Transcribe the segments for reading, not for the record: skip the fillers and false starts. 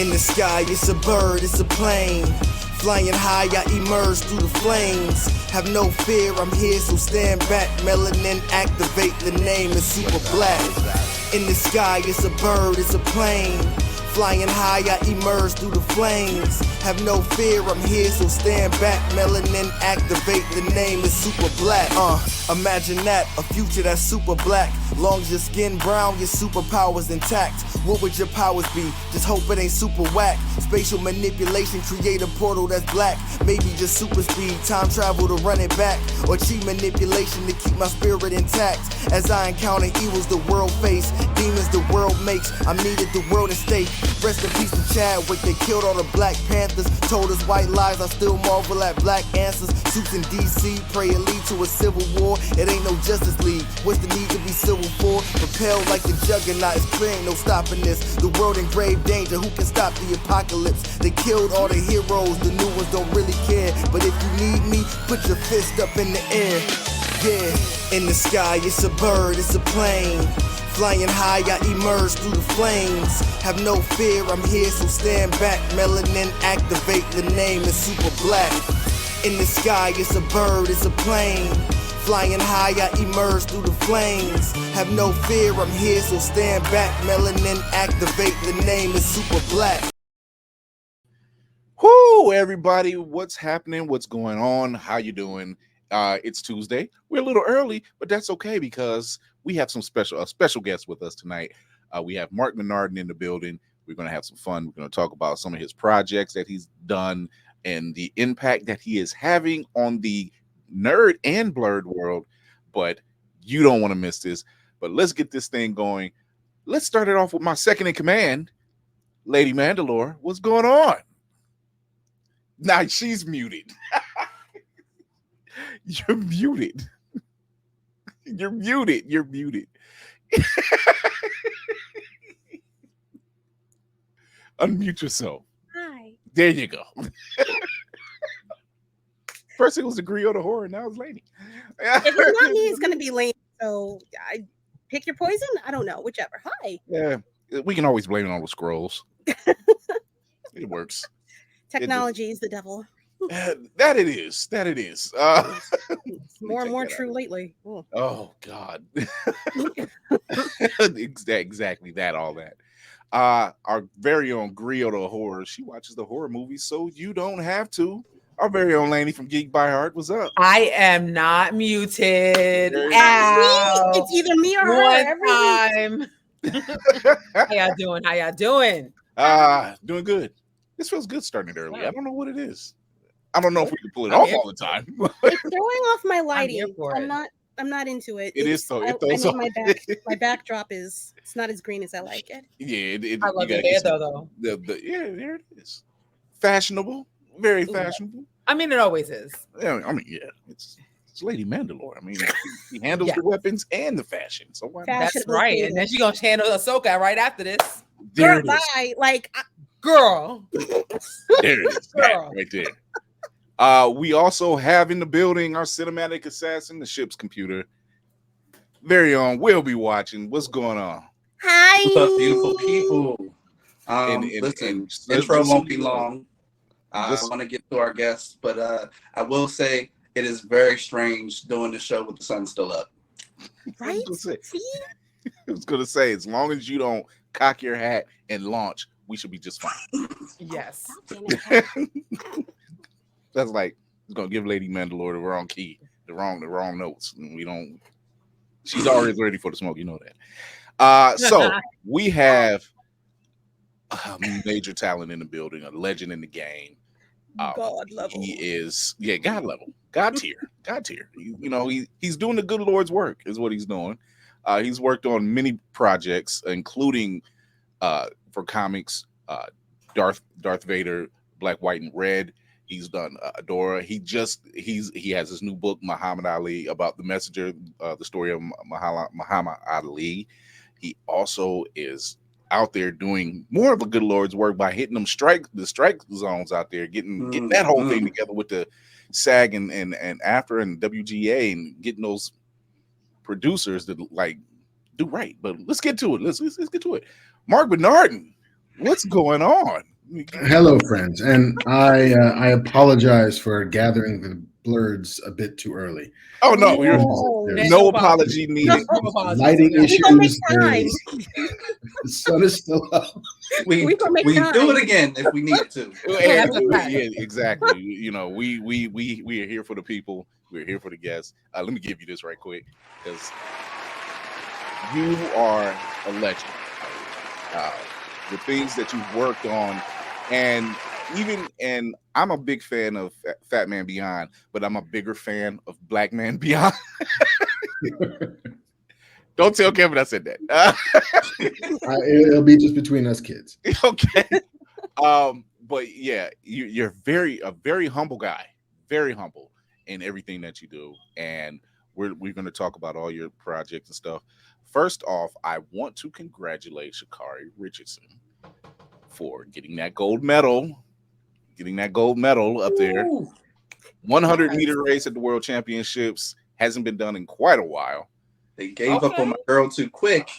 In the sky, it's a bird, it's a plane. Flying high, I emerge through the flames. Have no fear, I'm here, so stand back. Melanin activate, the name is super black. In the sky, it's a bird, it's a plane. Flying high, I emerge through the flames. Have no fear, I'm here, so stand back. Melanin activate, the name is super black. Imagine that, a future that's super black. Long as your skin brown, your superpowers intact. What would your powers be? Just hope it ain't super whack. Spatial manipulation, create a portal that's black. Maybe just super speed, time travel to run it back. Or cheat manipulation to keep my spirit intact. As I encounter evils the world face, demons the world makes, I needed the world at stake. Rest in peace to Chadwick, they killed all the Black Panthers. Told us white lies, I still marvel at black answers. Suits in DC, pray it lead to a civil war. It ain't no Justice League, what's the need to be civil for? Propelled like the juggernaut, it's clear ain't no stopping this. The world in grave danger, who can stop the apocalypse? They killed all the heroes, the new ones don't really care. But if you need me, put your fist up in the air. Yeah, in the sky, it's a bird, it's a plane. Flying high, I emerge through the flames. Have no fear, I'm here, so stand back. Melanin activate, the name is super black. In the sky, it's a bird, it's a plane. Flying high, I emerge through the flames. Have no fear, I'm here, so stand back. Melanin activate, the name is super black. Whoo, everybody, what's happening? What's going on? How you doing? It's Tuesday. We're a little early, but that's okay because we have some special guests with us tonight. We have Marc Bernardin in the building. We're going to have some fun. We're going to talk about some of his projects that he's done and the impact that he is having on the nerd and blurred world. But you don't want to miss this. But let's get this thing going. Let's start it off with my second in command, Lady Mandalore. What's going on? Now she's muted. You're muted. You're muted. You're muted. Unmute yourself. Hi. There you go. First it was the griot of horror, now it's Lady. If it's not me, it's going to be Lane. So I pick your poison. I don't know, whichever. Hi. Yeah, we can always blame it on the scrolls. It works. Technology is the devil. That it is. That it is. More and more true lately. Oh God. Exactly that. All that. Our very own griot of horror. She watches the horror movies, so you don't have to. Our very own Laney from Geek by Heart. What's up? I am not muted. It's either me or her. One time. How y'all doing? How y'all doing? Doing good. This feels good starting it early. I don't know what it is. I don't know if we can pull it off all the time. It's throwing off my lighting. I'm not into it. It is so. I mean, my backdrop is. It's not as green as I like it. Yeah, I love it there though. Yeah, there it is. Fashionable, very fashionable. I mean, it always is. Yeah, I mean, yeah, it's Lady Mandalore. I mean, he handles the weapons and the fashion. So why not? That's right. And then she's gonna handle Ahsoka right after this. There it is. Girl. There it is. Girl. Right there. We also have in the building our cinematic assassin, the ship's computer. Very own. We'll be watching. What's going on? Hi. What's up, beautiful people? Listen, intro won't be long. I want to get to our guests, but I will say it is very strange doing the show with the sun still up. Right? I was going to say, as long as you don't cock your hat and launch, we should be just fine. Yes. That's like it's gonna give Lady Mandalore the wrong key, the wrong notes. And we don't. She's always ready for the smoke, you know that. So we have a major talent in the building, a legend in the game. God level. He is, God level, God tier. You know, he's doing the good Lord's work, is what he's doing. He's worked on many projects, including for comics, Darth Vader, Black, White, and Red. He's done Adora. He has his new book, Muhammad Ali, about the messenger, the story of Muhammad Ali. He also is out there doing more of a good Lord's work by hitting the strike zones out there, getting that whole thing together with the SAG and AFTRA and WGA and getting those producers that like do right. But let's get to it. Let's get to it. Marc Bernardin, what's going on? Hello, friends, and I apologize for gathering the blurs a bit too early. Oh no, no apology needed. Lighting issues. The sun is still up. We do it again if we need to. Yeah, exactly. You know, we are here for the people. We're here for the guests. Let me give you this right quick because you are a legend. The things that you've worked on, and I'm a big fan of Fat Man Beyond, but I'm a bigger fan of Black Man Beyond. Don't tell Kevin I said that. It'll be just between us kids. Okay. But yeah, you're a very humble guy, very humble in everything that you do, and we're going to talk about all your projects and stuff. First off, I want to congratulate Sha'Carri Richardson for getting that gold medal up there. 100-meter race at the World Championships hasn't been done in quite a while. They gave up on my girl too quick.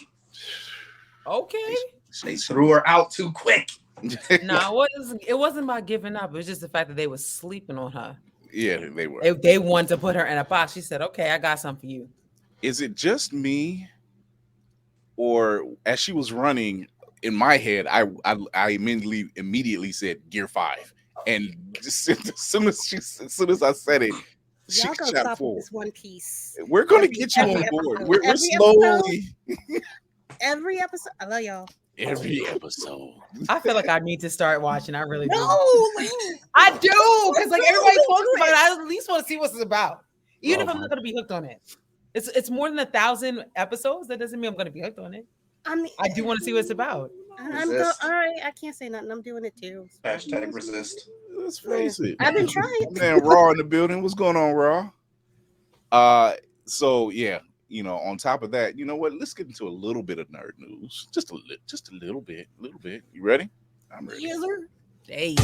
Okay. They threw her out too quick. No, it wasn't about giving up. It was just the fact that they were sleeping on her. Yeah, they were. They wanted to put her in a box. She said, "Okay, I got something for you." Is it just me, or as she was running in my head, I immediately said Gear 5, and just as soon as I said it, she Y'all gonna shot stop forward. with this one piece. We're gonna get you on board. We're slowly. Every episode, I love y'all. Every episode. I feel like I need to start watching. I really do. No, I do, because like everybody talks about it. I at least want to see what it's about, even if I'm not going to be hooked on it. It's more than 1,000 episodes. That doesn't mean I'm going to be hooked on it. I mean, I do want to see what it's about. all right, I can't say nothing. I'm doing it too. Hashtag resist. Let's face it. I've been trying. Man, Raw in the building. What's going on, Raw? So yeah, on top of that, you know what? Let's get into a little bit of nerd news. Just a little bit. You ready? I'm ready. Yes, sir. Hey.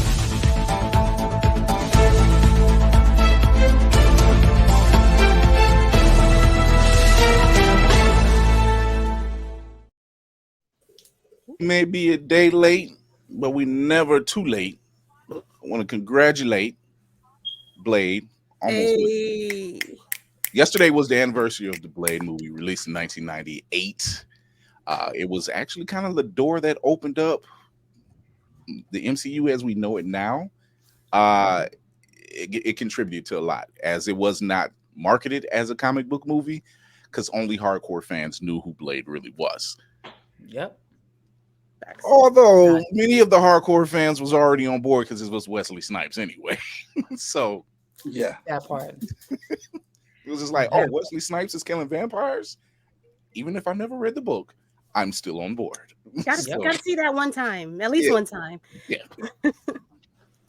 May be a day late, but we never too late. I want to congratulate Blade. Yesterday was the anniversary of the Blade movie, released in 1998. It was actually kind of the door that opened up the MCU as we know it now. It contributed to a lot, as it was not marketed as a comic book movie, because only hardcore fans knew who Blade really was. Yep. Although many of the hardcore fans was already on board because it was Wesley Snipes anyway. So yeah, that part. It was just like, oh, Wesley Snipes is killing vampires. Even if I never read the book, I'm still on board. Gotta see that one time, at least one time. Yeah.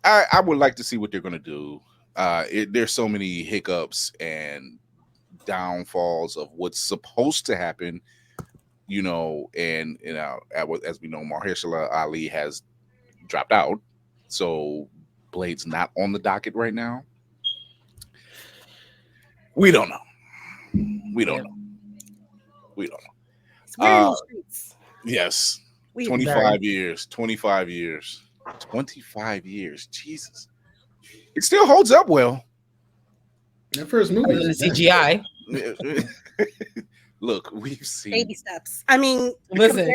I would like to see what they're gonna do. There's so many hiccups and downfalls of what's supposed to happen. And as we know, Mahershala Ali has dropped out, so Blade's not on the docket right now. We don't know. We don't know. It's weird in the streets. Yes. 25 years. 25 years. 25 years. Jesus. It still holds up well. That first movie. CGI. Look, we've seen baby steps. I mean, listen,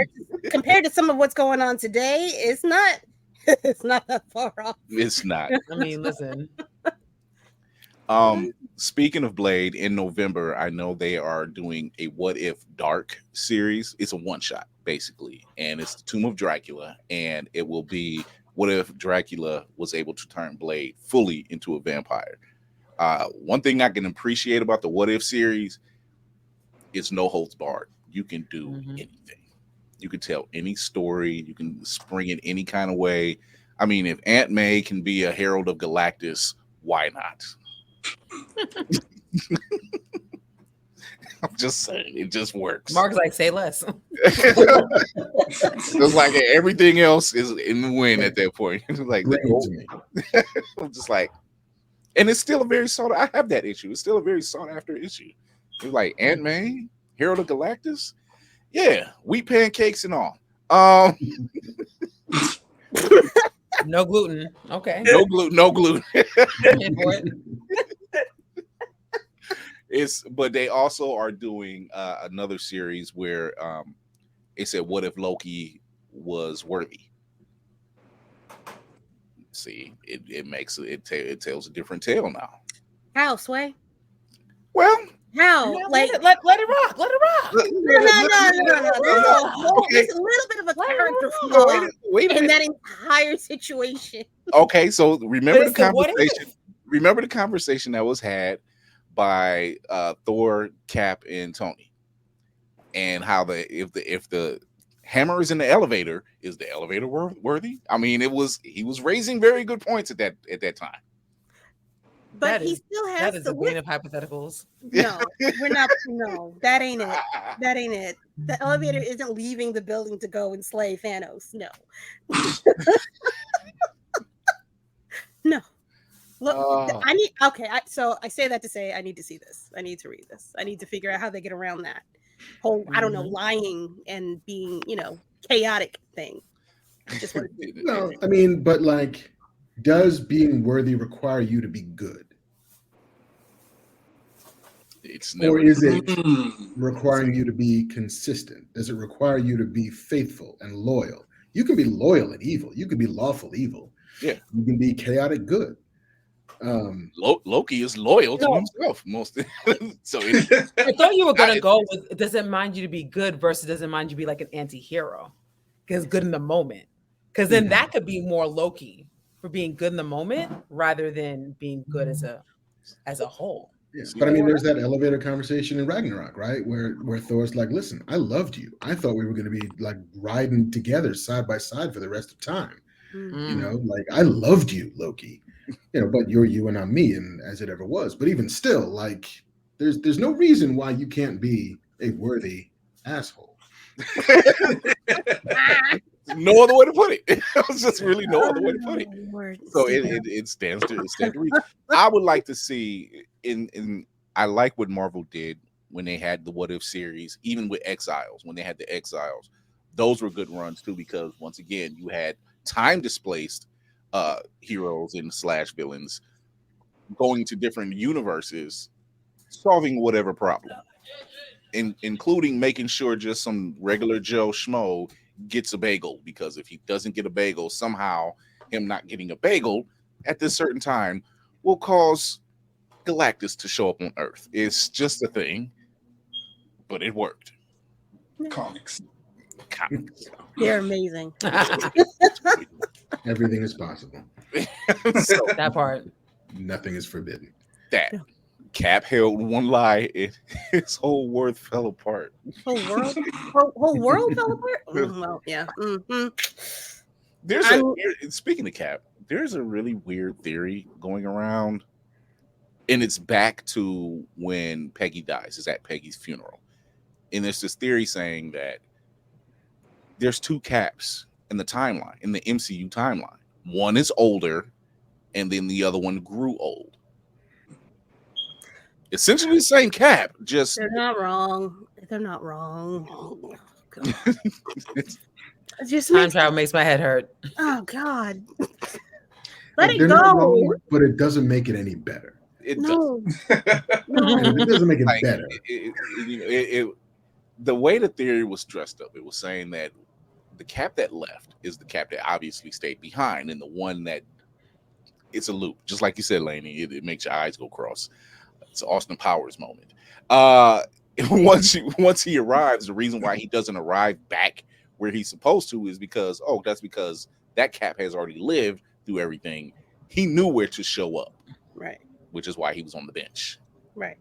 compared to some of what's going on today, it's not that far off. It's not. I mean, listen. Speaking of Blade, in November, I know they are doing a What If Dark series. It's a one-shot, basically, and it's the Tomb of Dracula, and it will be what if Dracula was able to turn Blade fully into a vampire. One thing I can appreciate about the What If series, it's no holds barred. You can do anything. You can tell any story. You can spring it any kind of way. I mean, if Aunt May can be a Herald of Galactus, why not? I'm just saying, it just works. Mark's like, say less. It's like everything else is in the win at that point. Like, I'm just like, and it's still a very sought. I have that issue. It's still a very sought after issue. It's like Aunt May, Herald of Galactus, yeah, wheat pancakes and all. No gluten. Okay. No gluten. No gluten. But they also are doing another series where they said, "What if Loki was worthy?" See, it tells a different tale now. How, Sway? Well, how? No, Like, let it rock. Let it rock. no. There's a little bit of a character flaw Wait a in minute. that entire situation. Okay, so remember the But it's the what conversation. Remember the conversation that was had by Thor, Cap, and Tony, and how if the hammer is in the elevator, is the elevator worthy? I mean, he was raising very good points at that time. But he still has that is to a vein of hypotheticals. No, we're not. No, that ain't it. That ain't it. The elevator isn't leaving the building to go and slay Thanos. No. No. Look, I need. Okay, so I say that to say I need to see this. I need to read this. I need to figure out how they get around that whole I don't know lying and being chaotic thing. Just what no, I mean, but like, does being worthy require you to be good? Or is it requiring you to be consistent? Does it require you to be faithful and loyal? You can be loyal and evil. You can be lawful evil. Yeah. You can be chaotic good. Loki is loyal to himself most. So I thought you were gonna go with does it mind you to be good versus does it mind you to be like an anti-hero? Because good in the moment. Because then that could be more Loki for being good in the moment rather than being good as a whole. Yes, but I mean, there's that elevator conversation in Ragnarok, right? Where Thor's like, "Listen, I loved you. I thought we were going to be like riding together side by side for the rest of time. You know, like I loved you, Loki. But you're you and I'm me, and as it ever was. But even still, like, there's no reason why you can't be a worthy asshole." No other way to put it. It was just really no other way to put it. So it stands to reason. I would like to see I like what Marvel did when they had the What If series, even with Exiles, when they had the Exiles. Those were good runs too, because once again, you had time displaced heroes and / villains going to different universes, solving whatever problem. Including making sure just some regular Joe Schmo gets a bagel, because if he doesn't get a bagel, somehow him not getting a bagel at this certain time will cause Galactus to show up on Earth. It's just a thing, but it worked. Comics. They're amazing. Everything is possible. So, that part. Nothing is forbidden. That Cap held one lie and his whole world fell apart. Whole world fell apart? Well, yeah. Speaking of Cap, there's a really weird theory going around, and it's back to when Peggy dies. It's at Peggy's funeral. And there's this theory saying that there's two Caps in the timeline, in the MCU timeline. One is older, and then the other one grew old. Essentially the same Cap, just they're not wrong. They're not wrong. Oh, just time travel makes my head hurt. Oh God. Let it go. Wrong, but it doesn't make it any better. It doesn't. It doesn't make it better. The way the theory was dressed up, it was saying that the Cap that left is the Cap that obviously stayed behind, and the one that it's a loop, just like you said, Lainey. It makes your eyes go cross. It's an Austin Powers moment. Once he arrives, the reason why he doesn't arrive back where he's supposed to is because that's because that Cap has already lived through everything. He knew where to show up, right? Which is why he was on the bench, right?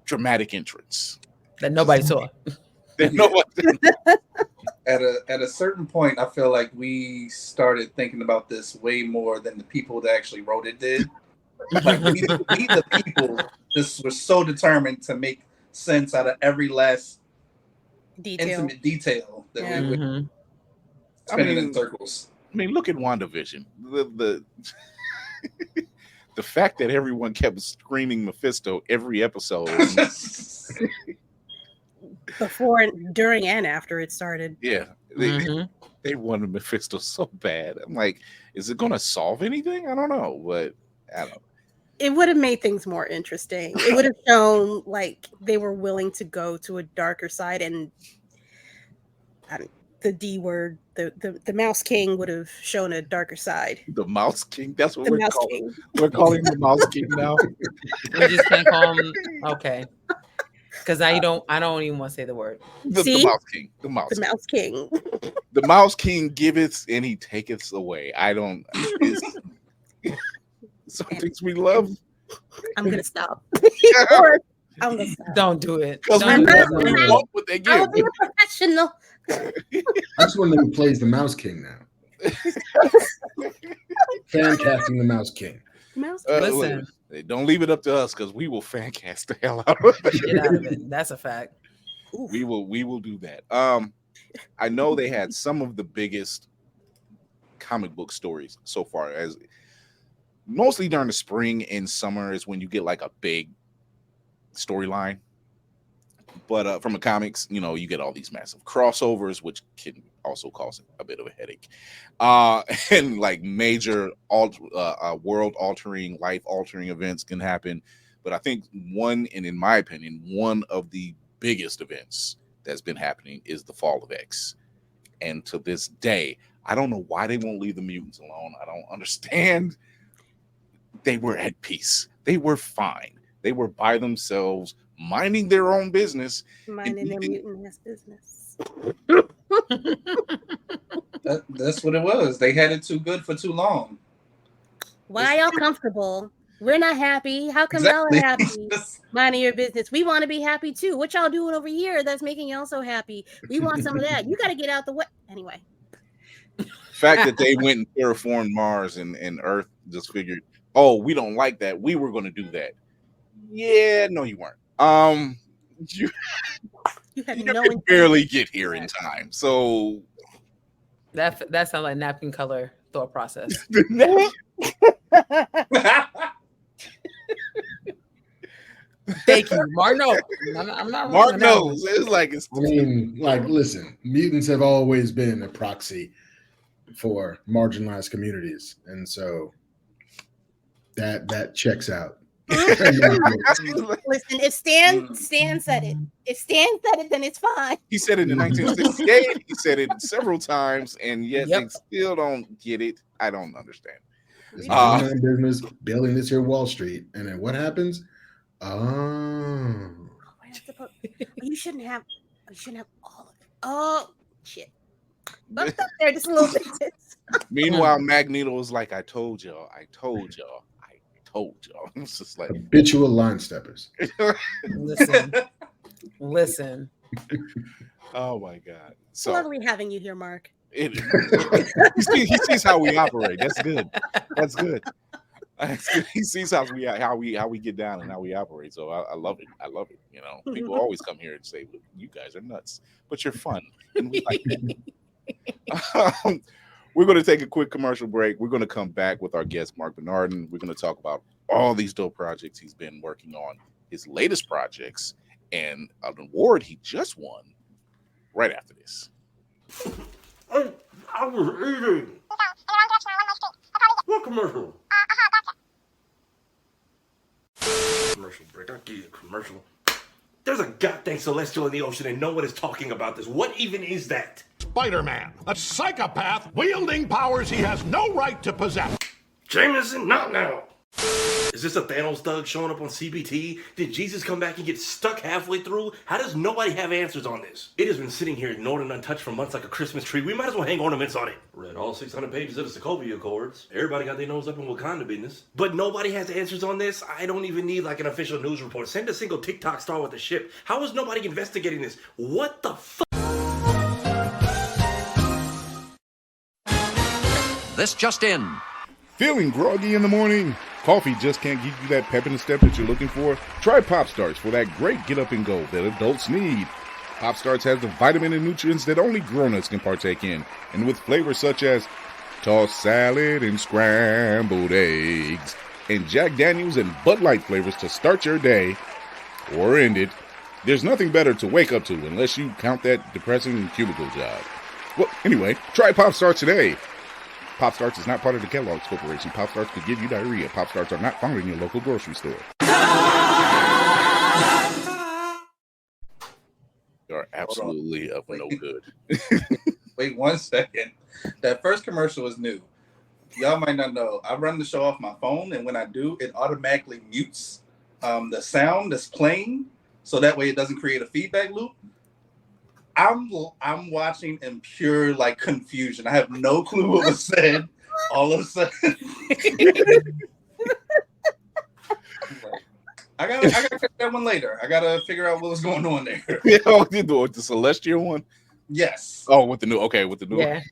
Dramatic entrance that nobody saw. At a certain point, I feel like we started thinking about this way more than the people that actually wrote it did. Like we the people just were so determined to make sense out of every last intimate detail that we would spinning in circles. I mean, look at WandaVision. The fact that everyone kept screaming Mephisto every episode. Before, during, and after it started. Yeah. They wanted Mephisto so bad. I'm like, is it going to solve anything? I don't know, but I don't know. It would have made things more interesting. It would have shown like they were willing to go to a darker side, and the D word, the Mouse King would have shown a darker side. The Mouse King? That's what The we're Mouse calling. King. We're calling the Mouse King now. We just can't call him. Okay. Because I don't even want to say the word. The Mouse King. The Mouse King. The Mouse King giveth and he taketh away. I don't. Some things we love. I'm gonna stop. I'm gonna stop. Don't do it. Because we want what they give. I'll be a professional. That's one who plays the Mouse King now. Fan casting the Mouse King. Listen. Don't leave it up to us because we will fan cast the hell out of it. Get out of it. That's a fact. We will do that. I know they had some of the biggest comic book stories so far, as mostly during the spring and summer is when you get like a big storyline. But from the comics, you get all these massive crossovers, which can also cause a bit of a headache. And like major world-altering, life-altering events can happen. But I think in my opinion, one of the biggest events that's been happening is the fall of X. And to this day, I don't know why they won't leave the mutants alone. I don't understand. They were at peace. They were fine. They were by themselves, minding their own business. Minding their mutant-ass business. That's what it was. They had it too good for too long. Why y'all comfortable? We're not happy. How come y'all are happy? Minding your business. We want to be happy too. What y'all doing over here that's making y'all so happy? We want some of that. You got to get out the way. Anyway. The fact that they went and terraformed Mars and Earth just figured, oh, we don't like that. We were going to do that. Yeah, no, you weren't. You could barely get here in time. So that sounds like napkin color thought process. Thank you, Mark. No, I'm not. Mark knows. Listen, mutants have always been a proxy for marginalized communities, and so that checks out. Listen, if Stan said it, then it's fine. He said it in 1968. He said it several times, and yet they still don't get it. I don't understand. Business building this here Wall Street, and then what happens? You shouldn't have all of it. Oh shit! Bumped up there just a little bit. Meanwhile, Magneto was like, "I told y'all. It's just like habitual line steppers. Listen. Oh my God! So lovely having you here, Mark. He sees how we operate. That's good. He sees how we get down and how we operate. So I love it. People always come here and say, well, "You guys are nuts, but you're fun." And we like it. We're going to take a quick commercial break. We're going to come back with our guest, Marc Bernardin. We're going to talk about all these dope projects he's been working on, his latest projects, and an award he just won right after this. I was eating. What commercial? Commercial break. I'll give you a commercial. There's a goddamn celestial in the ocean and no one is talking about this. What even is that? Spider-Man, a psychopath wielding powers he has no right to possess. Jameson, not now. Is this a Thanos thug showing up on CBT? Did Jesus come back and get stuck halfway through? How does nobody have answers on this? It has been sitting here ignored and untouched for months like a Christmas tree. We might as well hang ornaments on it. Read all 600 pages of the Sokovia Accords. Everybody got their nose up in Wakanda business. But nobody has answers on this? I don't even need like an official news report. Send a single TikTok star with a ship. How is nobody investigating this? What the fuck? This just in. Feeling groggy in the morning? Coffee just can't give you that pep in the step that you're looking for? Try Pop Starts for that great get up and go that adults need. Pop Starts has the vitamin and nutrients that only grown-ups can partake in, and with flavors such as tossed salad and scrambled eggs, and Jack Daniels and Bud Light flavors to start your day or end it. There's nothing better to wake up to unless you count that depressing cubicle job. Well, anyway, try Pop Starts today. Pop Starts is not part of the Kellogg's Corporation. Pop Starts could give you diarrhea. Pop Starts are not found in your local grocery store. They are absolutely of no good. Wait 1 second. That first commercial was new. Y'all might not know. I run the show off my phone, and when I do, it automatically mutes the sound that's playing, so that way it doesn't create a feedback loop. I'm watching in pure like confusion. I have no clue what was said. All of a sudden, I gotta catch that one later. I gotta figure out what was going on there. Yeah, the Celestial one. Yes. Oh, with the new. Yeah.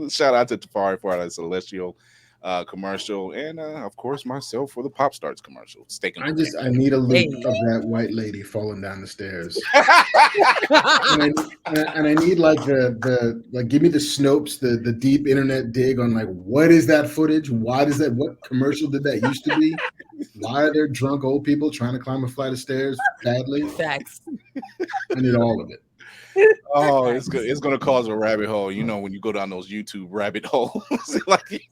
Shout out to Tafari for that Celestial commercial, and of course myself for the Pop Starts commercial. I need a loop of that white lady falling down the stairs, and I need like the give me the Snopes, the deep internet dig on like what is that footage? What commercial did that used to be? Why are there drunk old people trying to climb a flight of stairs badly? Facts. I need all of it. Oh, it's good. It's gonna cause a rabbit hole. You know, when you go down those YouTube rabbit holes, like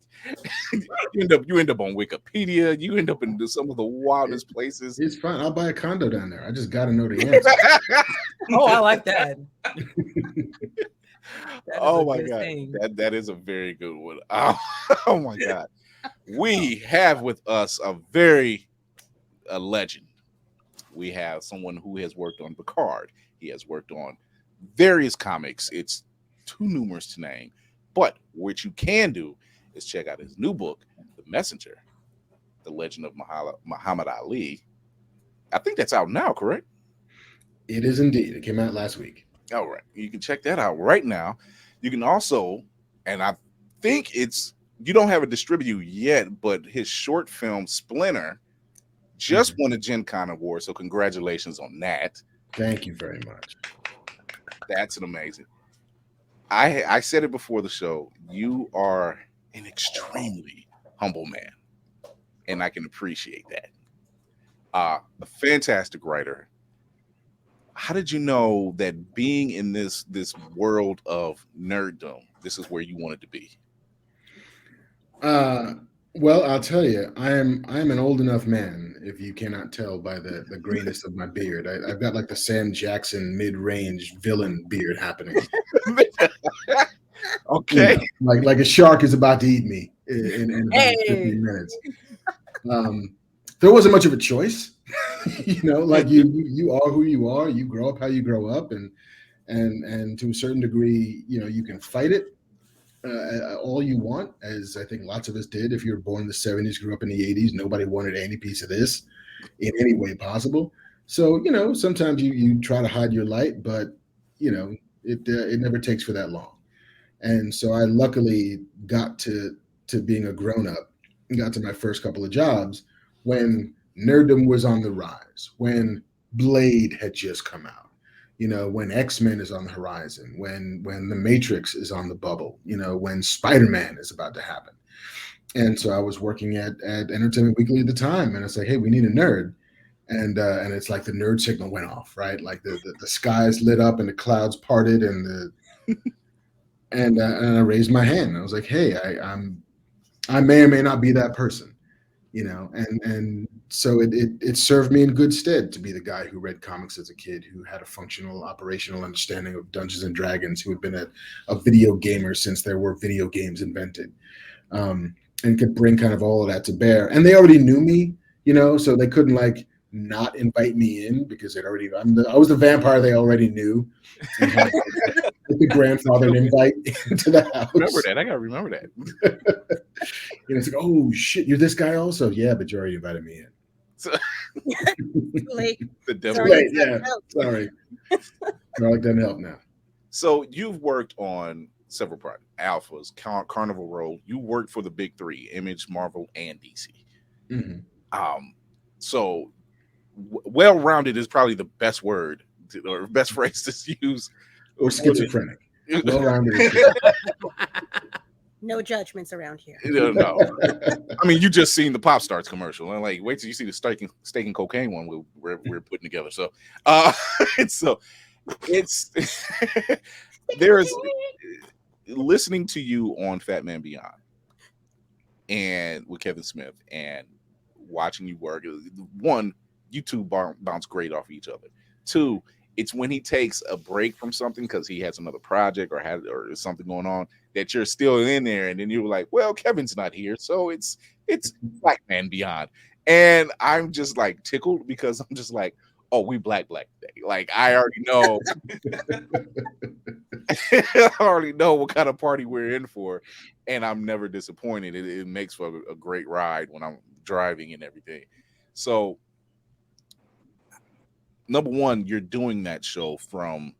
you end up on Wikipedia. You end up in some of the wildest places. It's fine. I'll buy a condo down there. I just got to know the answer. Oh, I like that. Oh my god, that is a very good one. Oh my god, we have with us a legend. We have someone who has worked on Picard. He has worked on various comics. It's too numerous to name, but what you can do is check out his new book, The Messenger, The Legend of Muhammad Ali. I think that's out now, correct? It is indeed. It came out last week. All right. You can check that out right now. You can also, and I think you don't have a distributor yet, but his short film Splinter just won a Gen Con award, so congratulations on that. Thank you very much. That's an amazing. I said it before the show. You are an extremely humble man, and I can appreciate that. A fantastic writer. How did you know that being in this world of nerddom, this is where you wanted to be? Well, I'll tell you, I am an old enough man, if you cannot tell by the grayness of my beard. I've got like the Sam Jackson mid-range villain beard happening. Okay. You know, like a shark is about to eat me in about 15 minutes. There wasn't much of a choice. Like you are who you are, you grow up how you grow up, and to a certain degree, you can fight it all you want, as I think lots of us did. If you were born in the 70s, grew up in the 80s, nobody wanted any piece of this in any way possible. So, sometimes you try to hide your light, but it never takes for that long. And so I luckily got to being a grown-up and got to my first couple of jobs when nerddom was on the rise, when Blade had just come out, when X-Men is on the horizon, when The Matrix is on the bubble, when Spider-Man is about to happen. And so I was working at Entertainment Weekly at the time, and it's like, hey, we need a nerd. And it's like the nerd signal went off, right? Like the skies lit up and the clouds parted, and and I raised my hand. And I was like, hey, I may or may not be that person. And so it served me in good stead to be the guy who read comics as a kid, who had a functional, operational understanding of Dungeons and Dragons, who had been a video gamer since there were video games invented, and could bring kind of all of that to bear. And they already knew me, so they couldn't like not invite me in because I was the vampire they already knew. And had, the grandfather invite into the house. I gotta remember that. It's like, oh shit, you're this guy also? Yeah, but you already invited me in. So, late. The devil. Late, yeah. Sorry. Garlic doesn't help now. So you've worked on several projects, Alphas, Carnival Road. You worked for the big three, Image, Marvel, and DC. Mm-hmm. So well-rounded is probably the best word or best phrase to use. Or schizophrenic. Well-rounded. No judgments around here. No. I mean, you just seen the Pop Starts commercial, and like, wait till you see the steak and cocaine one we're putting together. So, it's listening to you on Fat Man Beyond and with Kevin Smith and watching you work. One, you two bounce great off each other. Two, it's when he takes a break from something because he has another project or something going on that you're still in there, and then you're like, well, Kevin's not here, so it's Black Man Beyond. And I'm just like tickled because I'm just like, oh, we black day. Like I already know. I already know what kind of party we're in for, and I'm never disappointed. It makes for a great ride when I'm driving and everything. So, number one, you're doing that show from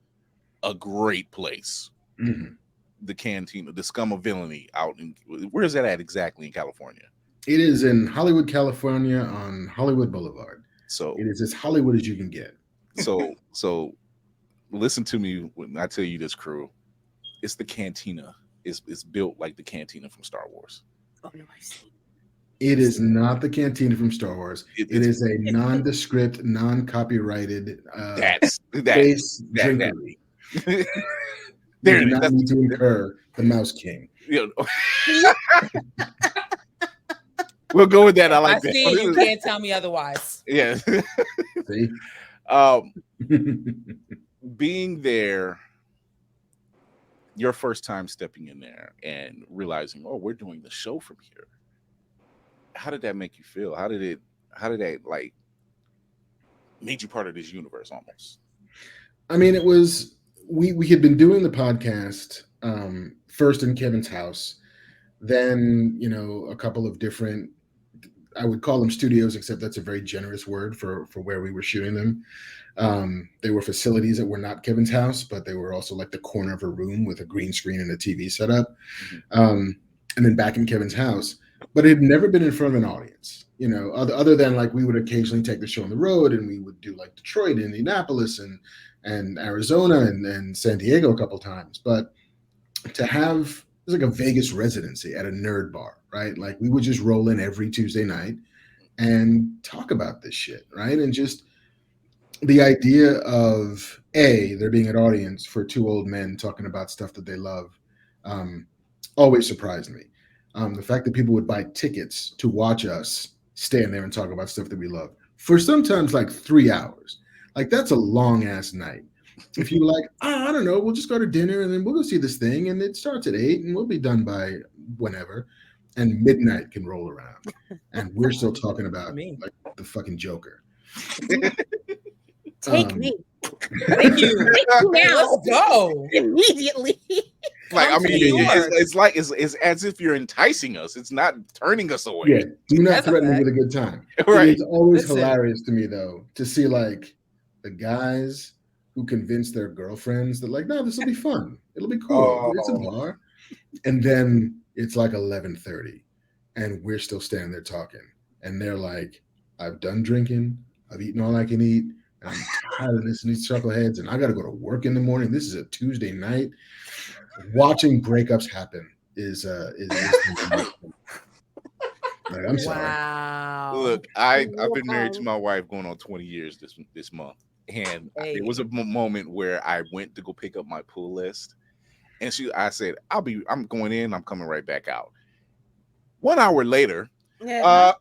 a great place, the Cantina, the Scum of Villainy. Out in, where is that at exactly in California? It is in Hollywood, California, on Hollywood Boulevard. So it is as Hollywood as you can get. So listen to me when I tell you this, crew. It's the Cantina. It's built like the Cantina from Star Wars. Oh no, I've seen. It is not the Cantina from Star Wars. It is a nondescript, non-copyrighted space drinkery. There you do not need to incur the Mouse King. We'll go with that. I like that. See, you can't tell me otherwise. Yeah. See? Being there, your first time stepping in there and realizing, oh, we're doing the show from here. How did that make you feel? How did that like made you part of this universe almost? I mean, it was we had been doing the podcast first in Kevin's house, then a couple of different, I would call them studios, except that's a very generous word for where we were shooting them. They were facilities that were not Kevin's house, but they were also like the corner of a room with a green screen and a TV setup. And then back in Kevin's house, but it had never been in front of an audience, other than like we would occasionally take the show on the road, and we would do like Detroit, Indianapolis, and Arizona and San Diego a couple times. But to have, it was like a Vegas residency at a nerd bar, right? Like we would just roll in every Tuesday night and talk about this shit, right? And just the idea of there being an audience for two old men talking about stuff that they love always surprised me. The fact that people would buy tickets to watch us stand there and talk about stuff that we love for sometimes like 3 hours. Like that's a long ass night. If you like, I don't know, we'll just go to dinner and then we'll go see this thing, and it starts at 8 and we'll be done by whenever, and midnight can roll around and we're still talking about like the fucking Joker. Take me. Thank you. Now. Let's go immediately. Like I mean, it's like it's as if you're enticing us. It's not turning us away. Yeah, do not threaten me with a good time. Right. It's always hilarious to me though to see like the guys who convince their girlfriends that like, no, this will be fun. It'll be cool. It's a bar, and then it's like 11:30, and we're still standing there talking, and they're like, I've done drinking. I've eaten all I can eat. And I'm tired of listening to these chuckleheads, and I got to go to work in the morning. This is a Tuesday night. Watching breakups happen is like, I'm sorry. Wow. Look, I've been married to my wife going on 20 years this month, and it was a moment where I went to go pick up my pull list, and I said, I'm going in, I'm coming right back out. 1 hour later, I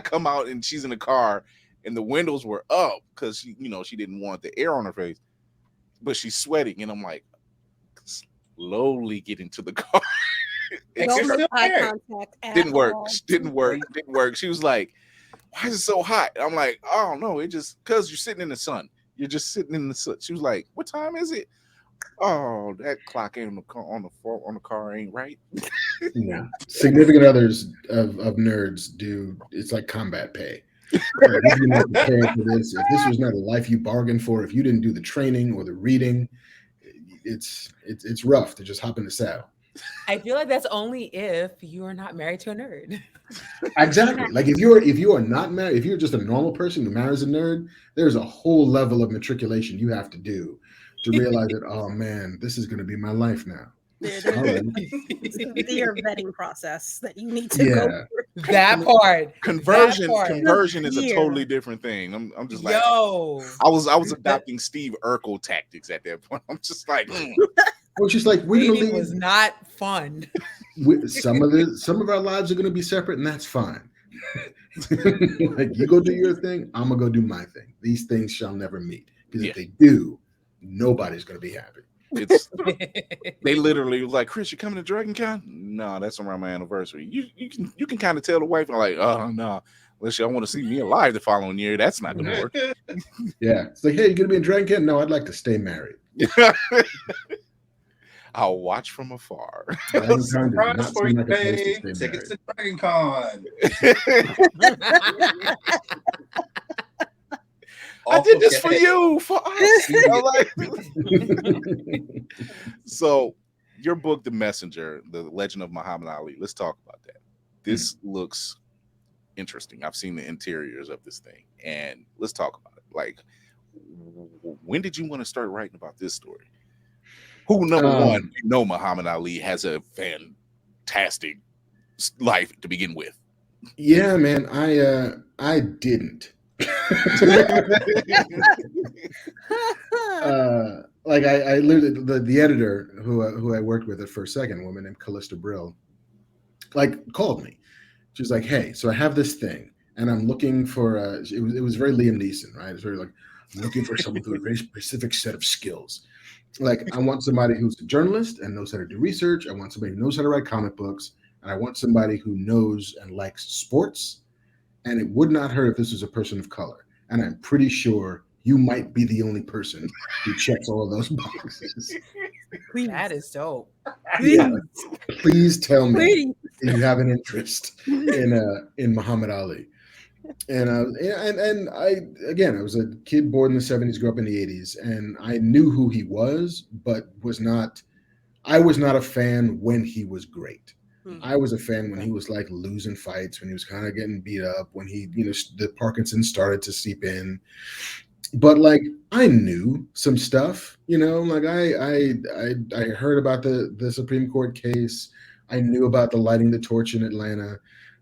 come out and she's in the car, and the windows were up because she didn't want the air on her face, but she's sweating, and I'm like, slowly get into the car. No eye contact at Didn't work. all. Didn't work. She was like, why is it so hot? I'm like, oh no, it just because you're sitting in the sun. You're just sitting in the sun. She was like, what time is it? Oh, that clock ain't on the car ain't right. Yeah. Significant others of nerds do, it's like combat pay. If you're not prepared for this, if this was not a life you bargained for, if you didn't do the training or the reading, it's rough to just hop in the saddle. I feel like that's only if you are not married to a nerd. Exactly. Like if you are not married, if you're just a normal person who marries a nerd, there's a whole level of matriculation you have to do to realize that, oh man, this is going to be my life now. It's your vetting process that you need to go through. That part. Conversion is a totally different thing. I'm just like, yo. I was adopting Steve Urkel tactics at that point. I'm just like, was just like, we're gonna leave. Was not fun. Some of our lives are gonna be separate, and that's fine. Like, you go do your thing, I'm gonna go do my thing. These things shall never meet, because if they do, nobody's gonna be happy. They literally was like, Chris, you coming to Dragon Con? No, that's around my anniversary. You can kind of tell the wife, I'm like, oh no, unless y'all want to see me alive the following year, that's not gonna work. Yeah, it's like, hey, you gonna be in Dragon Con? No, I'd like to stay married. I'll watch from afar. Surprise for you, babe. Tickets to Dragon Con. I did this for you, for us. So, your book, The Messenger, The Legend of Muhammad Ali. Let's talk about that. This looks interesting. I've seen the interiors of this thing, and let's talk about it. Like, when did you want to start writing about this story? Who, number one, Muhammad Ali has a fantastic life to begin with. Yeah, man, I didn't. Like I literally, the editor who I worked with at First Second, a woman named Callista Brill, like, called me. She was like, hey, so I have this thing, and I'm looking for it was very Liam Neeson, right? It's very like, I'm looking for someone with a very specific set of skills. Like, I want somebody who's a journalist and knows how to do research. I want somebody who knows how to write comic books, and I want somebody who knows and likes sports. And it would not hurt if this was a person of color. And I'm pretty sure you might be the only person who checks all of those boxes. Please. That is dope. Yeah, please tell me if you have an interest in Muhammad Ali. And I was a kid born in the 70s, grew up in the 80s, and I knew who he was, but I was not a fan when he was great. I was a fan when he was like losing fights, when he was kind of getting beat up, when he, the Parkinson's started to seep in. But like, I knew some stuff, like I heard about the Supreme Court case. I knew about the lighting the torch in Atlanta.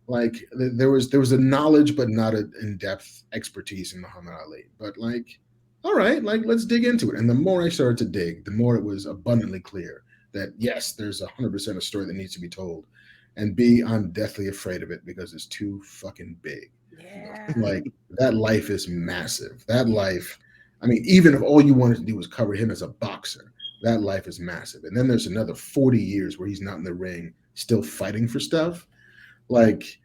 Like, there was a knowledge, but not an in-depth expertise in Muhammad Ali. But like, all right, like, let's dig into it. And the more I started to dig, the more it was abundantly clear that yes, there's 100% a story that needs to be told, and B, I'm deathly afraid of it because it's too fucking big. Yeah. Like, that life is massive. That life, I mean, even if all you wanted to do was cover him as a boxer, that life is massive. And then there's another 40 years where he's not in the ring, still fighting for stuff. Like,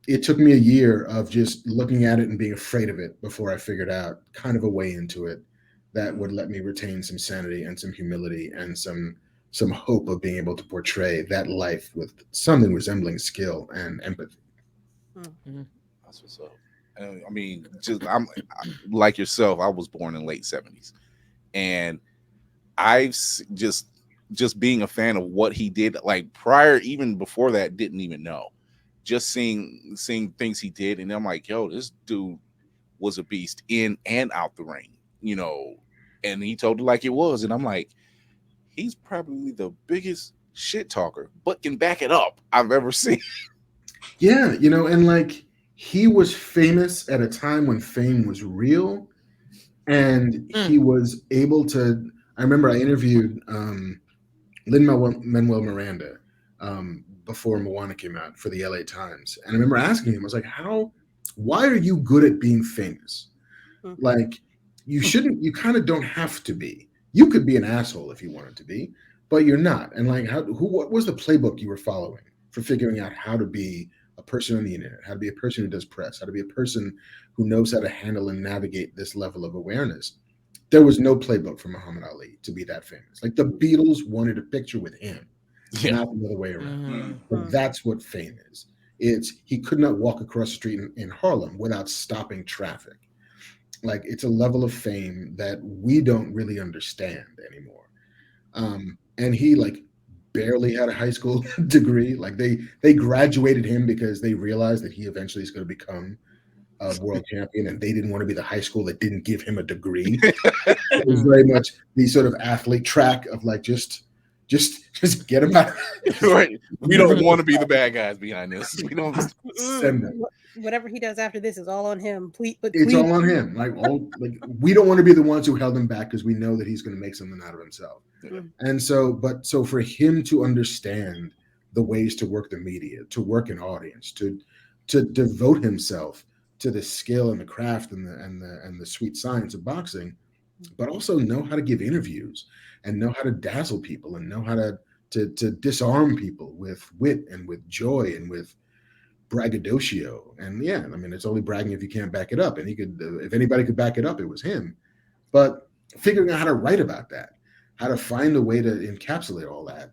it took me a year of just looking at it and being afraid of it before I figured out kind of a way into it that would let me retain some sanity and some humility and some hope of being able to portray that life with something resembling skill and empathy. Mm-hmm. That's what's up. I mean, I'm like yourself. I was born in late 70s, and I've just being a fan of what he did. Like, prior, even before that, didn't even know. Just seeing things he did, and I'm like, yo, this dude was a beast in and out the ring, and he told it like it was, and I'm like, he's probably the biggest shit talker, but can back it up I've ever seen. Yeah, and like, he was famous at a time when fame was real, and he was able to. I remember I interviewed Lin-Manuel Miranda before Moana came out for the LA Times, and I remember asking him, I was like, why are you good at being famous? Like, you kind of don't have to be. You could be an asshole if you wanted to be, but you're not. And like, what was the playbook you were following for figuring out how to be a person on the internet, how to be a person who does press, how to be a person who knows how to handle and navigate this level of awareness? There was no playbook for Muhammad Ali to be that famous. Like, the Beatles wanted a picture with him, not the other way around. Mm-hmm. But that's what fame is. He could not walk across the street in Harlem without stopping traffic. Like, it's a level of fame that we don't really understand anymore. And he like barely had a high school degree. Like, they graduated him because they realized that he eventually is going to become a world champion, and they didn't want to be the high school that didn't give him a degree. It was very much the sort of athlete track of like, just get him out. Right. We don't want to be the bad guys behind this. We don't send them. whatever he does after this is all on him. It's all on him. Like we don't want to be the ones who held him back because we know that he's going to make something out of himself. Mm. And so for him to understand the ways to work the media, to work an audience, to devote himself to the skill and the craft and the sweet science of boxing, but also know how to give interviews and know how to dazzle people and know how to disarm people with wit and with joy and with braggadocio. And yeah, I mean, it's only bragging if you can't back it up. And he could, if anybody could back it up, it was him. But figuring out how to write about that, how to find a way to encapsulate all that,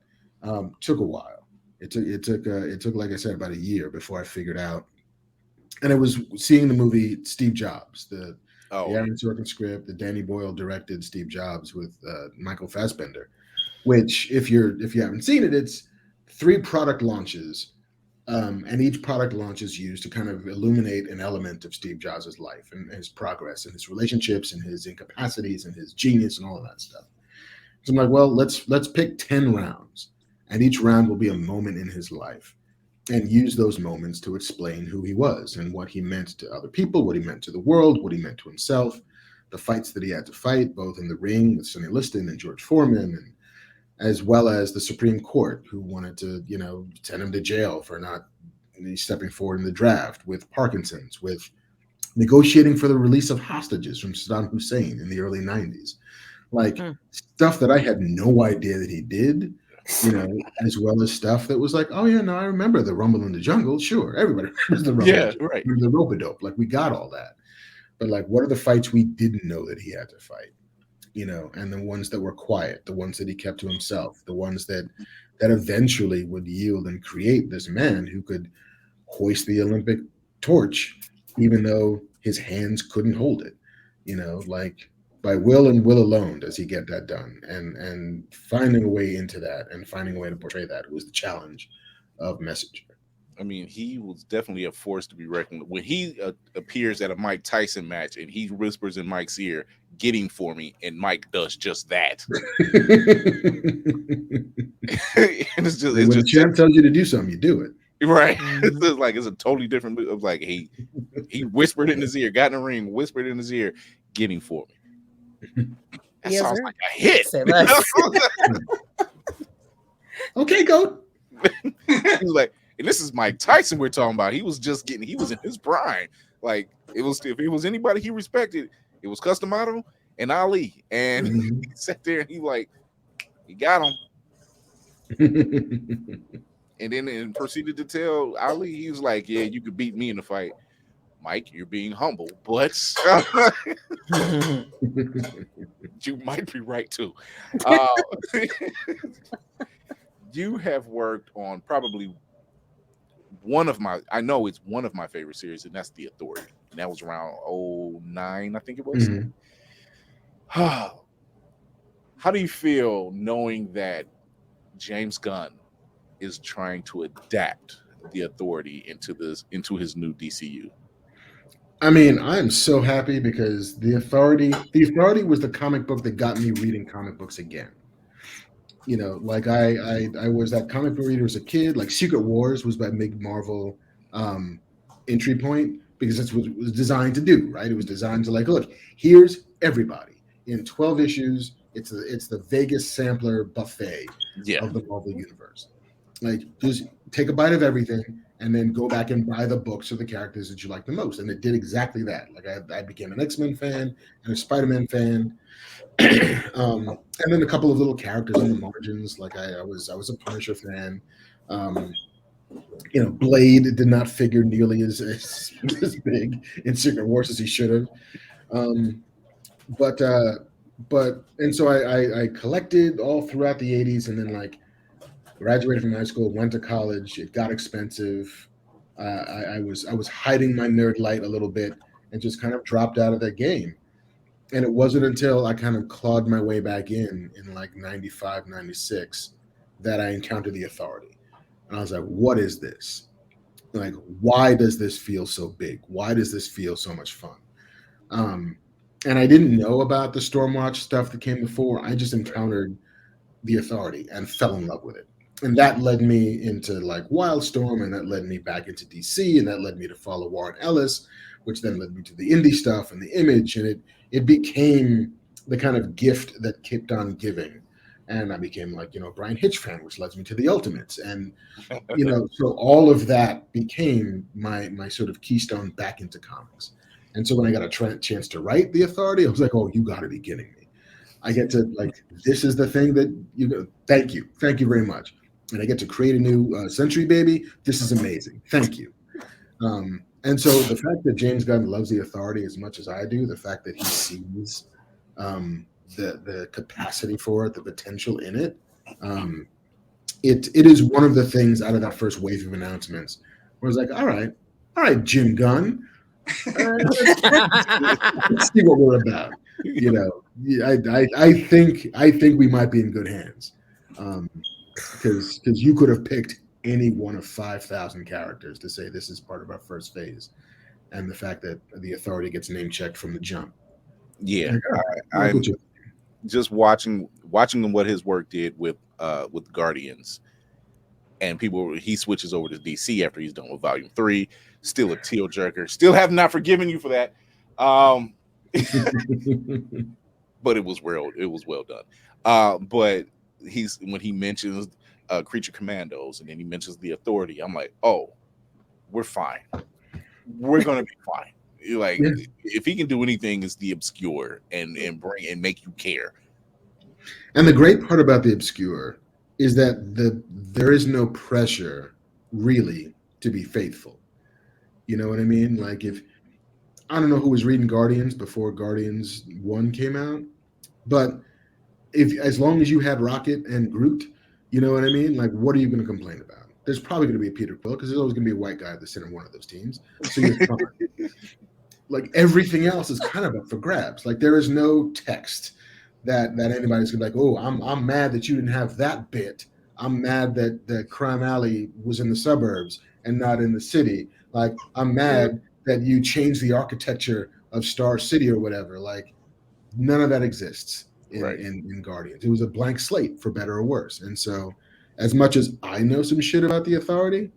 took a while. It took, like I said, about a year before I figured out. And it was seeing the movie Steve Jobs, the Aaron Sorkin script, the Danny Boyle directed Steve Jobs with Michael Fassbender, which if you haven't seen it, it's 3 product launches. And each product launch is used to kind of illuminate an element of Steve Jobs' life and his progress and his relationships and his incapacities and his genius and all of that stuff. So I'm like, well, let's pick 10 rounds, and each round will be a moment in his life, and use those moments to explain who he was and what he meant to other people, what he meant to the world, what he meant to himself, the fights that he had to fight, both in the ring with Sonny Liston and George Foreman, and as well as the Supreme Court, who wanted to, send him to jail for not stepping forward in the draft, with Parkinson's, with negotiating for the release of hostages from Saddam Hussein in the early 90s. Stuff that I had no idea that he did, as well as stuff that was like, oh yeah, no, I remember the Rumble in the Jungle. Sure, everybody remembers the Rumble. Yeah, right. The rope-a-dope. Like, we got all that. But what are the fights we didn't know that he had to fight? And the ones that were quiet, the ones that he kept to himself, the ones that eventually would yield and create this man who could hoist the Olympic torch, even though his hands couldn't hold it. By will and will alone does he get that done. And finding a way into that and finding a way to portray that was the challenge of Messenger. I mean, he was definitely a force to be reckoned with. When he appears at a Mike Tyson match and he whispers in Mike's ear, "Getting for me," and Mike does just that. And it's just, when the champ tells you to do something, you do it. Right. It's a totally different move. Of like he whispered in his ear, got in the ring, whispered in his ear, "Getting for me." That sounds like a hit. Okay, go. He's like, and this is Mike Tyson we're talking about. He was in his prime. Like, if it was anybody he respected, it was Customato and Ali. And he sat there and he got him. And then proceeded to tell Ali, he was like, yeah, you could beat me in the fight. Mike, you're being humble, but you might be right too. You have worked on probably one of my favorite series, and that's The Authority. And that was around 2009, I think it was. Mm-hmm. How do you feel knowing that James Gunn is trying to adapt The Authority into his new DCU? I mean, I'm so happy because The Authority was the comic book that got me reading comic books again. I was that comic book reader as a kid. Like, Secret Wars was my big Marvel entry point, because that's what it was designed to do, right? It was designed to look, here's everybody in 12 issues. It's the Vegas sampler buffet of the Marvel universe. Like, just take a bite of everything and then go back and buy the books of the characters that you like the most. And it did exactly that. Like, I became an X-Men fan and a Spider-Man fan. And then a couple of little characters on the margins. Like, I was a Punisher fan. Blade did not figure nearly as big in Secret Wars as he should have. And so I collected all throughout the 80s, and then graduated from high school, went to college. It got expensive. I was hiding my nerd light a little bit and just kind of dropped out of that game. And it wasn't until I kind of clawed my way back in 95, 96, that I encountered The Authority. And I was like, what is this? Like, why does this feel so big? Why does this feel so much fun? And I didn't know about the Stormwatch stuff that came before. I just encountered The Authority and fell in love with it. And that led me into like Wildstorm, and that led me back into DC, and that led me to follow Warren Ellis, which then led me to the indie stuff and the Image, and it became the kind of gift that kept on giving. And I became like, Brian Hitch fan, which led me to the Ultimates. And, so all of that became my sort of keystone back into comics. And so when I got a chance to write The Authority, I was like, oh, you got to be kidding me. I get to, like, this is the thing that thank you very much. And I get to create a new Century Baby. This is amazing. Thank you. And so the fact that James Gunn loves The Authority as much as I do, the fact that he sees the capacity for it, the potential in it, it is one of the things out of that first wave of announcements where I was like, all right, Jim Gunn, let's see what we're about. I think we might be in good hands, because you could have picked any one of 5,000 characters to say this is part of our first phase, and the fact that The Authority gets name checked from the jump. Yeah, I'm just watching what his work did with Guardians, and he switches over to DC after he's done with Volume 3. Still a tearjerker. Still have not forgiven you for that. But it was well done. But when he mentions Creature Commandos and then he mentions The Authority, I'm like, oh, we're fine. We're gonna be fine. Like, if he can do anything, it's the obscure and bring and make you care. And the great part about the obscure is that there is no pressure really to be faithful. You know what I mean? Like, if I don't know who was reading Guardians before Guardians 1 came out, but as long as you had Rocket and Groot, you know what I mean? Like, what are you going to complain about? There's probably going to be a Peter Quill because there's always going to be a white guy at the center of one of those teams. So you're fine. Like, everything else is kind of up for grabs. Like, there is no text that anybody's gonna be like, oh, I'm mad that you didn't have that bit. I'm mad that Crime Alley was in the suburbs and not in the city. Like, I'm mad that you changed the architecture of Star City or whatever. Like, none of that exists in Guardians. It was a blank slate, for better or worse. And so, as much as I know some shit about the Authority,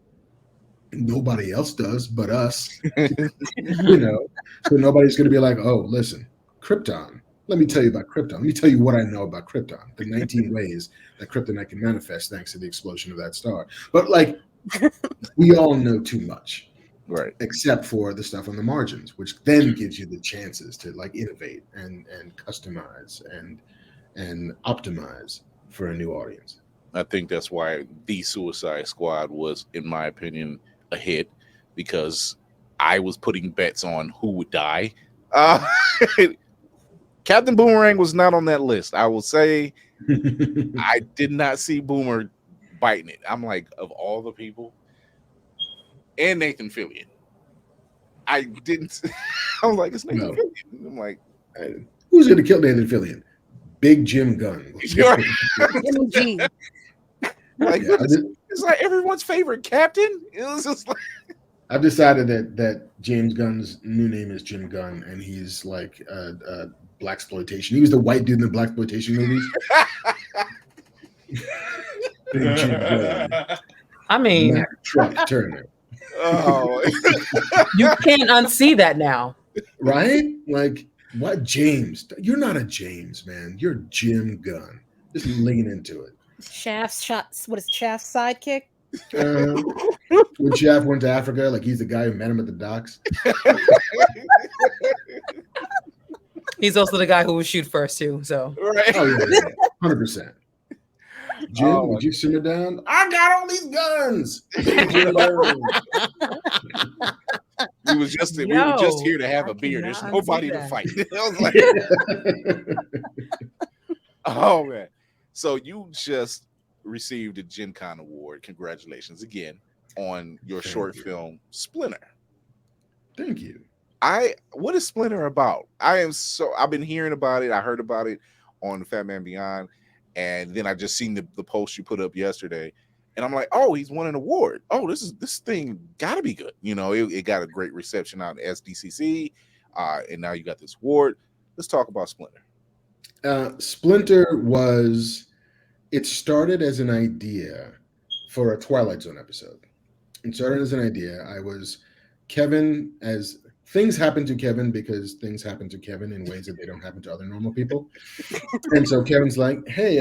nobody else does but us. So nobody's going to be like, oh, listen, Krypton. Let me tell you about Krypton. Let me tell you what I know about Krypton. The 19 ways that Kryptonite can manifest thanks to the explosion of that star. But, like, we all know too much. Right. Except for the stuff on the margins, which then gives you the chances to, like, innovate and customize and optimize for a new audience. I think that's why The Suicide Squad was, in my opinion, a hit, because I was putting bets on who would die. Captain Boomerang was not on that list. I will say I did not see Boomer biting it. I'm like, of all the people, and Nathan Fillion, I didn't. I was like, it's Nathan Fillion. I'm like, who's going to kill Nathan Fillion? Big Jim Gunn. Like, it's like everyone's favorite captain. It was just like, I've decided that James Gunn's new name is Jim Gunn, and he's like blaxploitation. He was the white dude in the blaxploitation movies. Jim Gunn. I mean, Mac Truck Turner. Oh, you can't unsee that now, right? Like, what, James? You're not a James, man. You're Jim Gunn. Just lean into it. Shaft's shots. What is Shaft's sidekick? When Shaft went to Africa, like, he's the guy who met him at the docks. He's also the guy who would shoot first too. So, right. Oh yeah, 100%. Jim, would you simmer down? I got all these guns. We were just here to have a beer. There's nobody to fight. I was like, oh man. So you just received a Gen Con award. Congratulations again on your short film Splinter. Thank you. What is Splinter about? I've been hearing about it. I heard about it on Fat Man Beyond, and then I just seen the post you put up yesterday, and I'm like, oh, he's won an award. Oh, this thing gotta be good. It got a great reception out at SDCC, and now you got this award. Let's talk about Splinter. Splinter it started as an idea for a Twilight Zone episode. It started as an idea. I was Kevin, as things happen to Kevin because things happen to Kevin in ways that they don't happen to other normal people. And so Kevin's like, hey,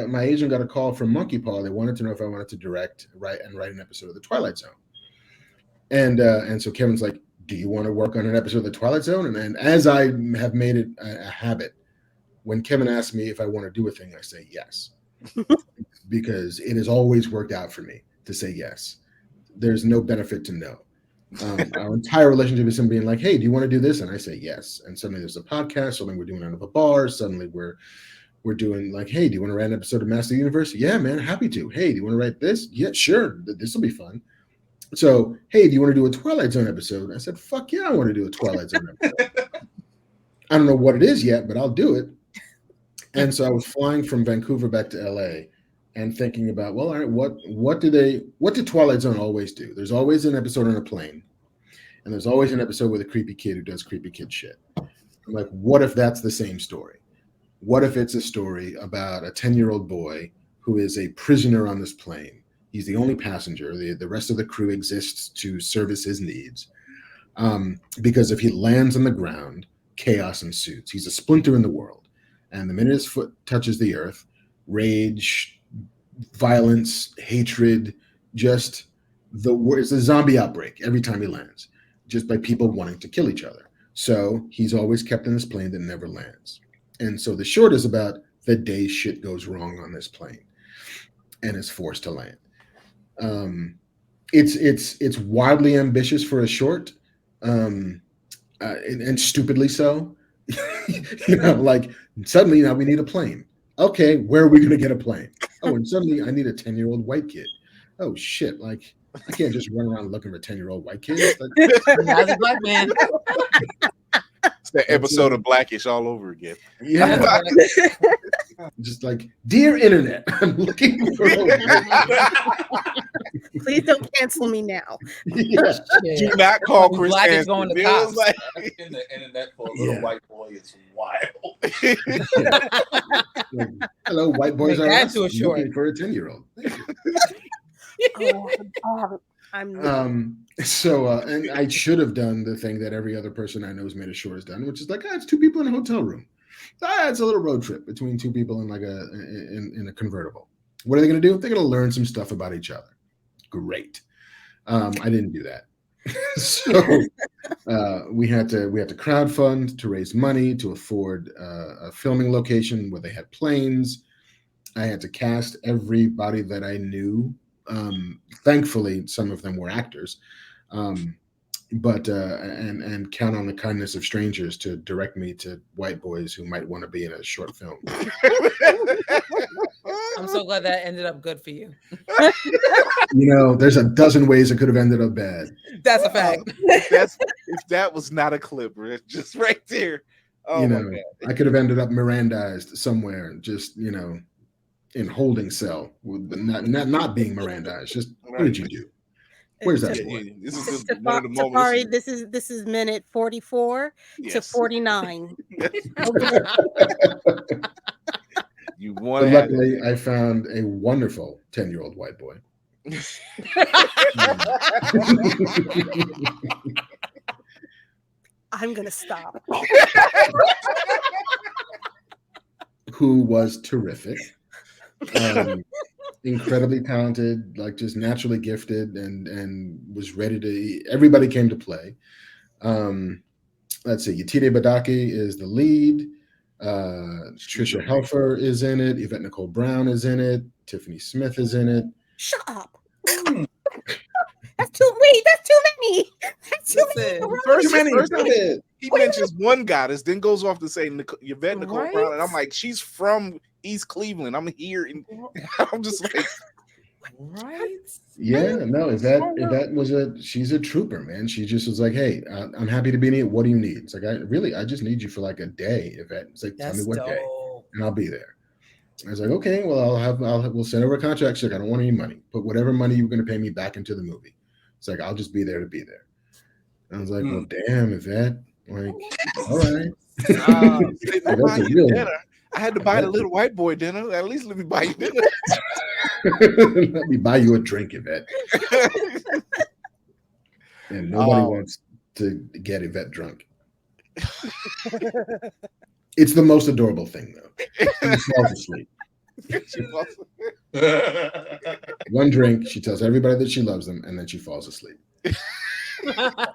my agent got a call from Monkey Paw. They wanted to know if I wanted to direct, write an episode of The Twilight Zone. And so Kevin's like, do you want to work on an episode of The Twilight Zone? And as I have made it a habit, when Kevin asks me if I want to do a thing, I say yes. Because it has always worked out for me to say yes. There's no benefit to no. Our entire relationship is him being like, hey, do you want to do this? And I say yes. And suddenly there's a podcast. Suddenly we're doing it out of a bar. Suddenly we're doing like, hey, do you want to write an episode of Master of the Universe? Yeah, man, happy to. Hey, do you want to write this? Yeah, sure. This will be fun. So, hey, do you want to do a Twilight Zone episode? I said, fuck yeah, I want to do a Twilight Zone episode. I don't know what it is yet, but I'll do it. And so I was flying from Vancouver back to LA and thinking about, well, all right, what did Twilight Zone always do? There's always an episode on a plane, and there's always an episode with a creepy kid who does creepy kid shit. I'm like, what if that's the same story? What if it's a story about a 10-year-old boy who is a prisoner on this plane? He's the only passenger. The rest of the crew exists to service his needs. Because if he lands on the ground, chaos ensues. He's a splinter in the world. And the minute his foot touches the earth, rage, violence, hatred, it's a zombie outbreak every time he lands, just by people wanting to kill each other. So he's always kept in this plane that never lands. And so the short is about the day shit goes wrong on this plane and is forced to land. It's wildly ambitious for a short, and stupidly so. Like suddenly now we need a plane. Okay, where are we going to get a plane? Oh, and suddenly I need a 10-year-old white kid. Oh shit! Like I can't just run around looking for 10-year-old white kids. As a black man. It's that episode of Blackish all over again. Yeah. Just like, dear internet, I'm looking for Please don't cancel me now. Yeah. Do not call Chris Black is Hansen. going to Feels cops. like In the internet for a little white boy is wild. Like, hello, white boys Make are that us, to a short. looking for a 10-year-old. And I should have done the thing that every other person I know who's made a short has done, which is like, it's two people in a hotel room. It's a little road trip between two people in like in a convertible. What are they going to do? They're going to learn some stuff about each other. Great. I didn't do that. So we had to crowdfund to raise money to afford a filming location where they had planes. I had to cast everybody that I knew. Thankfully, some of them were actors, but count on the kindness of strangers to direct me to white boys who might want to be in a short film. I'm so glad that ended up good for you. There's a dozen ways it could have ended up bad. That's a fact. if that was not a clip, Rich, just right there. Oh my God. I could have ended up Mirandized somewhere, just in holding cell, not being Mirandized. Just what did you do? Where's that? This is just one of the moments. Sorry, this is minute 44 to 49. You want? Luckily, I found a wonderful 10-year-old white boy. I'm gonna stop. Who was terrific. Incredibly talented, like just naturally gifted, and was ready to. Everybody came to play. Let's see. Yetide Badaki is the lead. Trisha Helfer is in it. Yvette Nicole Brown is in it. Tiffany Smith is in it. Shut up. That's too many. That's too many. First, he mentions one goddess, then goes off to say Yvette Nicole Brown, and I'm like, she's from East Cleveland. I'm here, and I'm just like, right? Yeah, no. She's a trooper, man. She just was like, hey, I'm happy to be in it. What do you need? It's like, I just need you for like a day, Yvette. It's like, tell me what day, and I'll be there. I was like, okay, well, we'll send over a contract. She's like, I don't want any money. Put whatever money you're going to pay me back into the movie. It's like, I'll just be there to be there. And I was like, well, damn, Yvette. Like, all right. I had to buy the little white boy dinner. At least let me buy you dinner. Let me buy you a drink, Yvette. And nobody wants to get Yvette drunk. It's the most adorable thing, though. She falls asleep. One drink, she tells everybody that she loves them, and then she falls asleep.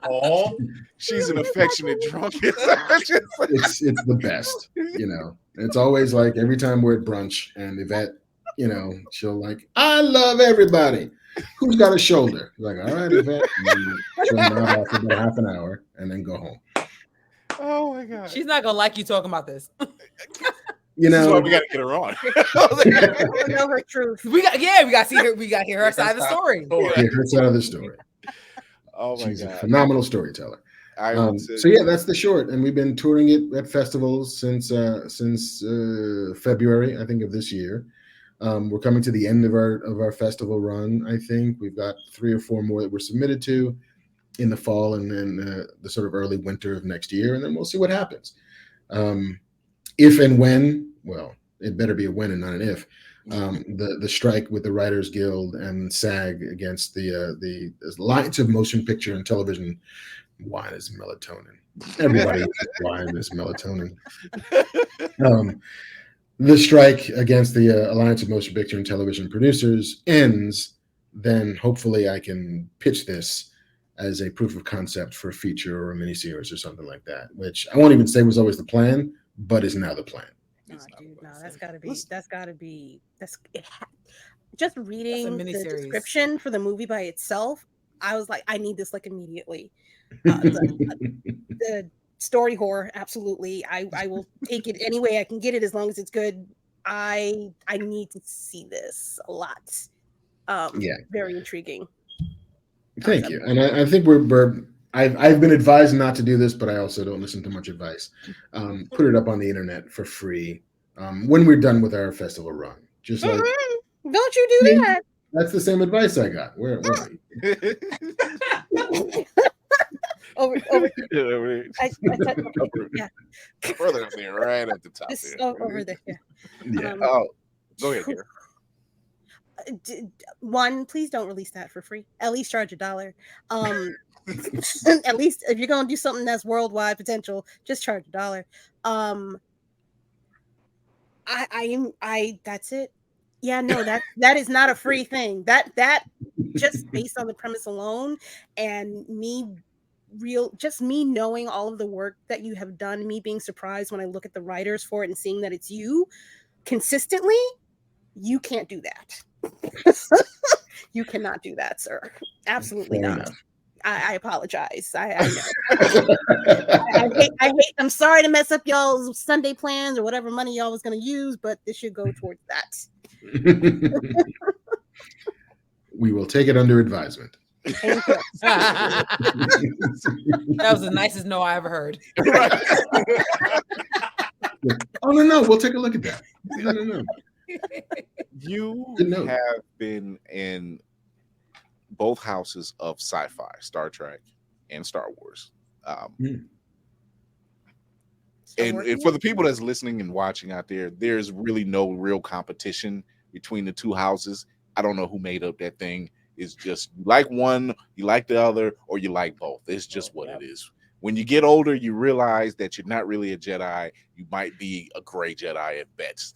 Oh, she's an affectionate drunk. It's the best, you know. It's always like every time we're at brunch and Yvette, you know, she'll like, I love everybody. Who's got a shoulder? Like, all right, Yvette. And then she'll nod off for about half an hour and then go home. Oh my god, she's not gonna like you talking about this. You know, this is why we gotta get her on. I know her truth. We got to see her. We got to hear her side of the story. Hear her side of the story. Oh my She's god, a phenomenal storyteller. So yeah, that's the short, and we've been touring it at festivals since February, I think, of this year. We're coming to the end of our festival run. I think we've got 3 or 4 more that we're submitted to in the fall, and then the sort of early winter of next year, and then we'll see what happens. If and when, well, it better be a when and not an if. The strike with the Writers Guild and SAG against the Alliance of Motion Picture and Television. Wine is melatonin. Everybody wine is melatonin. The strike against the Alliance of Motion Picture and Television Producers ends, then hopefully I can pitch this as a proof of concept for a feature or a miniseries or something like that, which I won't even say was always the plan, but is now the plan. That's gotta be just reading the description for the movie by itself. I was like, I need this like immediately. The story horror, absolutely. I will take it any way I can get it as long as it's good. I need to see this a lot. Very intriguing. Thank you. And I think I've been advised not to do this, but I also don't listen to much advice. Put it up on the internet for free when we're done with our festival run. Just like, don't you do that? That's the same advice I got. Where over yeah. Further up there, right at the top there. Over there. Yeah. Go ahead, here. One, please don't release that for free. At least charge $1. At least if you're gonna do something that's worldwide potential, just charge $1. I that's it. Yeah, no, that is not a free thing. That just based on the premise alone, and me knowing all of the work that you have done, me being surprised when I look at the writers for it and seeing that it's you consistently, you can't do that. You cannot do that, sir. Absolutely Fair not. enough. I apologize. I hate. I'm sorry to mess up y'all's Sunday plans or whatever money y'all was going to use, but this should go towards that. We will take it under advisement. That was the nicest no I ever heard. Oh no, we'll take a look at that. No. You have been in both houses of sci-fi, Star Trek and Star Wars. And for the people that's listening and watching out there, there's really no real competition between the two houses. I don't know who made up that thing. It's just you like one, you like the other, or you like both. It's just what it is. When you get older, you realize that you're not really a Jedi. You might be a gray Jedi at best.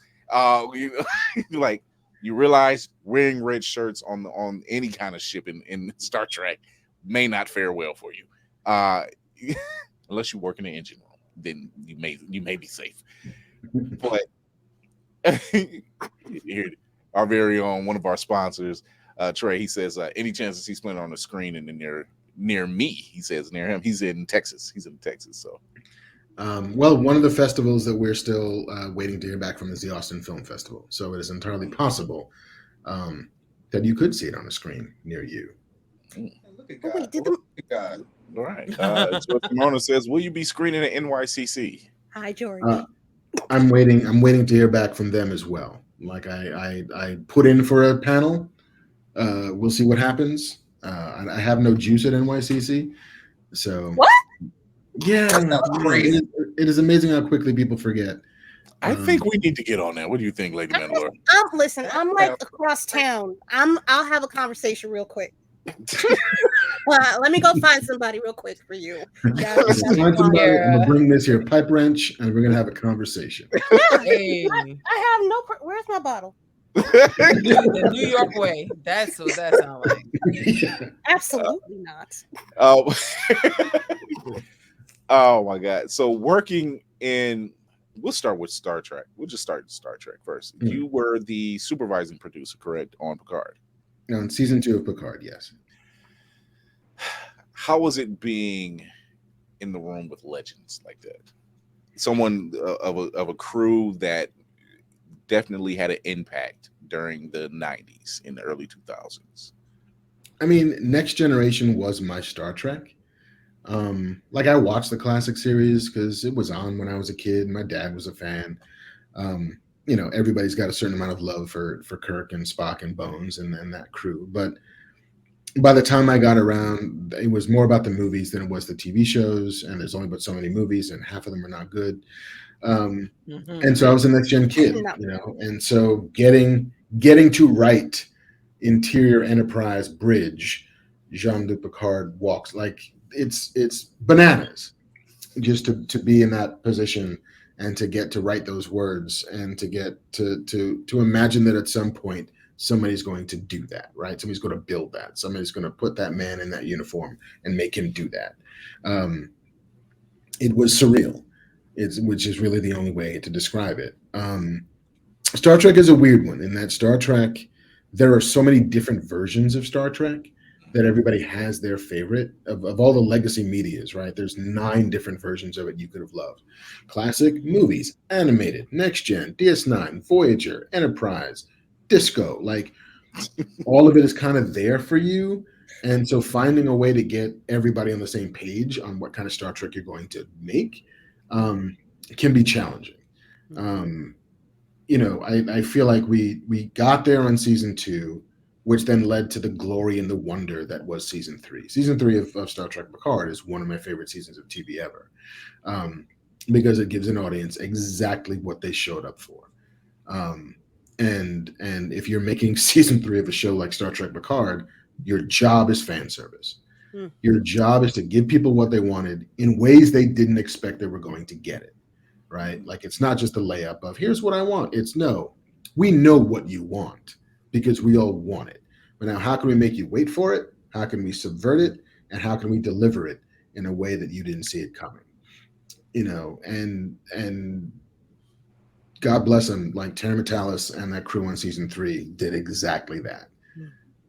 You realize wearing red shirts on any kind of ship in Star Trek may not fare well for you, unless you work in the engine room. Then you may be safe. But here, our very own one of our sponsors, Trey, he says, any chance to see Splinter on the screen and near me? He says near him. He's in Texas. So. Well, one of the festivals that we're still waiting to hear back from is the Austin Film Festival. So it is entirely possible that you could see it on the screen near you. Look at God. Look at God. All right. So Simona says, will you be screening at NYCC? Hi, George. I'm waiting to hear back from them as well. Like I put in for a panel. We'll see what happens. I have no juice at NYCC. So what? Yeah, it is amazing how quickly people forget. I think we need to get on that. What do you think, Lady Mandalore? Listen, I'm like across town. I'll have a conversation real quick. Let me go find somebody real quick for you. I'm gonna bring this here pipe wrench, and we're gonna have a conversation. Hey. I have no. Where's my bottle? The New York way. That's what that sounds like. Absolutely not. Oh my God! So working in, we'll start with Star Trek. We'll just start with Star Trek first. Mm-hmm. You were the supervising producer, correct, on Picard? No, in season 2 of Picard, yes. How was it being in the room with legends like that? Someone of a crew that definitely had an impact during the 90s in the early 2000s. I mean, Next Generation was my Star Trek. Like I watched the classic series because it was on when I was a kid. My dad was a fan. You know, everybody's got a certain amount of love for Kirk and Spock and Bones and that crew. But by the time I got around, it was more about the movies than it was the TV shows. And there's only but so many movies, and half of them are not good. And so I was a Next Gen kid, you know, and so getting to write Interior Enterprise Bridge, Jean-Luc Picard walks, like it's bananas just to be in that position and to get to write those words and to get to imagine that at some point somebody's going to do that, right? Somebody's going to build that. Somebody's going to put that man in that uniform and make him do that. It was surreal. Which is really the only way to describe it. Star Trek is a weird one in that Star Trek, there are so many different versions of Star Trek that everybody has their favorite of all the legacy medias, right? There's 9 different versions of it you could have loved. Classic, movies, animated, Next Gen, DS9, Voyager, Enterprise, Disco, like all of it is kind of there for you. And so finding a way to get everybody on the same page on what kind of Star Trek you're going to make can be challenging. You know, I feel like we got there on season 2, which then led to the glory and the wonder that was season 3. Season 3 of Star Trek Picard is one of my favorite seasons of TV ever, because it gives an audience exactly what they showed up for. And if you're making season 3 of a show like Star Trek Picard, your job is fan service. Your job is to give people what they wanted in ways they didn't expect they were going to get it, right? Like it's not just a layup of here's what I want. It's no, we know what you want because we all want it. But now how can we make you wait for it? How can we subvert it? And how can we deliver it in a way that you didn't see it coming? You know, and God bless them, like Terry Matalas and that crew on season 3 did exactly that.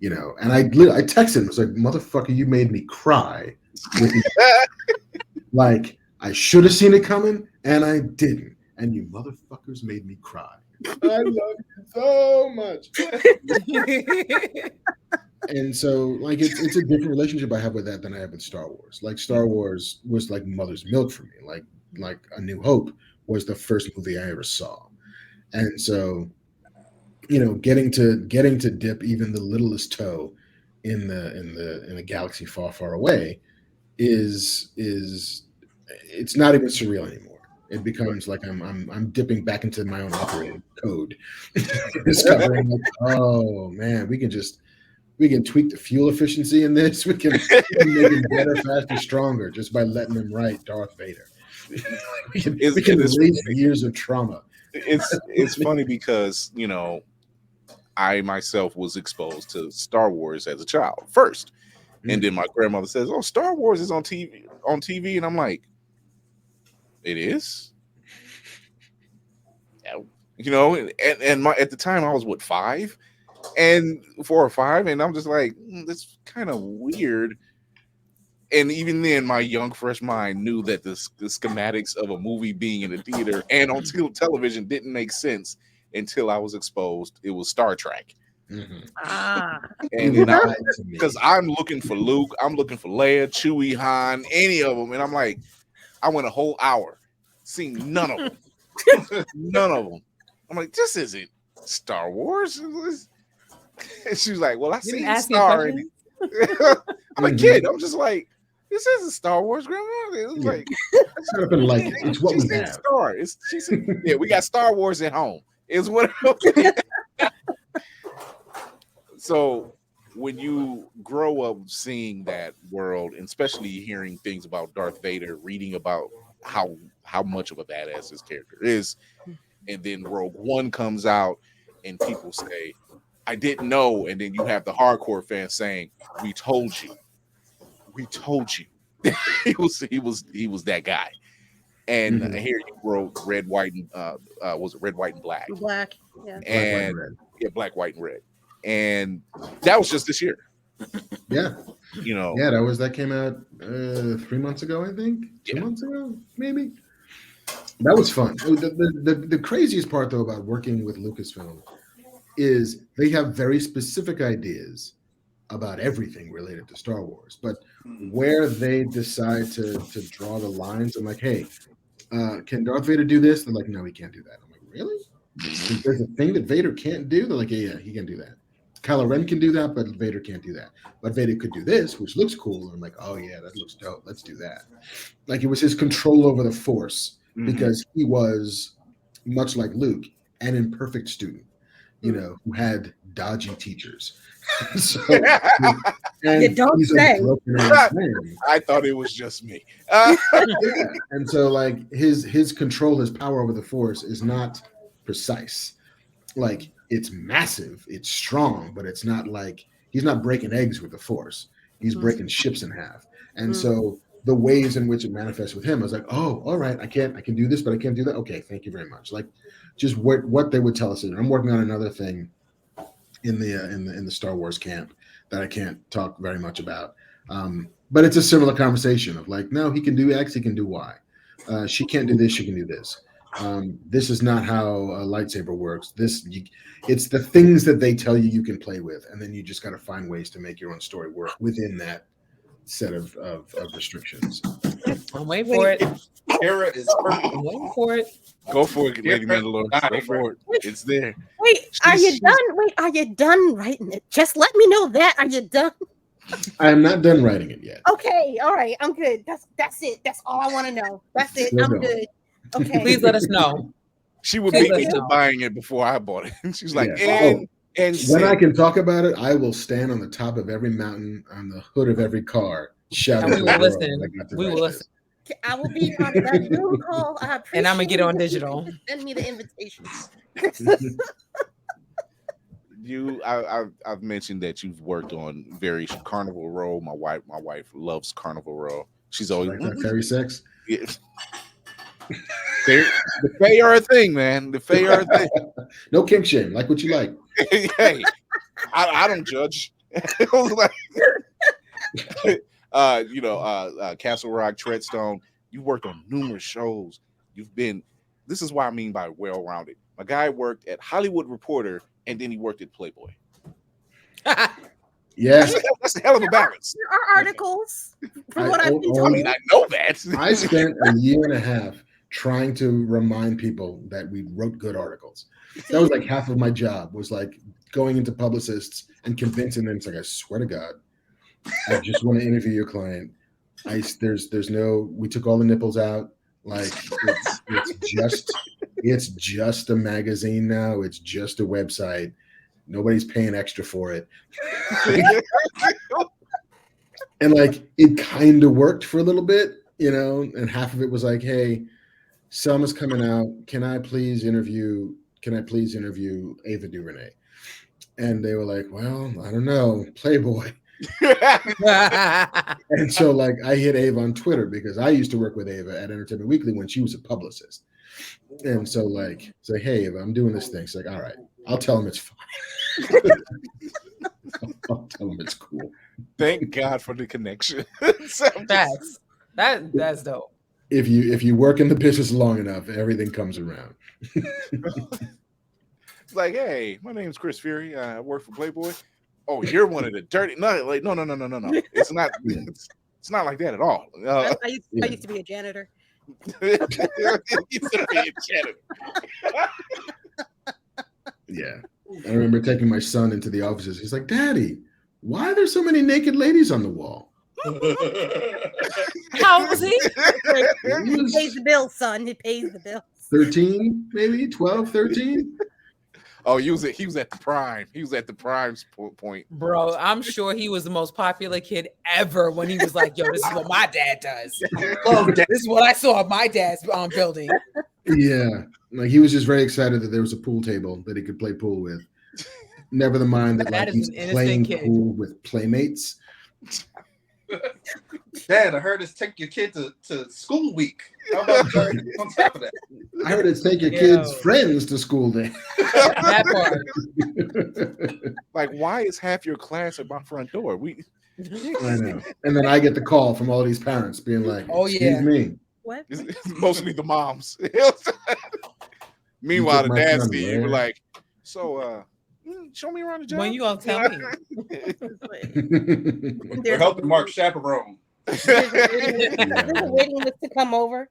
You know, and I texted him. I was like, motherfucker, you made me cry. Like, I should have seen it coming, and I didn't. And you motherfuckers made me cry. I love you so much. And so, like, it's a different relationship I have with that than I have with Star Wars. Like, Star Wars was like mother's milk for me. Like A New Hope was the first movie I ever saw. And so, you know, getting to dip even the littlest toe in a galaxy far, far away is it's not even surreal anymore. It becomes like I'm dipping back into my own operating code, discovering like, oh man, we can tweak the fuel efficiency in this. We can make it better, faster, stronger just by letting them write Darth Vader. we can erase years of trauma. It's funny because, you know, I myself was exposed to Star Wars as a child first. And then my grandmother says, oh, Star Wars is on TV. And I'm like, it is? Yeah. You know, and at the time I was 5 and 4 or 5. And I'm just like, that's kind of weird. And even then, my young, fresh mind knew that the schematics of a movie being in a theater and on television didn't make sense until I was exposed. It was Star Trek. And because I'm looking for Luke, I'm looking for Leia, Chewie, Han, any of them. And I'm like, I went a whole hour seeing none of them. None of them. I'm like, this isn't Star Wars. And she was like, well, I see Star. I'm a kid. I'm just like, This isn't Star Wars, Grandma. It was like set up and like it's what we have. Star. She said, yeah, we got Star Wars at home. Is what. So when you grow up seeing that world, and especially hearing things about Darth Vader, reading about how much of a badass this character is, and then Rogue One comes out, and people say, "I didn't know," and then you have the hardcore fans saying, "We told you." We told you he was that guy. And here you wrote Red, White, and was it Red, White, and Black? Black, yeah. And Black, White, and Red. And that was just this year. Yeah. You know. Yeah, that came out 3 months ago, I think. 2 months ago, maybe. That was fun. The craziest part though about working with Lucasfilm is they have very specific ideas about everything related to Star Wars, but where they decide to draw the lines, I'm like, hey, can Darth Vader do this? They're like, no, he can't do that. I'm like, really? There's a thing that Vader can't do? They're like, yeah, he can do that. Kylo Ren can do that, but Vader can't do that. But Vader could do this, which looks cool. And I'm like, oh yeah, that looks dope. Let's do that. Like it was his control over the Force because he was much like Luke, an imperfect student, you know, who had dodgy teachers. So, you don't say. I thought it was just me. Yeah. And so, like his control, his power over the Force is not precise. Like it's massive, it's strong, but it's not like he's not breaking eggs with the Force. He's breaking ships in half. And so the ways in which it manifests with him, I was like, oh, all right, I can do this, but I can't do that. Okay, thank you very much. Like just what they would tell us. I'm working on another thing in the Star Wars camp that I can't talk very much about. But it's a similar conversation of like, no, he can do X, he can do Y. She can't do this, she can do this. This is not how a lightsaber works. It's the things that they tell you can play with, and then you just got to find ways to make your own story work within that set of restrictions. I'm waiting for it. Kara is perfect. I'm waiting for it. Go for it, Lady Mandalore. Go for it. It's there. Wait, are you done? Wait, are you done writing it? Just let me know that. Are you done? I am not done writing it yet. Okay, all right, I'm good. That's it. That's all I want to know. That's it. I'm good. Okay. Please let us know. She would beat me to buying it before I bought it. She's like, and when I can talk about it, I will stand on the top of every mountain, on the hood of every car, shouting. We will listen. We will listen. I will be part of that Zoom call. And I'm gonna get it on digital. Send me the invitations. I've mentioned that you've worked on various Carnival Row. My wife loves Carnival Row. She's always like fairy sex. Yeah. The Fae are a thing, man. The Fae are a thing. No kink shame. Like what you like. Hey, I don't judge. Castle Rock, Treadstone. You've worked on numerous shows. This is what I mean by well-rounded. My guy worked at Hollywood Reporter, and then he worked at Playboy. Yes, that's a hell of a balance. There are articles from what I've been told. I mean, I know that. I spent a year and a half trying to remind people that we wrote good articles. That was like half of my job, was like going into publicists and convincing them. It's like, I swear to God, I just want to interview your client. There's no, we took all the nipples out. Like it's just a magazine now. It's just a website. Nobody's paying extra for it. And like, it kind of worked for a little bit, and half of it was like, hey, Selma's coming out. Can I please interview Ava DuVernay? And they were like, well, I don't know, Playboy. And so like I hit Ava on Twitter because I used to work with Ava at Entertainment Weekly when she was a publicist. And so like, say, hey, Ava, I'm doing this thing. She's like, all right, I'll tell him it's fine. I'll tell him it's cool. Thank God for the connection. That's dope. If you work in the business long enough, everything comes around. It's like, hey, my name's Chris Fury. I work for Playboy. Oh, you're one of the dirty. No. It's not. It's not like that at all. I used to be a janitor. Yeah, I remember taking my son into the offices. He's like, "Daddy, why are there so many naked ladies on the wall?" How old was he? He pays the bills, son. He pays the bills. 13, maybe 12, 13. Oh, he was at the prime. He was at the prime point. Bro, I'm sure he was the most popular kid ever when he was like, yo, this is what my dad does. This is what I saw my dad's building. Yeah. Like he was just very excited that there was a pool table that he could play pool with. Never the mind that like he's playing pool with playmates. Dad, I heard it's take your kid to school week. How about on top of that? I heard it's take your kids' friends to school day. That part. Like, why is half your class at my front door? I know. And then I get the call from all these parents being like, excuse me. What? It's mostly the moms. Meanwhile, the dads see you like, so show me around the job. When you gonna tell me? They're helping Mark chaperone. There's a waiting list to come over.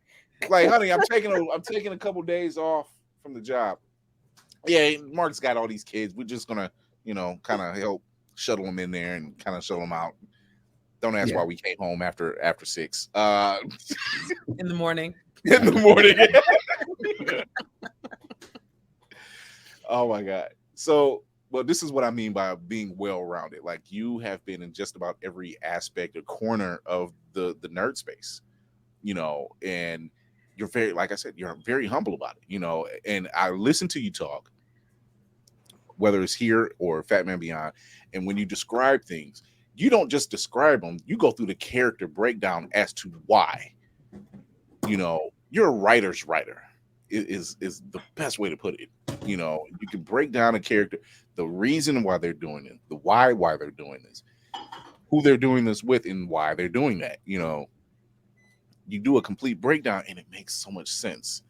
Like, honey, I'm taking a couple days off from the job. Yeah, Mark's got all these kids. We're just gonna, kind of help shuttle them in there and kind of shuttle them out. Don't ask why we came home after 6. In the morning. In the morning. Oh my God. So, well, this is what I mean by being well-rounded. Like, you have been in just about every aspect or corner of the nerd space, and you're very, like I said, you're very humble about it, and I listen to you talk, whether it's here or Fat Man Beyond, and when you describe things, you don't just describe them, you go through the character breakdown as to why. You're a writer's writer is the best way to put it. You can break down a character, the reason why they're doing it, the why they're doing this, who they're doing this with, and why they're doing that. You do a complete breakdown and it makes so much sense.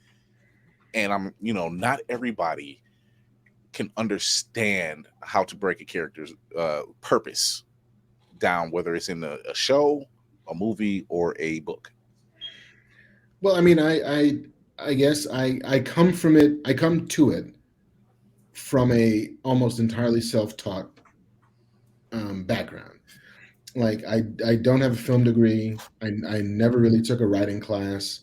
And not everybody can understand how to break a character's purpose down, whether it's in a show, a movie, or a book. Well, I mean, I guess I come to it from a almost entirely self-taught background. Like I don't have a film degree. I never really took a writing class.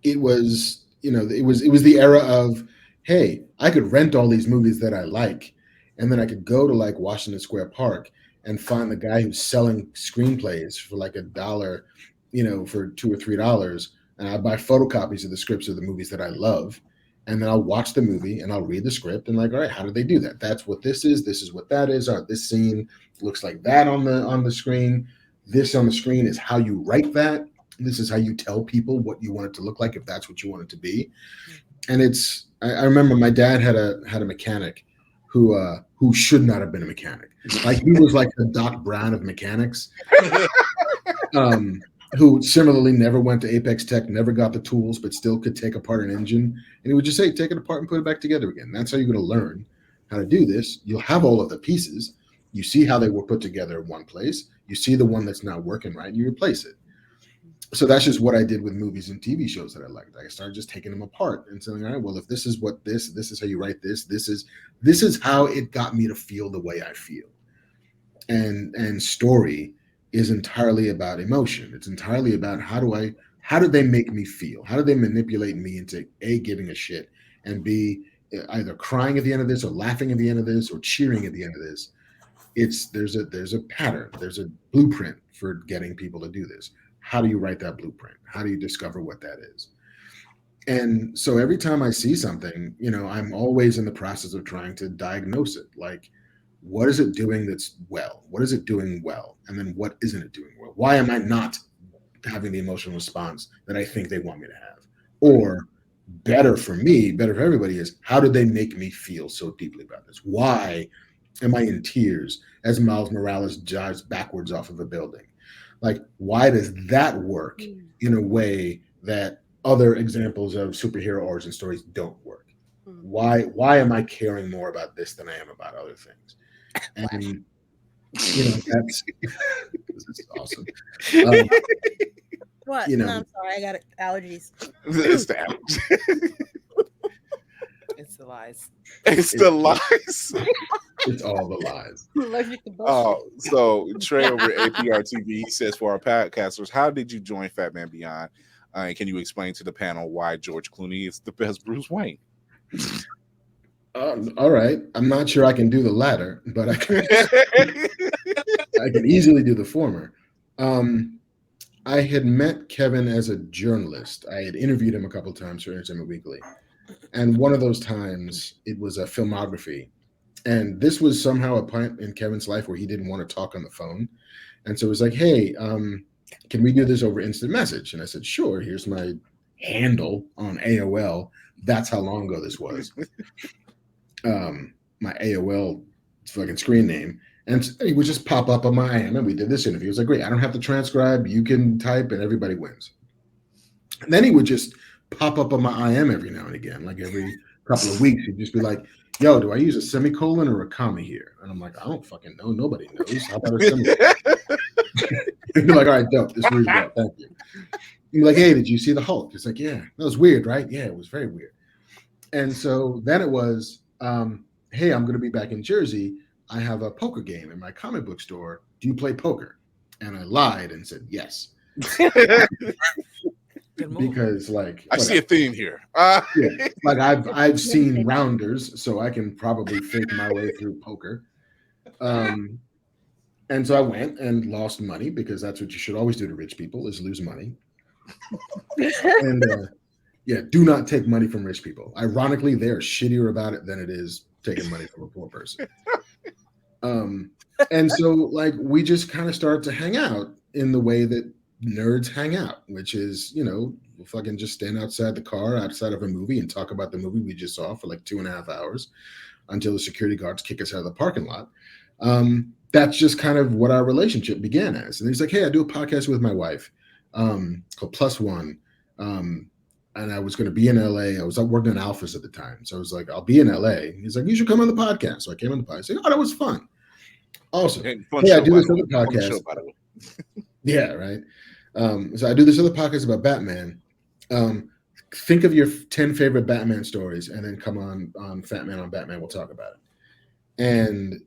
It was the era of, hey, I could rent all these movies that I like, and then I could go to like Washington Square Park and find the guy who's selling screenplays for like $1, for $2 or $3. And I buy photocopies of the scripts of the movies that I love. And then I'll watch the movie and I'll read the script and like, all right, how did they do that? That's what this is. This is what that is. Or this scene looks like that on the screen. This on the screen is how you write that. This is how you tell people what you want it to look like, if that's what you want it to be. And I remember my dad had a mechanic who should not have been a mechanic. Like he was like the Doc Brown of mechanics. Who similarly never went to Apex Tech, never got the tools, but still could take apart an engine. And he would just say, take it apart and put it back together again. That's how you're going to learn how to do this. You'll have all of the pieces. You see how they were put together in one place. You see the one that's not working right, and you replace it. So that's just what I did with movies and TV shows that I liked. I started just taking them apart and saying, all right, well, if this is what this is how you write this is how it got me to feel the way I feel. And story is entirely about emotion. It's entirely about how do they make me feel? How do they manipulate me into A, giving a shit, and B, either crying at the end of this or laughing at the end of this or cheering at the end of this? There's a pattern, there's a blueprint for getting people to do this. How do you write that blueprint? How do you discover what that is? And so every time I see something, I'm always in the process of trying to diagnose it. Like, what is it doing that's well? What is it doing well? And then what isn't it doing well? Why am I not having the emotional response that I think they want me to have? Or better for me, better for everybody is, how did they make me feel so deeply about this? Why am I in tears as Miles Morales dives backwards off of a building? Like, why does that work in a way that other examples of superhero origin stories don't work? Why am I caring more about this than I am about other things? And that's this is awesome. What? No, I'm sorry, I got allergies. It's the allergies. It's the lies. It's the lies. It's all the lies. So Trey over at APR TV, he says, for our podcasters, how did you join Fat Man Beyond? And can you explain to the panel why George Clooney is the best Bruce Wayne? All right. I'm not sure I can do the latter, but I can easily do the former. I had met Kevin as a journalist. I had interviewed him a couple of times for Entertainment Weekly. And one of those times, it was a filmography. And this was somehow a point in Kevin's life where he didn't want to talk on the phone. And so it was like, hey, can we do this over instant message? And I said, sure. Here's my handle on AOL. That's how long ago this was. My AOL fucking screen name. And it would just pop up on my IM. And we did this interview. It was like, great. I don't have to transcribe. You can type and everybody wins. And then he would just pop up on my IM every now and again, like every couple of weeks. He'd just be like, yo, do I use a semicolon or a comma here? And I'm like, I don't fucking know. Nobody knows. How about a semicolon? He'd be like, all right, dope. This reads well. Thank you. He'd be like, hey, did you see the Hulk? It's like, yeah, that was weird, right? Yeah, it was very weird. And so then it was, hey, I'm going to be back in Jersey. I have a poker game in my comic book store. Do you play poker? And I lied and said yes. Because like I see a theme here. Yeah, like I've seen rounders, so I can probably fake my way through poker. And so I went and lost money because that's what you should always do to rich people is lose money. And yeah, do not take money from rich people. Ironically, they're shittier about it than it is taking money from a poor person. And so like we just kind of started to hang out in the way that nerds hang out, which is, you know, we'll fucking just stand outside the car outside of a movie and talk about the movie we just saw for like 2.5 hours until the security guards kick us out of the parking lot. That's just kind of what our relationship began as. And he's like, hey, I do a podcast with my wife called Plus One. And I was going to be in LA. I was working on Alphas at the time. So I was like, I'll be in LA. He's like, you should come on the podcast. So I came on the podcast. Like, oh, that was fun. Awesome. Hey, I do this other podcast. Yeah, right. So I do this other podcast about Batman. Think of your 10 favorite Batman stories and then come on Fat Man on Batman. We'll talk about it. And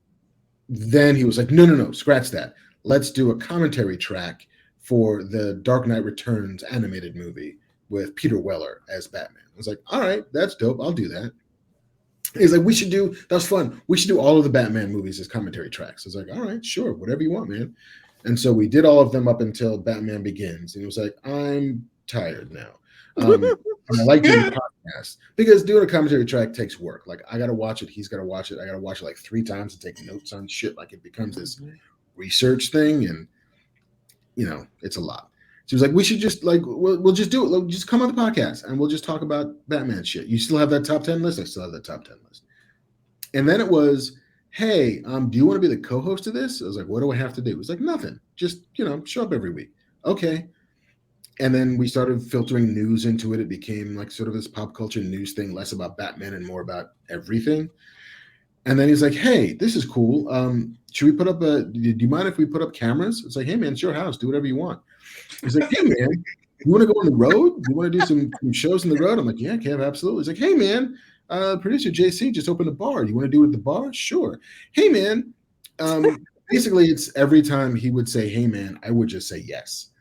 then he was like, no, scratch that. Let's do a commentary track for the Dark Knight Returns animated movie with Peter Weller as Batman. I was like, all right, that's dope. I'll do that. He's like, that's fun. We should do all of the Batman movies as commentary tracks. I was like, all right, sure, whatever you want, man. And so we did all of them up until Batman Begins. And he was like, I'm tired now. And I like doing podcasts because doing a commentary track takes work. Like I got to watch it. He's got to watch it. I got to watch it like 3 times and take notes on shit. Like it becomes this research thing. And, you know, it's a lot. She was like, we should just like, we'll just do it. Like, just come on the podcast and we'll just talk about Batman shit. You still have that top 10 list? I still have that top 10 list. And then it was, hey, do you want to be the co-host of this? I was like, what do I have to do? It was like, nothing. Just, you know, show up every week. Okay. And then we started filtering news into it. It became like sort of this pop culture news thing, less about Batman and more about everything. And then he's like, hey, this is cool. Should we put up do you mind if we put up cameras? It's like, hey, man, it's your house. Do whatever you want. He's like, hey, man, you want to go on the road? You want to do some shows on the road? I'm like, yeah, Kev, absolutely. He's like, hey, man, producer JC just opened a bar. You want to do it at the bar? Sure. Hey, man. Basically, it's every time he would say, hey, man, I would just say yes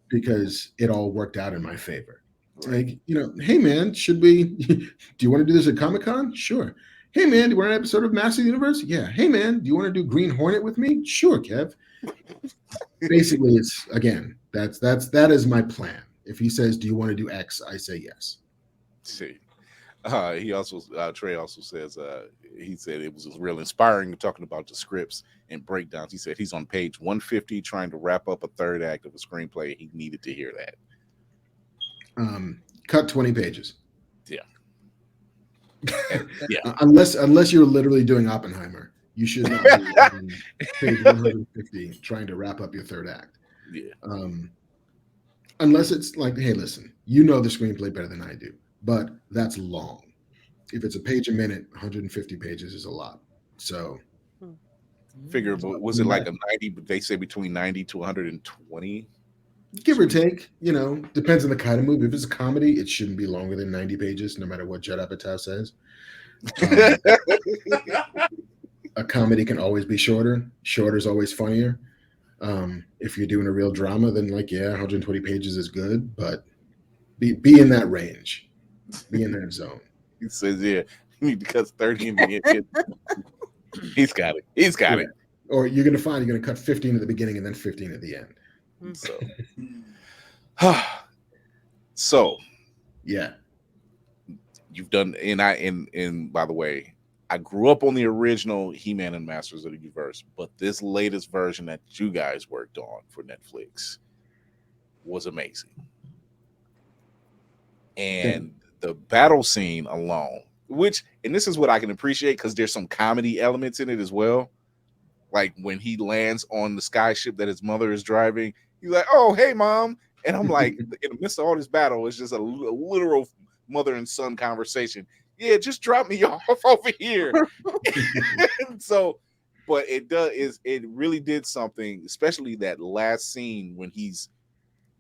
because it all worked out in my favor. Like, you know, hey, man, do you want to do this at Comic-Con? Sure. Hey, man, do you want an episode of Master of the Universe? Yeah. Hey, man, do you want to do Green Hornet with me? Sure, Kev. Basically, it's, again, that is my plan. If he says, do you want to do X? I say yes. See. He also Trey also says he said it was real inspiring talking about the scripts and breakdowns. He said he's on page 150 trying to wrap up a third act of a screenplay. He needed to hear that. Cut 20 pages. Yeah. Yeah. Unless you're literally doing Oppenheimer, you should not be on page 150 trying to wrap up your third act. Yeah. Unless it's like, hey, listen, you know the screenplay better than I do. But that's long. If it's a page a minute, 150 pages is a lot. So, figure, was it like a 90? They say between 90 to 120, give or take. You know, depends on the kind of movie. If it's a comedy, it shouldn't be longer than 90 pages, no matter what Judd Apatow says. a comedy can always be shorter. Shorter is always funnier. If you're doing a real drama, then 120 pages is good, but be in that range, be in that zone. He says, "Yeah, you need to cut 30 in the end." He's got it. He's got it. Or you're gonna cut 15 at the beginning and then 15 at the end. So yeah, you've done, and by the way, I grew up on the original He-Man and Masters of the Universe, but this latest version that you guys worked on for Netflix was amazing. And the battle scene alone, and this is what I can appreciate because there's some comedy elements in it as well. Like when he lands on the skyship that his mother is driving, he's like, "Oh, hey, Mom." And I'm like, in the midst of all this battle, it's just a literal mother and son conversation. Yeah, just drop me off over here. But it really did something, especially that last scene when he's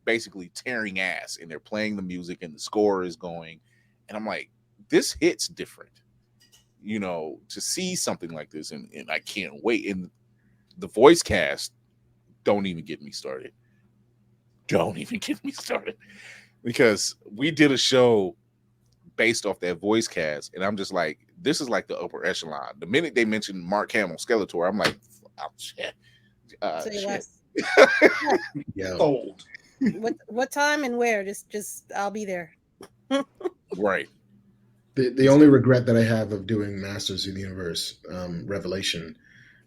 basically tearing ass and they're playing the music and the score is going. And I'm like, this hits different, to see something like this. And I can't wait. And the voice cast, don't even get me started. Because we did a show based off that voice cast, and I'm just like, this is like the upper echelon. The minute they mentioned Mark Hamill, Skeletor, I'm like, oh, shit. Shit. Yeah. Old. What time and where? Just I'll be there. Right. The only regret that I have of doing Masters of the Universe Revelation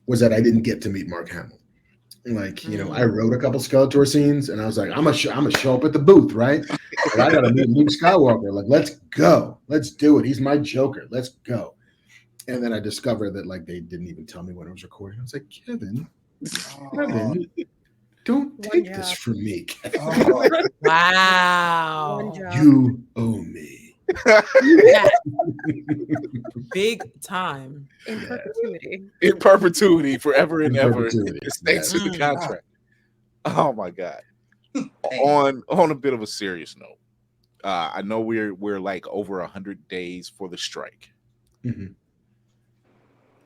was that I didn't get to meet Mark Hamill. I wrote a couple Skeletor scenes, and I was like, I'm gonna show up at the booth, right? And I gotta meet Luke Skywalker. Like, let's go, let's do it. He's my Joker. Let's go. And then I discovered that they didn't even tell me when I was recording. I was like, Kevin, don't take this from me, Kevin. Oh, wow, you owe me. Big time. In perpetuity, forever and ever. It states in the contract. Oh my God. On a bit of a serious note, I know we're like over 100 days for the strike. Mm-hmm.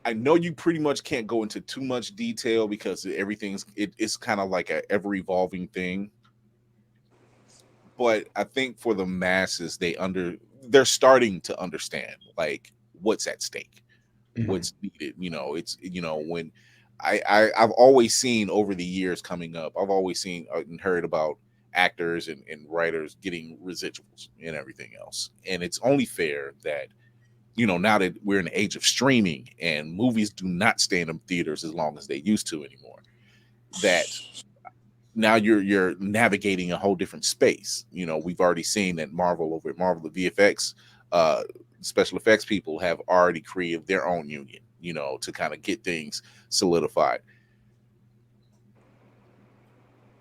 I know you pretty much can't go into too much detail because it's kind of like a ever evolving thing. But I think for the masses, they're starting to understand what's at stake, what's needed. It's when I've always seen over the years coming up, I've always seen and heard about actors and writers getting residuals and everything else. And it's only fair that, now that we're in the age of streaming and movies do not stay in theaters as long as they used to anymore, that now you're navigating a whole different space. We've already seen that Marvel, the VFX, special effects people have already created their own union, to kind of get things solidified.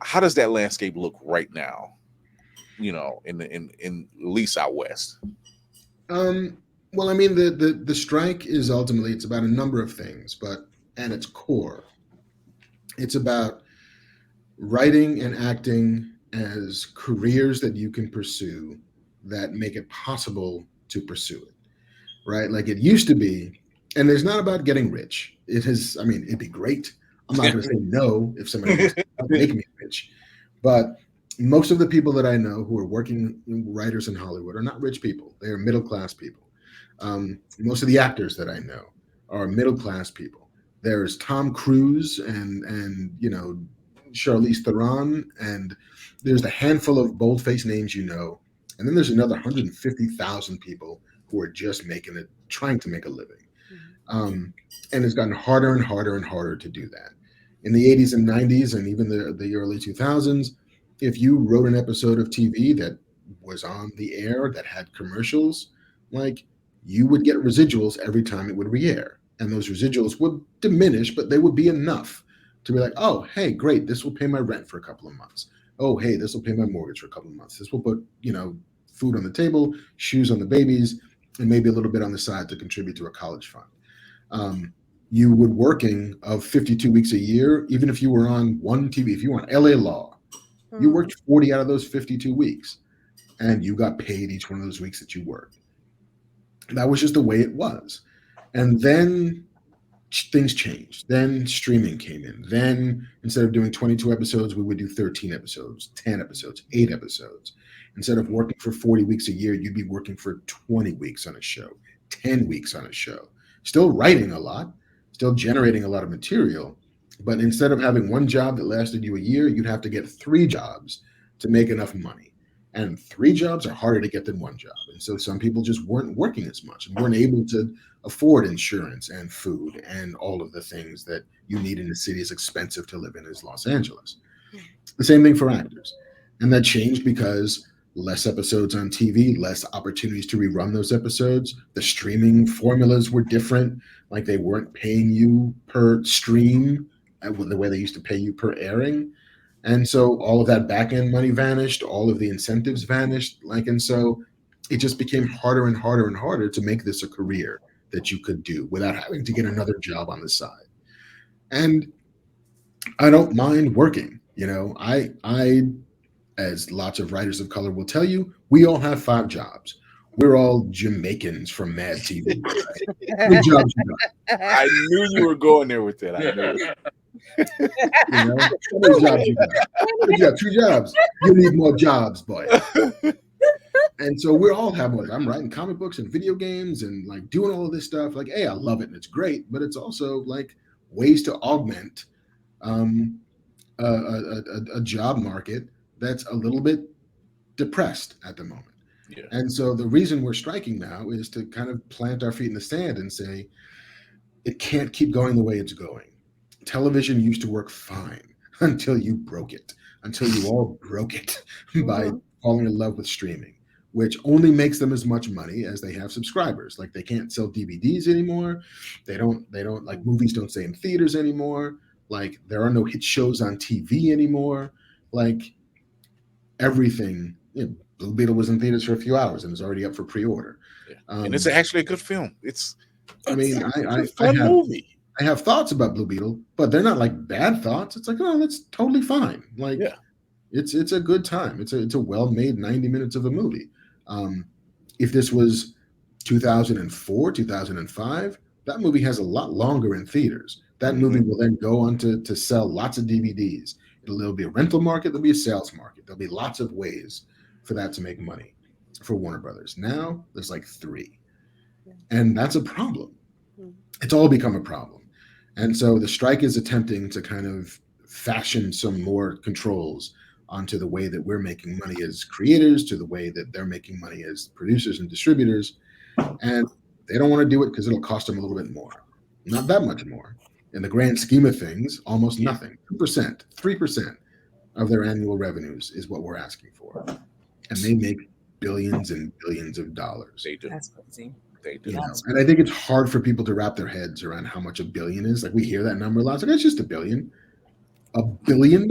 How does that landscape look right now? In at least out west. Well, I mean, the strike is ultimately, it's about a number of things, but at its core, it's about writing and acting as careers that you can pursue that make it possible to pursue it, right? Like it used to be, and it's not about getting rich. It'd be great. I'm not going to say no if somebody wants to make me rich, but most of the people that I know who are working writers in Hollywood are not rich people. They are middle-class people. Most of the actors that I know are middle-class people. There's Tom Cruise and Charlize Theron, and there's a handful of bold-faced names, and then there's another 150,000 people who are just trying to make a living. And it's gotten harder and harder and harder to do that. In the 80s and 90s and even the early 2000s, if you wrote an episode of TV that was on the air that had commercials, you would get residuals every time it would re-air. And those residuals would diminish, but they would be enough to be like, oh, hey, great, this will pay my rent for a couple of months. Oh, hey, this will pay my mortgage for a couple of months. This will put, food on the table, shoes on the babies, and maybe a little bit on the side to contribute to a college fund. You would working of 52 weeks a year, even if you were on one TV, if you were on LA Law, you worked 40 out of those 52 weeks, and you got paid each one of those weeks that you worked. That was just the way it was. And then things changed. Then streaming came in. Then instead of doing 22 episodes, we would do 13 episodes, 10 episodes, 8 episodes. Instead of working for 40 weeks a year, you'd be working for 20 weeks on a show, 10 weeks on a show. Still writing a lot, still generating a lot of material. But instead of having one job that lasted you a year, you'd have to get 3 jobs to make enough money. And 3 jobs are harder to get than 1 job. And so some people just weren't working as much and weren't able to afford insurance and food and all of the things that you need in a city as expensive to live in as Los Angeles. The same thing for actors. And that changed because less episodes on TV, less opportunities to rerun those episodes. The streaming formulas were different. Like they weren't paying you per stream the way they used to pay you per airing. And so all of that back end money vanished, all of the incentives vanished. And so it just became harder and harder and harder to make this a career that you could do without having to get another job on the side. And I don't mind working. I as lots of writers of color will tell you, we all have 5 jobs. We're all Jamaicans from Mad TV. Right? Good jobs you got. I knew you were going there with that. I knew it. How many jobs you got? You got 2 jobs. You need more jobs, boy. And so we all have one. I'm writing comic books and video games and like doing all of this stuff. Like, hey, I love it and it's great, but it's also like ways to augment a job market that's a little bit depressed at the moment. Yeah. And so the reason we're striking now is to kind of plant our feet in the sand and say, it can't keep going the way it's going. Television used to work fine until you broke it, until you all broke it by falling in love with streaming, which only makes them as much money as they have subscribers. Like they can't sell DVDs anymore. They don't like movies don't stay in theaters anymore. Like there are no hit shows on TV anymore. Like everything, Blue Beetle was in theaters for a few hours and is already up for pre-order. Yeah. And it's actually a good film. It's a fun movie. I have thoughts about Blue Beetle, but they're not like bad thoughts. It's like, oh, that's totally fine. Like, it's a good time. It's a well-made 90 minutes of a movie. If this was 2004, 2005, that movie has a lot longer in theaters. That movie will then go on to sell lots of DVDs. There'll be a rental market. There'll be a sales market. There'll be lots of ways for that to make money for Warner Brothers. Now there's like 3, and that's a problem. It's all become a problem. And so the strike is attempting to kind of fashion some more controls onto the way that we're making money as creators, to the way that they're making money as producers and distributors. And they don't want to do it because it'll cost them a little bit more. Not that much more. In the grand scheme of things, almost nothing. 2%, 3% of their annual revenues is what we're asking for. And they make billions and billions of dollars. They do. That's crazy. They do. And I think it's hard for people to wrap their heads around how much a billion is. Like we hear that number a lot. It's like, it's just $1 billion. $1 billion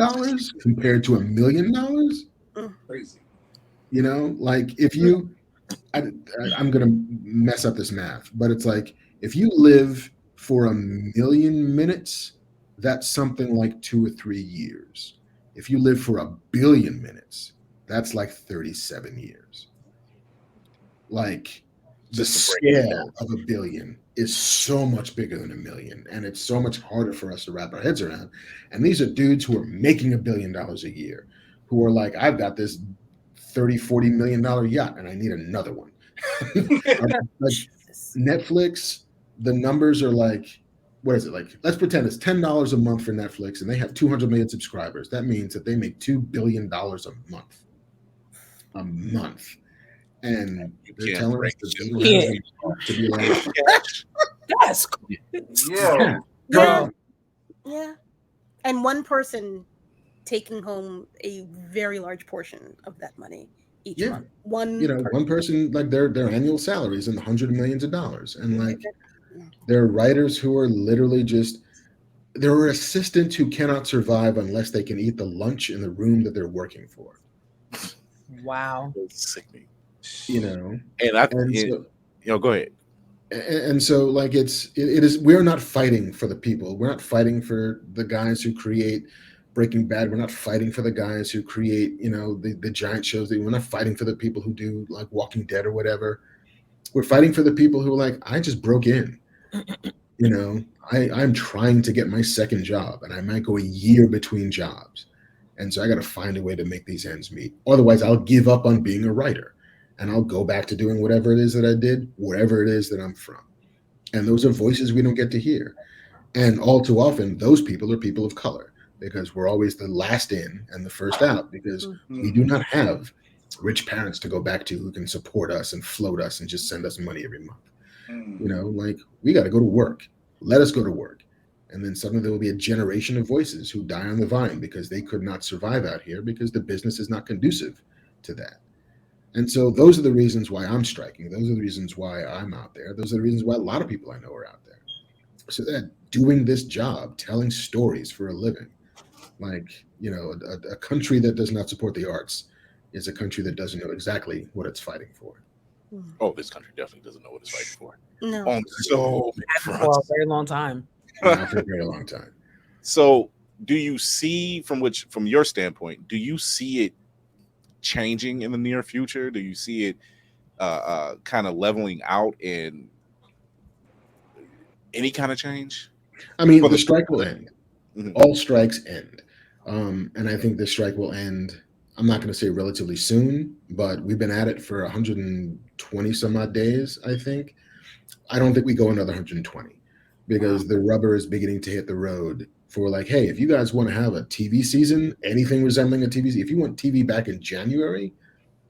compared to $1 million? Crazy. Like if you, I'm going to mess up this math, but it's like if you live for 1 million minutes, that's something like 2 or 3 years. If you live for 1 billion minutes, that's like 37 years. Like the scale of 1 billion is so much bigger than 1 million, and it's so much harder for us to wrap our heads around. And these are dudes who are making $1 billion a year, who are like, I've got this $30-40 million yacht, and I need another one. Like Netflix, the numbers are like, what is it like? Let's pretend it's $10 a month for Netflix, and they have 200 million subscribers. That means that they make $2 billion a month. A month. And they're telling us that they don't have to be like, that's cool. Yeah. And one person taking home a very large portion of that money each month. One person, like their annual salary is in the hundreds of millions of dollars. And like there are writers who are literally there are assistants who cannot survive unless they can eat the lunch in the room that they're working for. Wow. It's sickening. And go ahead. And so like it is, we're not fighting for the people. We're not fighting for the guys who create Breaking Bad. We're not fighting for the guys who create, the giant shows. We're not fighting for the people who do like Walking Dead or whatever. We're fighting for the people who are like, I just broke in You know, I'm trying to get my second job, and I might go a year between jobs. And so I got to find a way to make these ends meet. Otherwise, I'll give up on being a writer, and I'll go back to doing whatever it is that I did, wherever it is that I'm from. And those are voices we don't get to hear. And all too often, those people are people of color, because we're always the last in and the first out, because we do not have rich parents to go back to who can support us and float us and just send us money every month. You know, like, we got to go to work. Let us go to work. And then suddenly there will be a generation of voices who die on the vine because they could not survive out here because the business is not conducive to that. And so those are the reasons why I'm striking. Those are the reasons why I'm out there. Those are the reasons why a lot of people I know are out there. So that doing this job, telling stories for a living, like, you know, a country that does not support the arts is a country that doesn't know exactly what it's fighting for. Oh, this country definitely doesn't know what it's fighting for. No. On so many fronts. For a very long time. Yeah, for a very long time. So do you see, from your standpoint, do you see it changing in the near future? Do you see it kind of leveling out in any kind of change? I mean, the strike will end. All strikes end. And I think the strike will end, I'm not going to say relatively soon, but we've been at it for 120 some odd days, I think. I don't think we go another 120 because the rubber is beginning to hit the road for, like, hey, if you guys want to have a TV season, anything resembling a TV season, if you want TV back in January,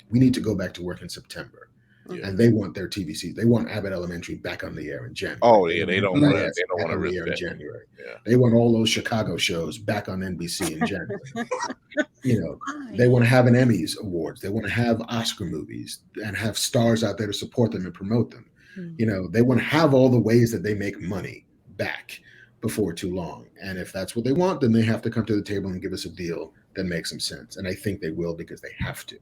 we need to go back to work in September. Yeah. And they want their TV season. They want Abbott Elementary back on the air in January. Oh yeah, they don't want to risk that in January. Yeah. They want all those Chicago shows back on NBC in January. You know, they want to have an Emmys awards. They want to have Oscar movies and have stars out there to support them and promote them. You know, they want to have all the ways that they make money back before too long. And if that's what they want, then they have to come to the table and give us a deal that makes some sense. And I think they will, because they have to.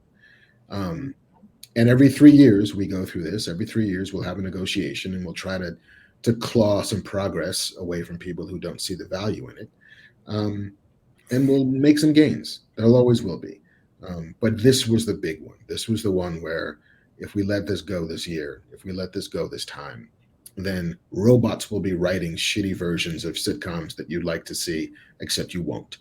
And every 3 years we go through this. Every 3 years we'll have a negotiation, and we'll try to claw some progress away from people who don't see the value in it. And we'll make some gains. There always will be. But this was the big one. This was the one where if we let this go this year, if we let this go this time, then robots will be writing shitty versions of sitcoms that you'd like to see, except you won't.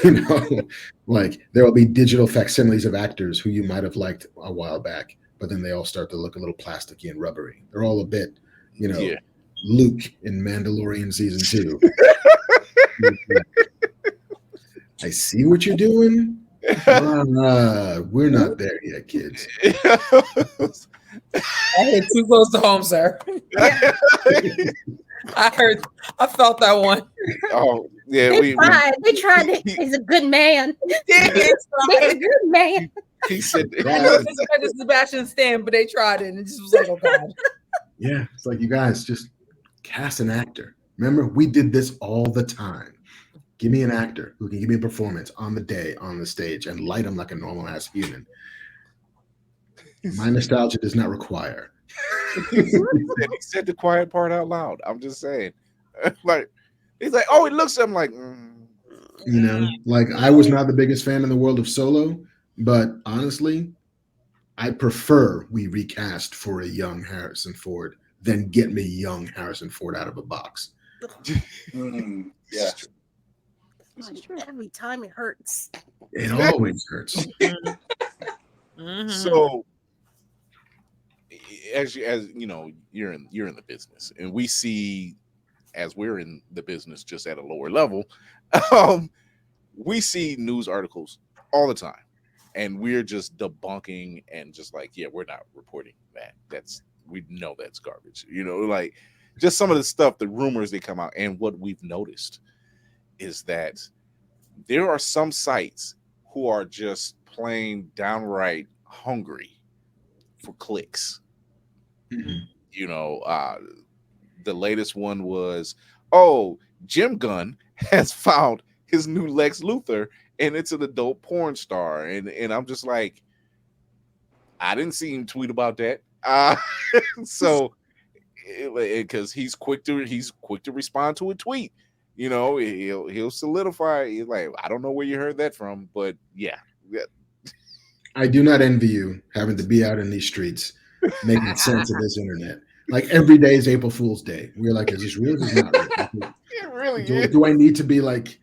You know, like, there will be digital facsimiles of actors who you might have liked a while back, but then they all start to look a little plasticky and rubbery. They're all a bit, you know, Luke in Mandalorian season 2. I see what you're doing. We're not there yet, kids. I hit too close to home, sir. I felt that one. Oh, yeah. They tried. He's a good man. He's a good man. He said, Sebastian Stan, but they tried it, and it just was like, oh God. Yeah, it's like, you guys just cast an actor. Remember, we did this all the time. Give me an actor who can give me a performance on the day, on the stage, and light him like a normal ass human. My nostalgia does not require. He said the quiet part out loud. I'm just saying. Like, he's like, oh, it looks something like. You know, like, I was not the biggest fan in the world of Solo, but honestly, I prefer we recast for a young Harrison Ford than get me young Harrison Ford out of a box. Yeah. Every time it hurts. It always hurts. So, as you know, you're in the business, and we see, as we're in the business just at a lower level, we see news articles all the time, and we're just debunking and just like, yeah, we're not reporting that. We know that's garbage. You know, like, just some of the stuff, the rumors that come out, and what we've noticed is that there are some sites who are just plain downright hungry for clicks. Mm-hmm. You know, the latest one was, oh, Jim Gunn has found his new Lex Luthor, and it's an adult porn star. And I'm just like, I didn't see him tweet about that. So, because he's quick to respond to a tweet. You know, he'll solidify. He's like, I don't know where you heard that from, but yeah. I do not envy you having to be out in these streets making sense of this internet. Like every day is April Fool's Day. We're like, is this real? Is this not real? It really Do I need to be like?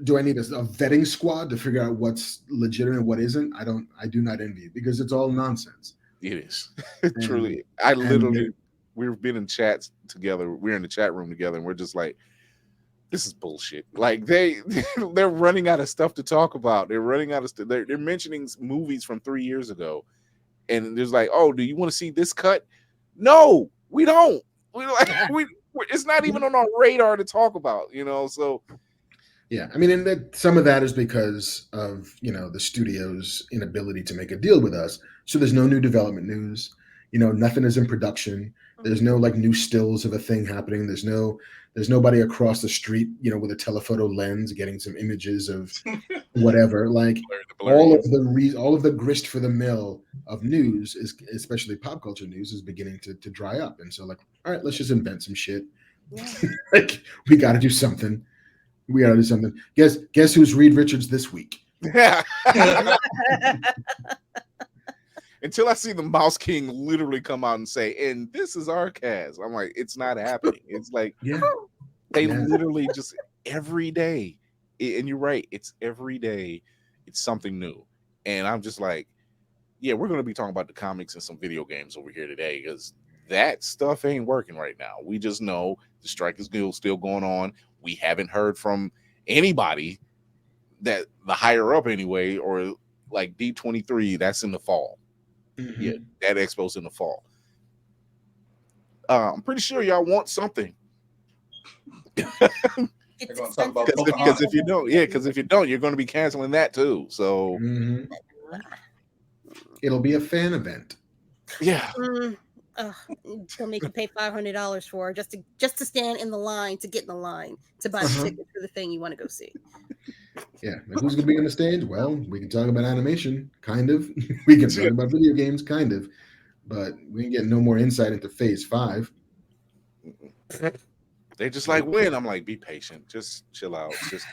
Do I need a vetting squad to figure out what's legitimate and what isn't? I do not envy it because it's all nonsense. It is. Truly. We've been in chats together. We're in the chat room together, and we're just like, this is bullshit. Like they're running out of stuff to talk about. They're running out of stuff. They're mentioning movies from 3 years ago, and there's like, oh, do you want to see this cut? No, we don't. It's not even on our radar to talk about. So. Yeah, I mean, and some of that is because of the studio's inability to make a deal with us. So there's no new development news. Nothing is in production. There's no like new stills of a thing happening. There's nobody across the street, with a telephoto lens getting some images of whatever. Like all of the grist for the mill of news is, especially pop culture news, is beginning to dry up. And so like, all right, let's just invent some shit. Yeah. Like we got to do something. We gotta do something. Guess who's Reed Richards this week? Yeah. Until I see the Mouse King literally come out and say, and this is our cast. I'm like, it's not happening. It's like they literally just every day. And you're right, it's every day, it's something new. And I'm just like, yeah, we're gonna be talking about the comics and some video games over here today because that stuff ain't working right now. We just know the strike is still going on. We haven't heard from anybody that the higher up anyway, or like D23, that's in the fall. Mm-hmm. Yeah, that expo's in the fall. I'm pretty sure y'all want something. Because if you don't, you're going to be canceling that too. So it'll be a fan event. Yeah. They'll make you pay $500 for just to stand in the line to get in the line to buy the ticket for the thing you want to go see. Yeah, like who's going to be on the stage? Well, we can talk about animation, kind of. We can talk about video games, kind of, but we can get no more insight into Phase 5. They just like when I'm like, be patient, just chill out, just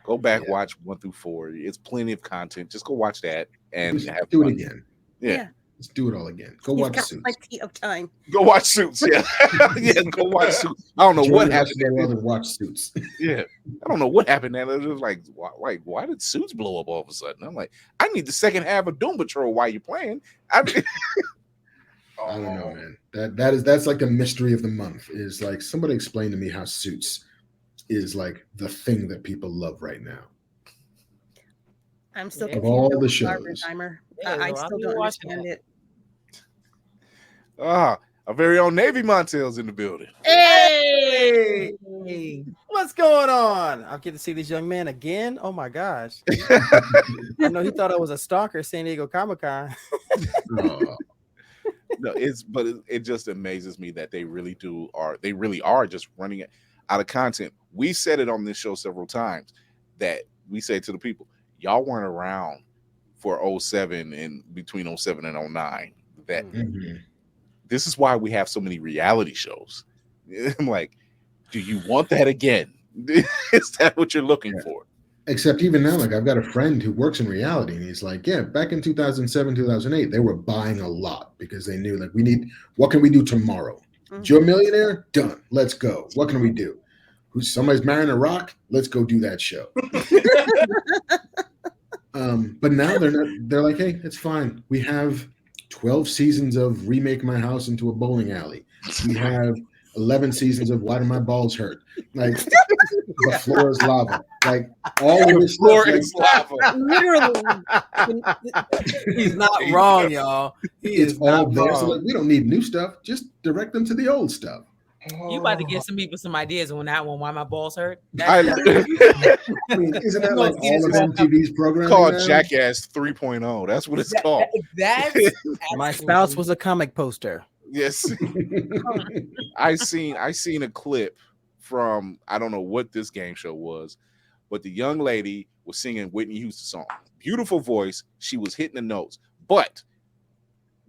go back, watch 1 through 4. It's plenty of content. Just go watch that and do it again. Yeah. Let's do it all again. Go watch Suits. Plenty of time. Go watch Suits. Yeah, yeah. Go watch Suits. I don't know what happened. Watch Suits. Yeah, I don't know what happened. It was like, why did Suits blow up all of a sudden? I'm like, I need the second half of Doom Patrol while you're playing. I don't know, man. That's like the mystery of the month. Is like somebody explain to me how Suits is like the thing that people love right now. I'm still of all the shows. I still don't understand it. Our very own Navy Montel's in the building. Hey! What's going on? I'll get to see this young man again. Oh my gosh. I know he thought I was a stalker at San Diego Comic-Con. No, it just amazes me that they really are just running out of content. We said it on this show several times that we say to the people, y'all weren't around for 07 and between 07 and 09. That this is why we have so many reality shows. I'm like, do you want that again? Is that what you're looking for? Except even now, like I've got a friend who works in reality, and he's like, yeah, back in 2007, 2008, they were buying a lot because they knew like what can we do tomorrow? You're a millionaire? Done. Let's go. What can we do? Somebody's marrying a rock? Let's go do that show. But now they're like, hey, it's fine. We have 12 seasons of Remake My House into a Bowling Alley. We have 11 seasons of Why Do My Balls Hurt? Like the floor is lava. Like all of this floor is lava. Literally. He's not wrong, y'all. It's all there. So like, we don't need new stuff. Just direct them to the old stuff. You about to give some people some ideas on that one. Why my balls hurt? I mean, isn't that like all of MTV's programming? Called Jackass 3.0. That's what it's called. My spouse was a comic poster. Yes. I seen a clip from, I don't know what this game show was, but the young lady was singing Whitney Houston song. Beautiful voice. She was hitting the notes. But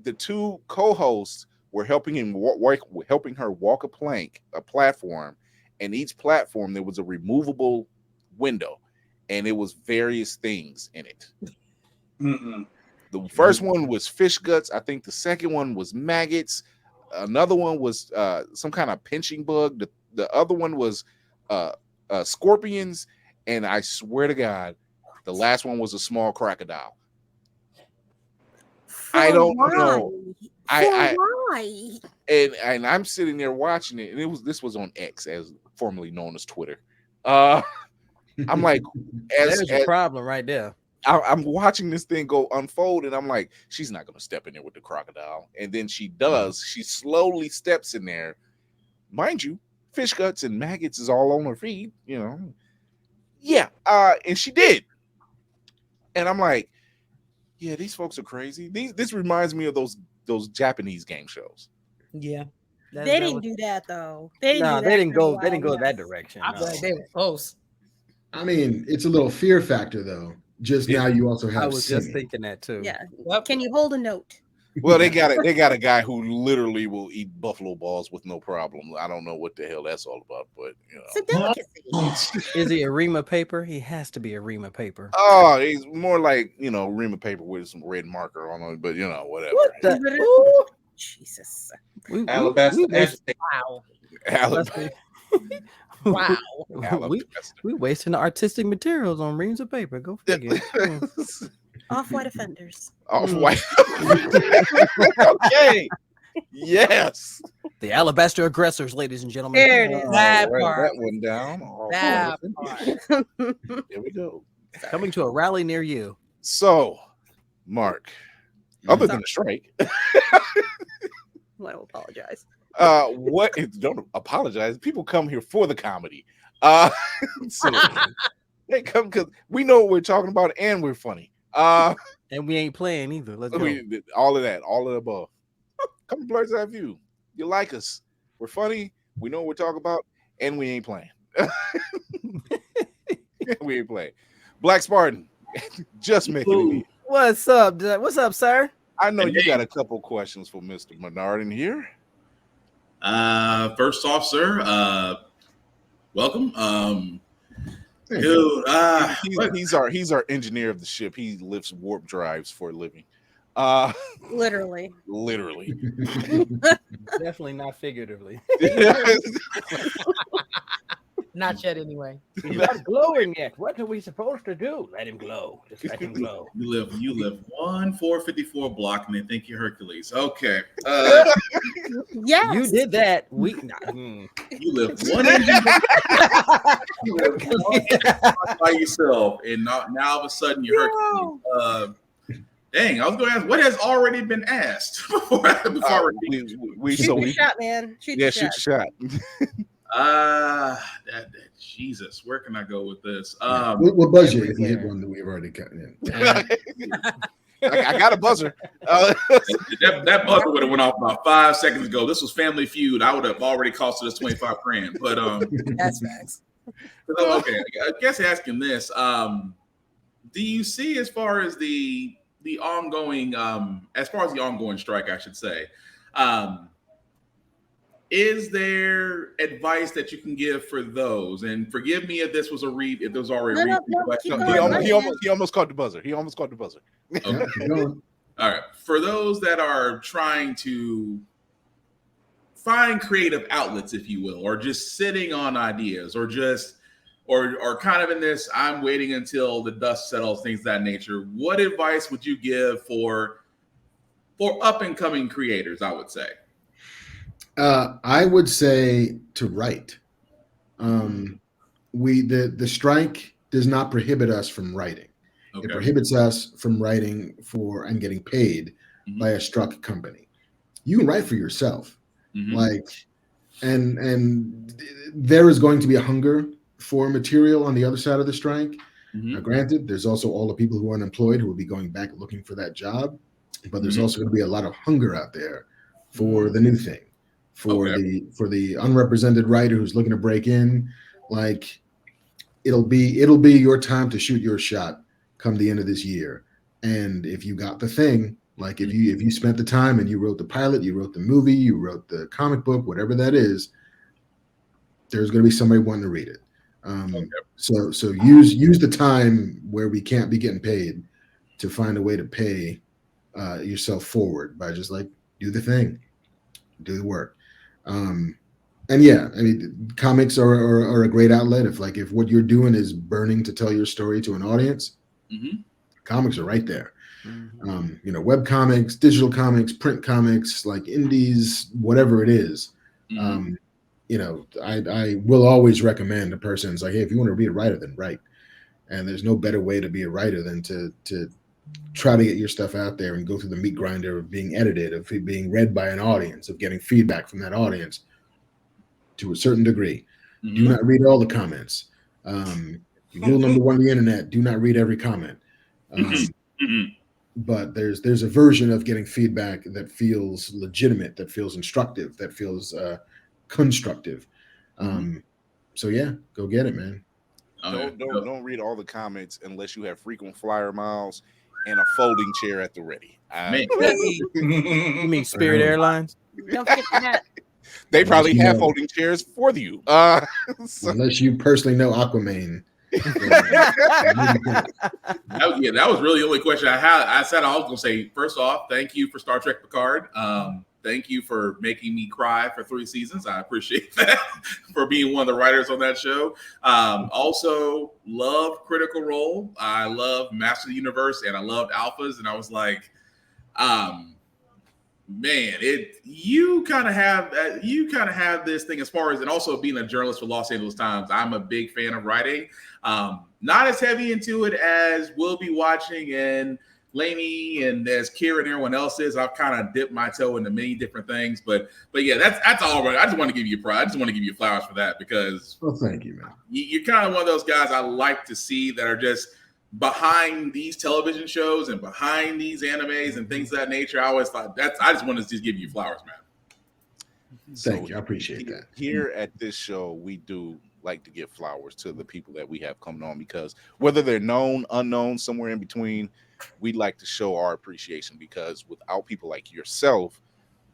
the two co-hosts were helping her walk a platform, and each platform there was a removable window, and it was various things in it. The first one was fish guts. I think the second one was maggots. Another one was some kind of pinching bug. The other one was scorpions, and I swear to God, the last one was a small crocodile. I don't know. Why? And I'm sitting there watching it, and this was on X, as formerly known as Twitter. I'm like, there's a problem right there. I'm watching this thing go unfold, and I'm like, she's not gonna step in there with the crocodile. And then she does. She slowly steps in there. Mind you, fish guts and maggots is all on her feet, you know. Yeah, and she did. And I'm like, yeah, these folks are crazy. This reminds me of those Japanese game shows. Yeah. They didn't do that though. They didn't go that direction. I feel like they were close. I mean, it's a little fear factor though. Just now you also have I was just thinking that too. Yeah. Can you hold a note? Well, they got a guy who literally will eat buffalo balls with no problem. I don't know what the hell that's all about, but you know. It's a delicacy. Is he a Rima paper? He has to be a Rima paper. Oh, he's more like, you know, Rima paper with some red marker on it, but you know, whatever. What the? Jesus. Alabaster. Wow. Alabaster. Wow. We wasting the artistic materials on reams of paper. Go figure. Off-white offenders. Off-white. Okay. Yes. The alabaster aggressors, ladies and gentlemen. There it is. That one down. That part. There we go. Coming to a rally near you. So, Mark, other than the strike, I will apologize. Don't apologize. People come here for the comedy. So they come because we know what we're talking about and we're funny. And we ain't playing either. Let's go. All of that, all of the above. Come to Blur's Eye View. You like us. We're funny. We know what we're talking about, and we ain't playing. We ain't playing. Black Spartan, just making it. What's up? What's up, sir? I know you got a couple questions for Mr. Bernardin here. First off, sir, welcome. Dude, he's our engineer of the ship. He lifts warp drives for a living. Literally. Definitely not figuratively. Not yet, anyway. He's not glowing yet. What are we supposed to do? Let him glow. Just let him glow. You live 1454 block, and they think you're Hercules. Okay. Yes. You did that. You live one by yourself, and now all of a sudden you're Hercules. Dang, I was going to ask what has already been asked before we shoot the shot, man. Shoot the shot. Jesus, where can I go with this? We'll buzz you if you hit one that we've already cut in. I got a buzzer. That buzzer would have went off about 5 seconds ago. This was Family Feud. I would have already costed us $25,000. But that's facts. Okay, I guess asking this: do you see as far as the ongoing strike, I should say? Is there advice that you can give for those? And forgive me if this was already he almost caught the buzzer. Okay. All right. For those that are trying to find creative outlets, if you will, or just sitting on ideas, or kind of in this, I'm waiting until the dust settles, things of that nature. What advice would you give for up and coming creators? I would say. I would say to write. The strike does not prohibit us from writing. Okay. It prohibits us from writing for and getting paid by a struck company. You can write for yourself, and there is going to be a hunger for material on the other side of the strike. Now, granted, there's also all the people who are unemployed who will be going back looking for that job, but there's also going to be a lot of hunger out there for the new thing. For the unrepresented writer who's looking to break in, like it'll be your time to shoot your shot come the end of this year. And if you got the thing, like if you spent the time and you wrote the pilot, you wrote the movie, you wrote the comic book, whatever that is, there's going to be somebody wanting to read it. So use the time where we can't be getting paid to find a way to pay yourself forward by just like do the thing. do the work. And yeah, I mean, comics are a great outlet. If what you're doing is burning to tell your story to an audience, comics are right there. Web comics, digital comics, print comics, like indies, whatever it is. I will always recommend a person's like, hey, if you want to be a writer, then write. And there's no better way to be a writer than to try to get your stuff out there and go through the meat grinder of being edited, of being read by an audience, of getting feedback from that audience to a certain degree. Do not read all the comments. Rule number one on the internet: do not read every comment. But there's a version of getting feedback that feels legitimate, that feels instructive, that feels constructive. So yeah, go get it, man. Don't read all the comments unless you have frequent flyer miles and a folding chair at the ready. You mean Spirit Airlines? Don't forget that. They probably have folding chairs for you. Unless you personally know Aquaman. That was really the only question I had. I said I was going to say, first off, thank you for Star Trek Picard. Thank you for making me cry for 3 seasons. I appreciate that for being one of the writers on that show. Also, love Critical Role. I love Master of the Universe, and I loved Alphas. And I was like, man, you kind of have this thing as far as, and also being a journalist for Los Angeles Times. I'm a big fan of writing. Not as heavy into it as we'll be watching and Lainey and as Kira and everyone else is. I've kind of dipped my toe into many different things, but yeah, that's all right. I just want to give you pride. I just want to give you flowers for that because thank you, man. You're kind of one of those guys I like to see that are just behind these television shows and behind these animes and things of that nature. I always thought I just wanted to just give you flowers, man. Thank you. I appreciate that. Here at this show, we do like to give flowers to the people that we have coming on because whether they're known, unknown, somewhere in between, we'd like to show our appreciation because without people like yourself,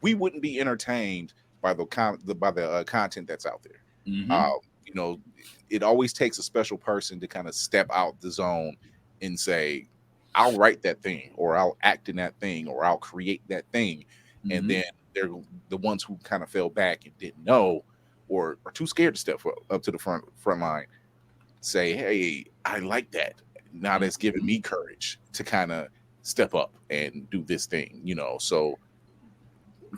we wouldn't be entertained by the content that's out there. It always takes a special person to kind of step out the zone and say, I'll write that thing, or I'll act in that thing, or I'll create that thing. And then they're the ones who kind of fell back and didn't know or are too scared to step up to the front line, say, hey, I like that. Now that's giving me courage to kind of step up and do this thing, So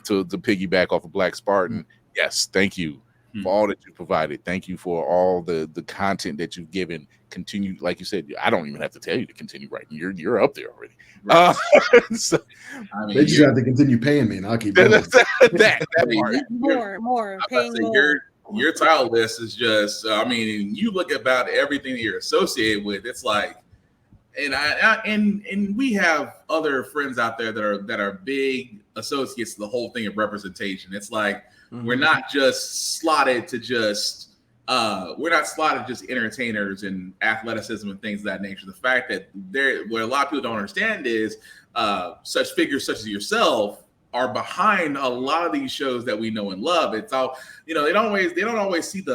to piggyback off of Black Spartan, yes, thank you for all that you provided. Thank you for all the content that you've given. Continue, like you said, I don't even have to tell you to continue writing. You're up there already. Right. So, they just have to continue paying me, and I'll keep doing that more paying more. Your title list is just, you look about everything that you're associated with. It's like, and we have other friends out there that are big associates to the whole thing of representation. It's like we're not just slotted to just entertainers and athleticism and things of that nature. The fact that what a lot of people don't understand is such figures such as yourself are behind a lot of these shows that we know and love. It's all, they don't always see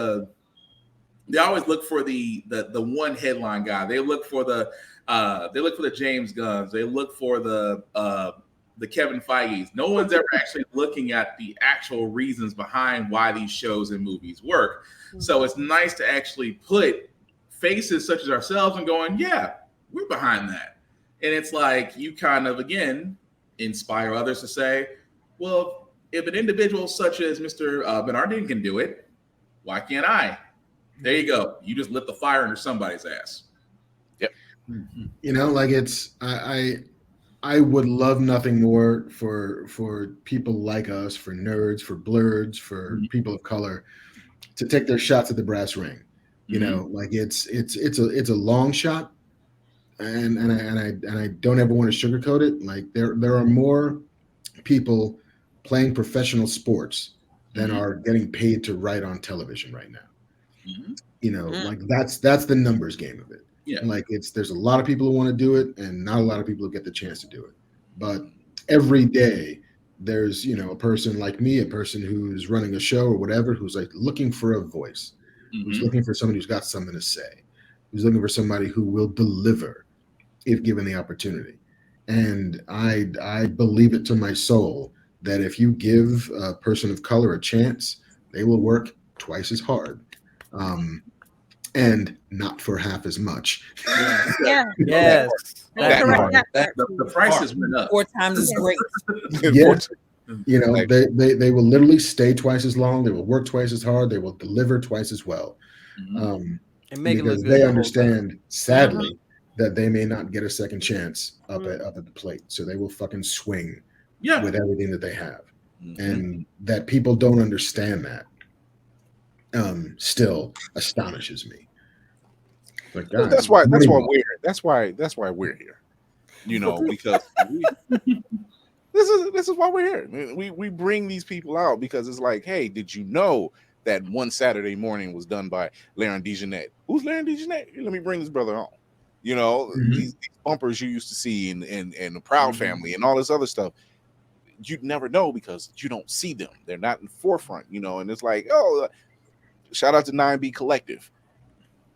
they always look for the one headline guy. They look for the James Gunns. They look for the Kevin Feige's. No one's ever actually looking at the actual reasons behind why these shows and movies work. So it's nice to actually put faces such as ourselves and going, yeah, we're behind that. And it's like you kind of, again, inspire others to say, well, if an individual such as Mr. Bernardin can do it, why can't I? There you go. You just lit the fire under somebody's ass. Yep. I would love nothing more for people like us, for nerds, for blurs, for people of color, to take their shots at the brass ring. It's a long shot, and I don't ever want to sugarcoat it. Like there are more people playing professional sports than are getting paid to write on television right now. Like that's the numbers game of it. Yeah. Like there's a lot of people who want to do it and not a lot of people who get the chance to do it. But every day there's, a person like me, a person who's running a show or whatever, who's like looking for a voice, who's looking for somebody who's got something to say, who's looking for somebody who will deliver if given the opportunity. And I believe it to my soul that if you give a person of color a chance, they will work twice as hard, and not for half as much. Yeah. Yes. The prices went up. 4 times is great. Yeah. You know, they will literally stay twice as long. They will work twice as hard. They will deliver twice as well. And make it because look good they the whole understand, sadly, that they may not get a second chance up at the plate. So they will fucking swing with everything that they have. And that people don't understand that still astonishes me. Like, well, that's why we're here. You know, because this is why we're here. We bring these people out because it's like, hey, did you know that One Saturday Morning was done by Larry DeJohnette? Who's Larry DeJohnette? Let me bring this brother on. You know, these bumpers you used to see in the Proud Family and all this other stuff. You'd never know because you don't see them. They're not in the forefront, you know, and it's like, oh, shout out to 9B Collective.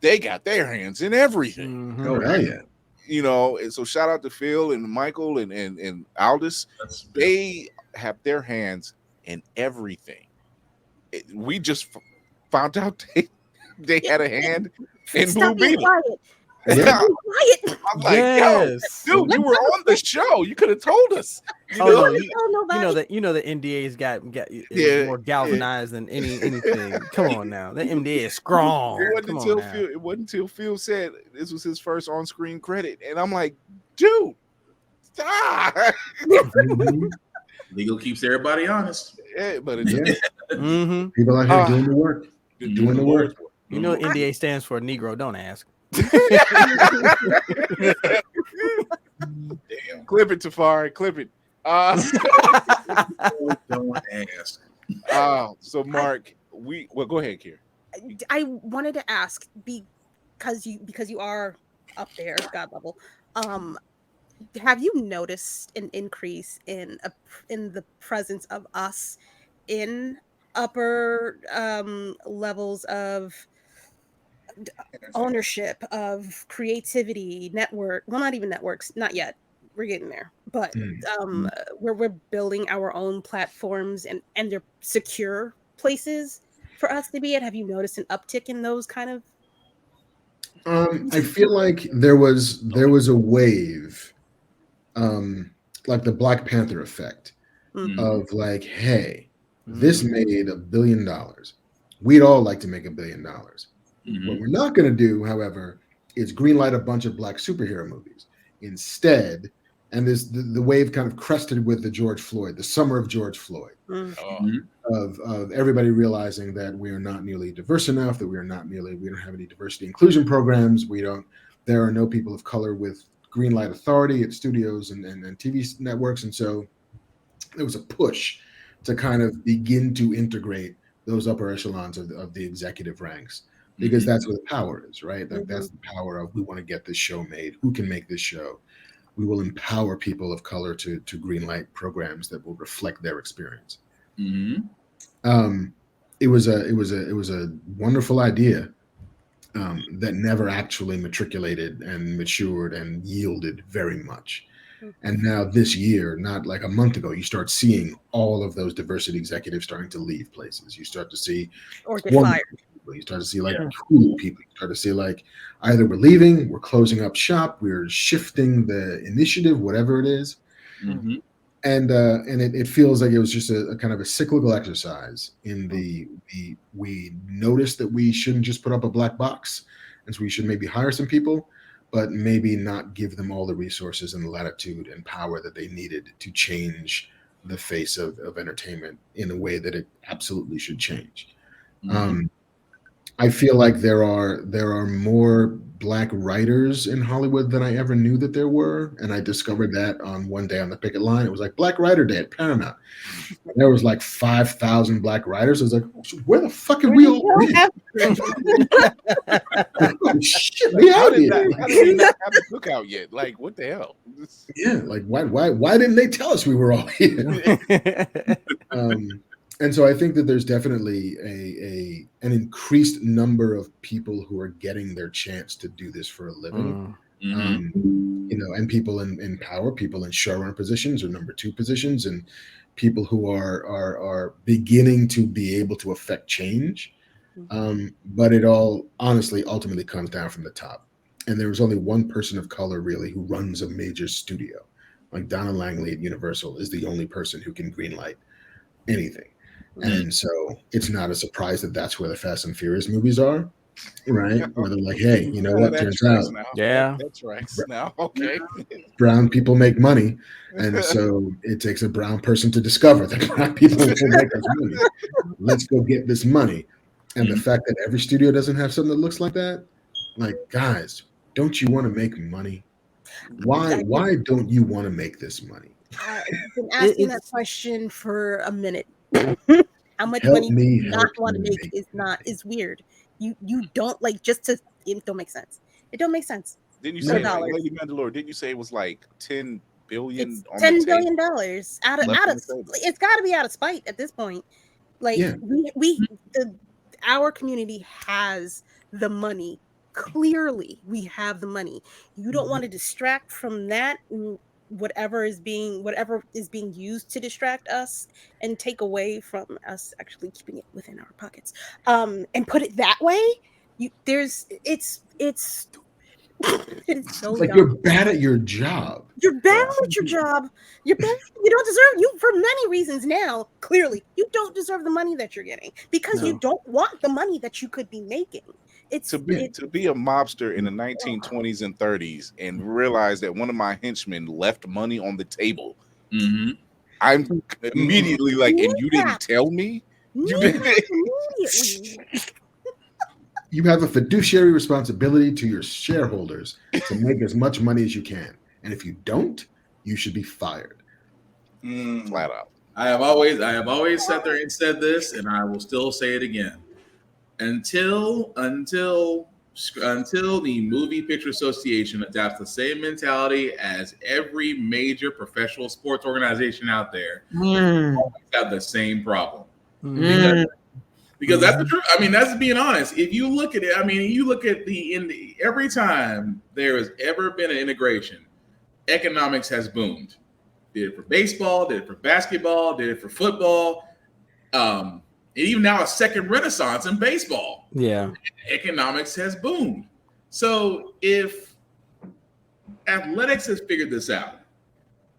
They got their hands in everything. Oh, hell yeah. You know, and so shout out to Phil and Michael and Aldous. They have their hands in everything. We just found out they had a hand in Blue Beetle. Yeah. I'm like, yo, dude, you were on the show. You could have told us. You know that the NDA's got more galvanized than anything. Come on now, the NDA is strong. It wasn't until Phil said this was his first on-screen credit, and I'm like, dude, stop. Legal keeps everybody honest. Yeah, but people out here doing the work. Doing the work. You know what NDA stands for? Negro. Don't ask. Damn. Clip it, Tafari. Clip it. Don't ask. So Mark, go ahead, Kier. I wanted to ask because you are up there, God level. Have you noticed an increase in the presence of us in upper levels of ownership, of creativity, network? Well, not even networks, not yet. We're getting there, but where we're building our own platforms and they're secure places for us to be at. Have you noticed an uptick in those kind of? I feel like there was a wave, like the Black Panther effect, of like, hey, this made $1 billion. We'd all like to make $1 billion. What we're not going to do, however, is greenlight a bunch of Black superhero movies. Instead, and the wave kind of crested with the summer of George Floyd, of everybody realizing that we are not nearly diverse enough, that we don't have any diversity inclusion programs. There are no people of color with greenlight authority at studios and TV networks. And so there was a push to kind of begin to integrate those upper echelons of the executive ranks, because that's where the power is, right? That's the power of, we want to get this show made. Who can make this show? We will empower people of color to greenlight programs that will reflect their experience. It was a wonderful idea that never actually matriculated and matured and yielded very much. And now this year, not like a month ago, you start seeing all of those diversity executives starting to leave places. You start to see or get fired. You start to see like cool people. You start to see like either we're leaving, we're closing up shop, we're shifting the initiative, whatever it is. And it feels like it was just a kind of a cyclical exercise in we noticed that we shouldn't just put up a black box, and so we should maybe hire some people, but maybe not give them all the resources and the latitude and power that they needed to change the face of entertainment in a way that it absolutely should change. I feel like there are more Black writers in Hollywood than I ever knew that there were, and I discovered that on one day on the picket line. It was like Black Writer Day at Paramount. There was like 5,000 Black writers. I was like, where the fuck are we all? Shit, we out here. How did we not have the cookout yet? Like, what the hell? Yeah, like why didn't they tell us we were all here? And so I think that there's definitely an increased number of people who are getting their chance to do this for a living. And people in power, people in showrunner positions or number 2 positions, and people who are beginning to be able to affect change. But it all honestly ultimately comes down from the top. And there was only one person of color really who runs a major studio. Like Donna Langley at Universal is the only person who can greenlight anything. And so it's not a surprise that that's where the Fast and Furious movies are, right? Where they're like, hey, you know what? Turns out, that's right. Now, okay, brown people make money, and so it takes a brown person to discover that black people will make us money. Let's go get this money. And the fact that every studio doesn't have something that looks like that, like, guys, don't you want to make money? Why don't you want to make this money? I've been asking that question for a minute. How much money do you not want to make is weird. You don't like it don't make sense. It don't make sense. Didn't you say, Lady Mandalore? Didn't you say it was like $10 billion? It's $10 billion out of it's got to be out of spite at this point. Like our community has the money. Clearly, we have the money. You don't want to distract from that. Whatever is being used to distract us and take away from us actually keeping it within our pockets, and put it that way. It's so like dumb. You're bad at your job. You're bad at your job. You don't deserve for many reasons now. Clearly, you don't deserve the money that you're getting because you don't want the money that you could be making. To be a mobster in the 1920s and 30s and realize that one of my henchmen left money on the table. I'm immediately like, and you didn't tell me? You have a fiduciary responsibility to your shareholders to make as much money as you can. And if you don't, you should be fired. Flat out. I have always sat there and said this, and I will still say it again. Until the Movie Picture Association adopts the same mentality as every major professional sports organization out there, have the same problem. Because that's the truth. I mean, that's being honest. If you look at it, every time there has ever been an integration, economics has boomed. Did it for baseball, did it for basketball, did it for football. And even now a second renaissance in baseball. Yeah. Economics has boomed. So if athletics has figured this out,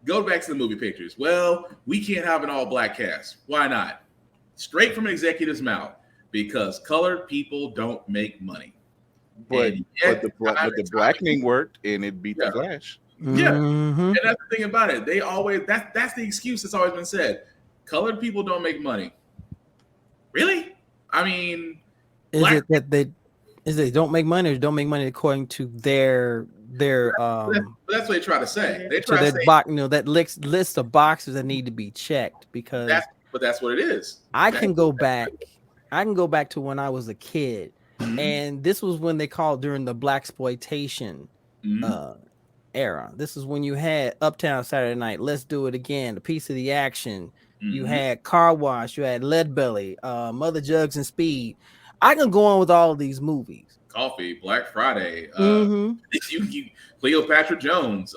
go back to the movie pictures. Well, we can't have an all-black cast. Why not? Straight from an executive's mouth. Because colored people don't make money. But the blackening worked and it beat the Flash. Yeah. And that's the thing about it. They always that's the excuse that's always been said. Colored people don't make money. Really? I mean, is it that they don't make money or don't make money according to their that's what they try to say. They try to say that list of boxes that need to be checked because that's what it is. I can go back to when I was a kid, and this was when they called during the blaxploitation era. This is when you had Uptown Saturday Night, Let's Do It Again, A Piece of the Action. You had Car Wash, you had Lead Belly, Mother Jugs and Speed. I can go on with all of these movies. Coffee, Black Friday, Cleopatra Jones,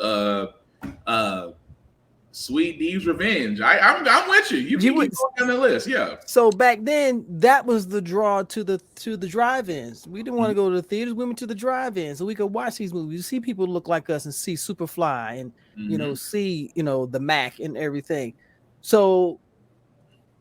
Sweet Dee's Revenge. I'm with you. You keep going down the list, yeah. So back then, that was the draw to the drive-ins. We didn't want to go to the theaters. We went to the drive-ins so we could watch these movies. You see people look like us and see Superfly and see the Mac and everything. So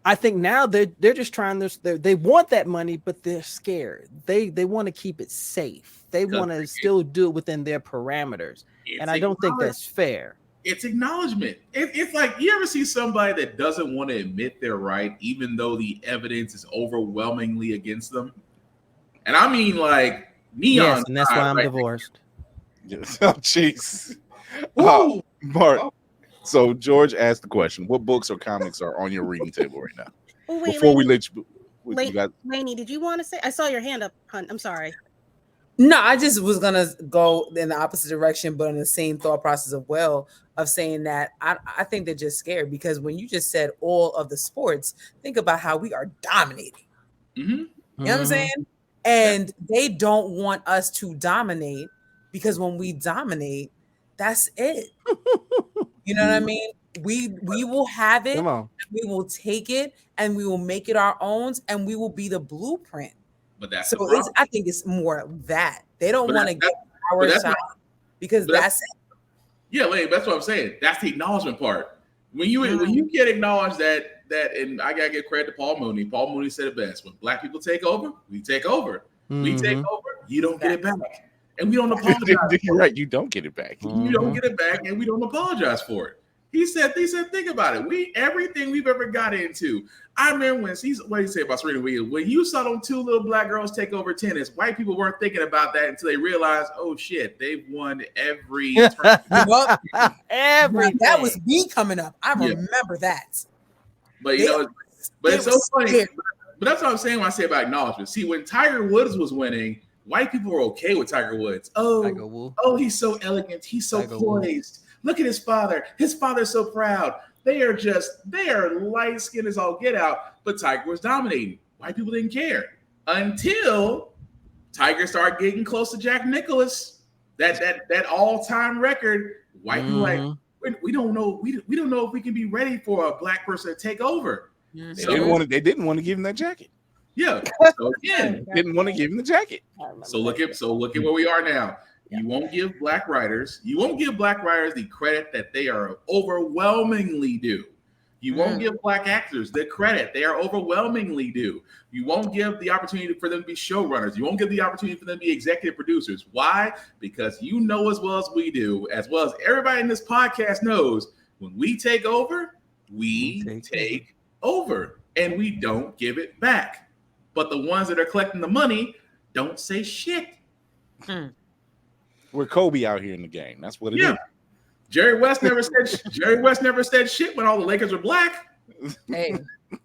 I think now they're just trying this. They want that money, but they're scared. They want to keep it safe. They want to still do it within their parameters, and I don't think that's fair. It's acknowledgement. It's like you ever see somebody that doesn't want to admit they're right, even though the evidence is overwhelmingly against them. And I mean, like neon. Yes, and that's why I'm divorced. Yes. Oh, jeez. Mark. So George asked the question: what books or comics are on your reading table right now? Before we let you, Lainey, did you want to say? I saw your hand up, Hunt. I'm sorry. No, I just was gonna go in the opposite direction, but in the same thought process of saying that I think they're just scared because when you just said all of the sports, think about how we are dominating. You know what I'm saying? And they don't want us to dominate because when we dominate, that's it. You know what I mean? We will have it. Come on. We will take it and we will make it our own, and we will be the blueprint. But that's so. I think it's more that they don't want to get our side because that's it. Yeah, that's what I'm saying. That's the acknowledgement part. When you get acknowledged that, and I gotta give credit to Paul Mooney. Paul Mooney said it best: when Black people take over, we take over. We take over. You don't get it back, and we don't apologize. You're right. You don't get it back. You don't get it back, and we don't apologize for it. He said, think about it. Everything we've ever got into. I remember what did he say about Serena Williams? When you saw them two little black girls take over tennis, white people weren't thinking about that until they realized, oh shit, they've won every that was me coming up. I remember that. But but it's so funny. But that's what I'm saying when I say about acknowledgement. See, when Tiger Woods was winning, white people were okay with Tiger Woods. Oh, he's so elegant. He's so poised. Look at his father. His father's so proud. They are light skinned as all get out, but Tiger was dominating. White people didn't care until Tiger started getting close to Jack Nicklaus. That all-time record. White people like, we don't know. We don't know if we can be ready for a black person to take over. They didn't want to give him that jacket. Yeah. So again, didn't want to give him the jacket. So look at where we are now. You won't give black writers the credit that they are overwhelmingly due. You won't give black actors the credit they are overwhelmingly due. You won't give the opportunity for them to be showrunners. You won't give the opportunity for them to be executive producers. Why? Because you know as well as we do, as well as everybody in this podcast knows, when we take over, we take over, and we don't give it back. But the ones that are collecting the money don't say shit. We're Kobe out here in the game. That's what it is. Jerry West never said shit when all the Lakers were black. Hey.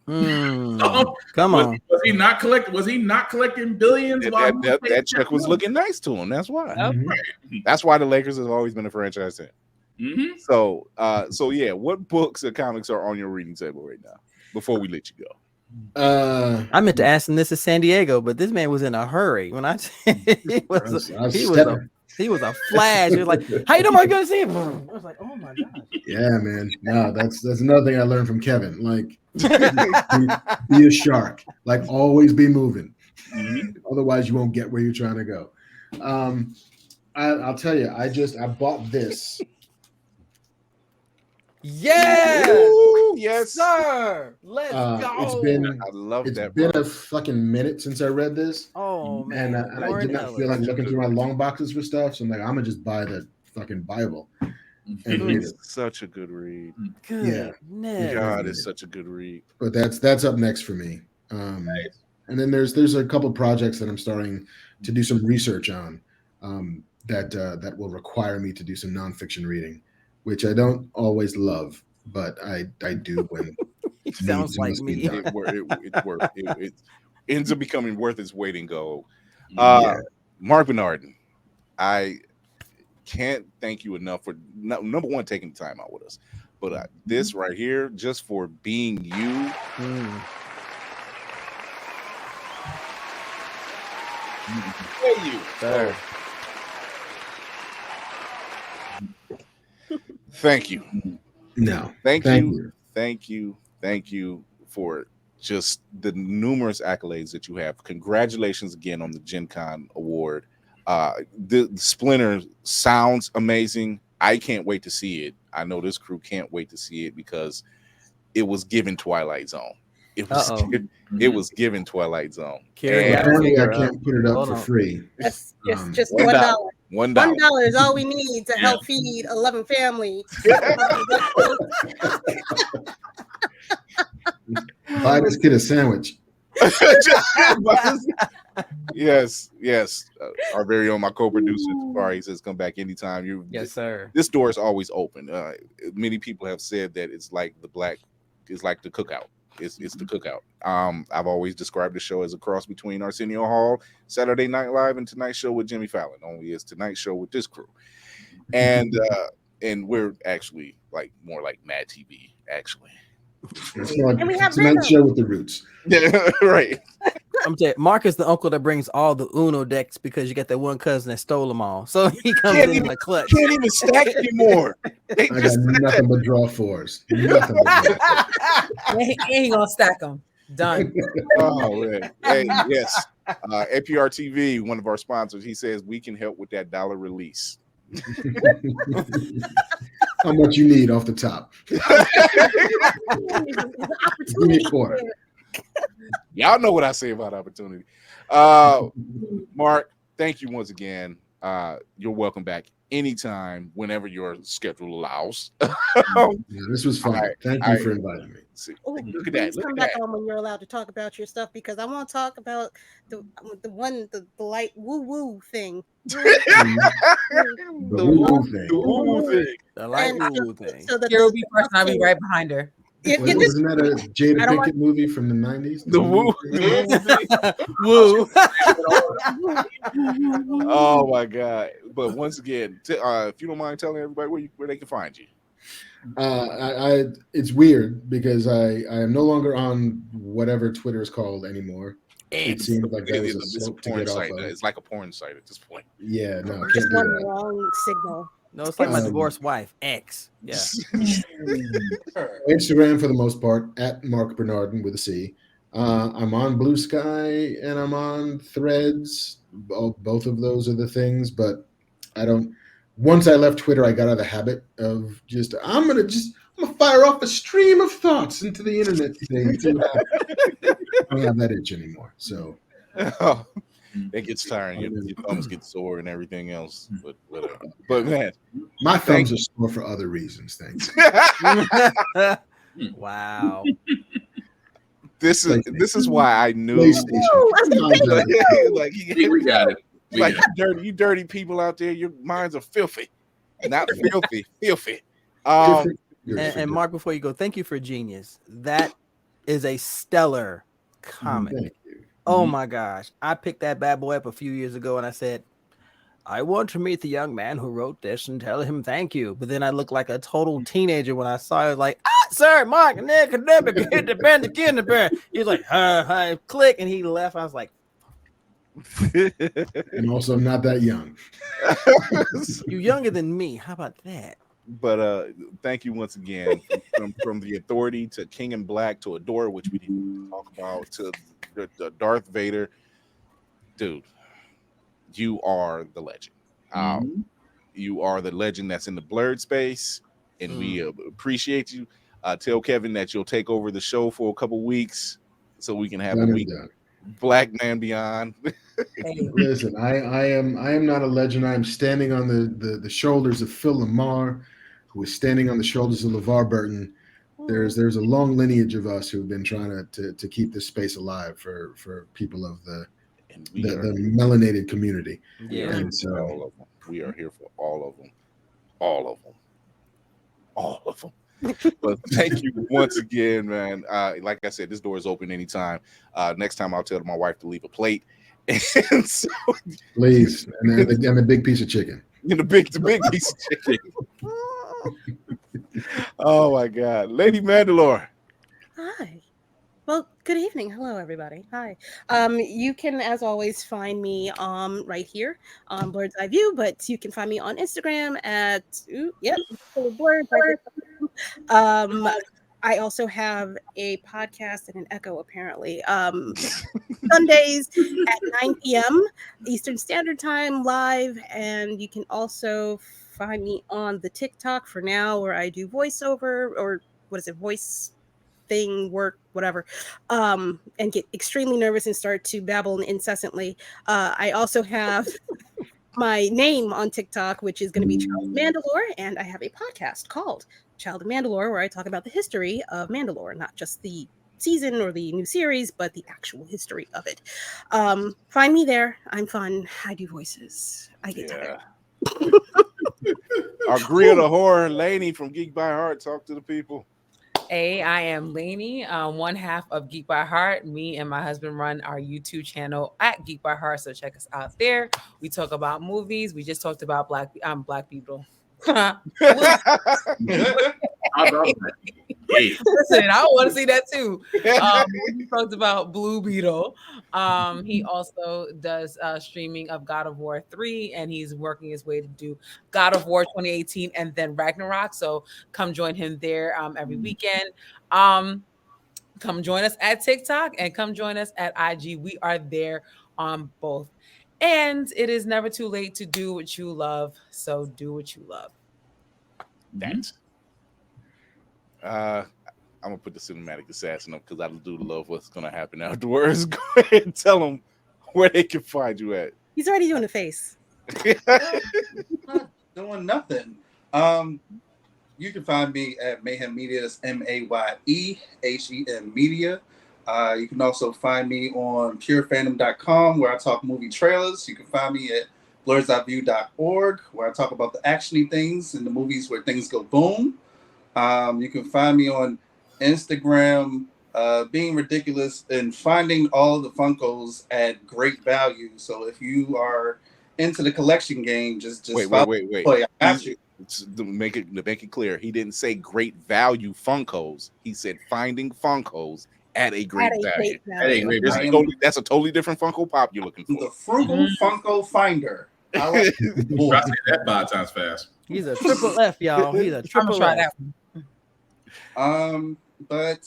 Come on. Was he not collecting billions? That check was looking nice to him. That's why. That's why the Lakers have always been a franchise team. So yeah, what books or comics are on your reading table right now before we let you go? I meant to ask him this is San Diego, but this man was in a hurry. When I he was a flash. He was like, "How you doing? I'm gonna see him." I was like, "Oh my god." Yeah, man. No, that's another thing I learned from Kevin. Like, be a shark. Like, always be moving. Otherwise, you won't get where you're trying to go. I'll tell you. I bought this. Yeah. Ooh, yes, sir. Let's go. It's been a fucking minute since I read this. Oh man. And I did not feel like looking through my long boxes for stuff. So I'm like, I'm gonna just buy the fucking Bible. And read it. Such a good read. God, it's such a good read. But that's up next for me. And then there's a couple projects that I'm starting to do some research on that will require me to do some nonfiction reading, which I don't always love, but I do when it sounds like me. It ends up becoming worth its weight in gold. Marc Bernardin, I can't thank you enough for number one taking the time out with us, but this right here, just for being you. Thank you. No. Thank you for just the numerous accolades that you have. Congratulations again on the Gen Con award. The Splinter sounds amazing. I can't wait to see it. I know this crew can't wait to see it because it was given Twilight Zone. It was given Twilight Zone. Apparently, I can't put it up for free. Just $1. $1 is all we need to help feed 11 families. Buy this kid a sandwich. Yes. Our very own, my co-producer, Tafari, says come back anytime. Yes, sir. This door is always open. Many people have said that it's like the cookout. It's the cookout. I've always described the show as a cross between Arsenio Hall, Saturday Night Live, and Tonight Show with Jimmy Fallon. Only it's Tonight Show with this crew, and we're actually like more like Mad TV. Actually, it's like Tonight Show with the Roots. Yeah, right. I'm telling you, Mark is the uncle that brings all the Uno decks because you got that one cousin that stole them all. So he comes in like clutch. Can't even stack anymore. I got nothing but draw fours. Nothing but draw fours. He ain't gonna stack them. Done. Oh man. Hey, yes. APR TV, one of our sponsors, he says we can help with that dollar release. How much you need off the top? Give me a quarter. Y'all know what I say about opportunity. Mark, thank you once again. You're welcome back anytime, whenever your schedule allows. This was fun. Thank you for inviting me. Look at that. Come back on when you're allowed to talk about your stuff, because I want to talk about the light woo woo thing. The woo thing. The light woo thing. So Kira will be first, and I'll be right behind her. Wasn't that a Jada Pinkett movie from the 90s? The woo. Woo. Oh my God. But once again, if you don't mind telling everybody where they can find you. It's weird because I am no longer on whatever Twitter is called anymore. It seems like that was a slope to get off of. It's like a porn site at this point. Yeah, no, can't Just do one that. wrong signal. No, it's like my divorced wife, X. Yeah. Instagram for the most part at Marc Bernardin with a C. I'm on Blue Sky and I'm on Threads. Both of those are the things, but I don't. Once I left Twitter, I got out of the habit of I'm gonna fire off a stream of thoughts into the internet today. I don't have that itch anymore. So it gets tiring. Your thumbs get sore and everything else. But whatever. But man, my thumbs are sore for other reasons. Thanks. Wow. This is why I knew. We got it. You dirty people out there, your minds are filthy. Not filthy. And Mark, before you go, thank you for Genius. That is a stellar comic. Oh my gosh. I picked that bad boy up a few years ago and I said, I want to meet the young man who wrote this and tell him thank you. But then I looked like a total teenager when I saw it, like, sir, Mark, and then academic hit the band again. He's like, hi, click, and he left. I was like, and also not that young. You're younger than me. How about that? But thank you once again from the Authority to King in Black to Adore, which we didn't talk about, to the Darth Vader. Dude, you are the legend. You are the legend that's in the blurred space, and we appreciate you. Tell Kevin that you'll take over the show for a couple weeks so we can have a week. Black Man Beyond. Listen, I am not a legend. I am standing on the shoulders of Phil Lamar, who is standing on the shoulders of LeVar Burton. There's a long lineage of us who've been trying to keep this space alive for people of the melanated community. Yeah, and so we are here for all of them. But thank you once again, man. Like I said, this door is open anytime. Next time I'll tell my wife to leave a plate. And so, please, and the big piece of chicken. The big piece of chicken. Oh my God, Lady Mandalore. Hi. Well, good evening. Hello, everybody. Hi. You can, as always, find me right here on Bird's Eye View, but you can find me on Instagram at Blurred. I also have a podcast and an Echo, apparently. Sundays at 9 p.m. Eastern Standard Time live, and you can also find me on the TikTok for now, where I do voiceover, or voice thing, work, whatever, and get extremely nervous and start to babble incessantly. I also have my name on TikTok, which is going to be Child of Mandalore, and I have a podcast called Child of Mandalore, where I talk about the history of Mandalore, not just the season or the new series, but the actual history of it. Find me there. I'm fun. I do voices. I get tired. Our Grill the Horror, Lainey from Geek by Heart. Talk to the people. Hey, I am Lainey, one half of Geek by Heart. Me and my husband run our YouTube channel at Geek by Heart, so check us out there. We talk about movies. We just talked about black people. Listen, I want to see that too. We talked about Blue Beetle. He also does streaming of God of War 3, and he's working his way to do God of War 2018 and then Ragnarok. So come join him there every weekend. Come join us at TikTok and come join us at IG. We are there on both. And it is never too late to do what you love. So do what you love. That. I'm gonna put the cinematic assassin up because I do love what's gonna happen afterwards. Go ahead and tell them where they can find you at. He's already doing a face. Not doing nothing. You can find me at Mayhem Media. That's MAYEHEM Media. You can also find me on purefandom.com where I talk movie trailers. You can find me at blurredseyeview.org where I talk about the actiony things in the movies where things go boom. You can find me on Instagram, being ridiculous and finding all the Funkos at great value. So if you are into the collection game, just wait. I got you. To make it clear, he didn't say great value Funkos. He said finding Funkos at a great value. That's a totally different Funko Pop you're looking for. The frugal Funko finder. I like that 5 times fast. He's a triple F, y'all. He's a triple F. But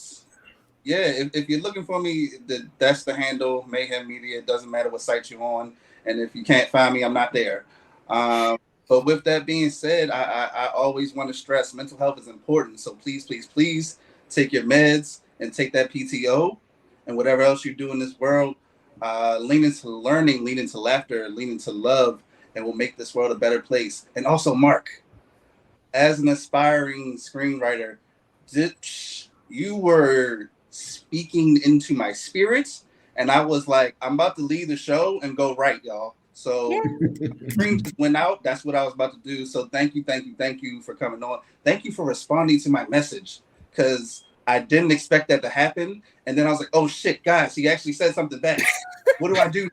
yeah, if you're looking for me, that's the handle, Mayhem Media. It doesn't matter what site you're on, and if you can't find me, I'm not there. But with that being said, I always want to stress mental health is important. So please, please, please take your meds and take that PTO and whatever else you do in this world. Lean into learning, lean into laughter, lean into love, and we'll make this world a better place. And also, Marc, as an aspiring screenwriter, you were speaking into my spirit, and I was like, I'm about to leave the show and go right, y'all. So dream went out. That's what I was about to do. So thank you for coming on. Thank you for responding to my message because I didn't expect that to happen. And then I was like, oh shit, guys, he actually said something back. What do I do?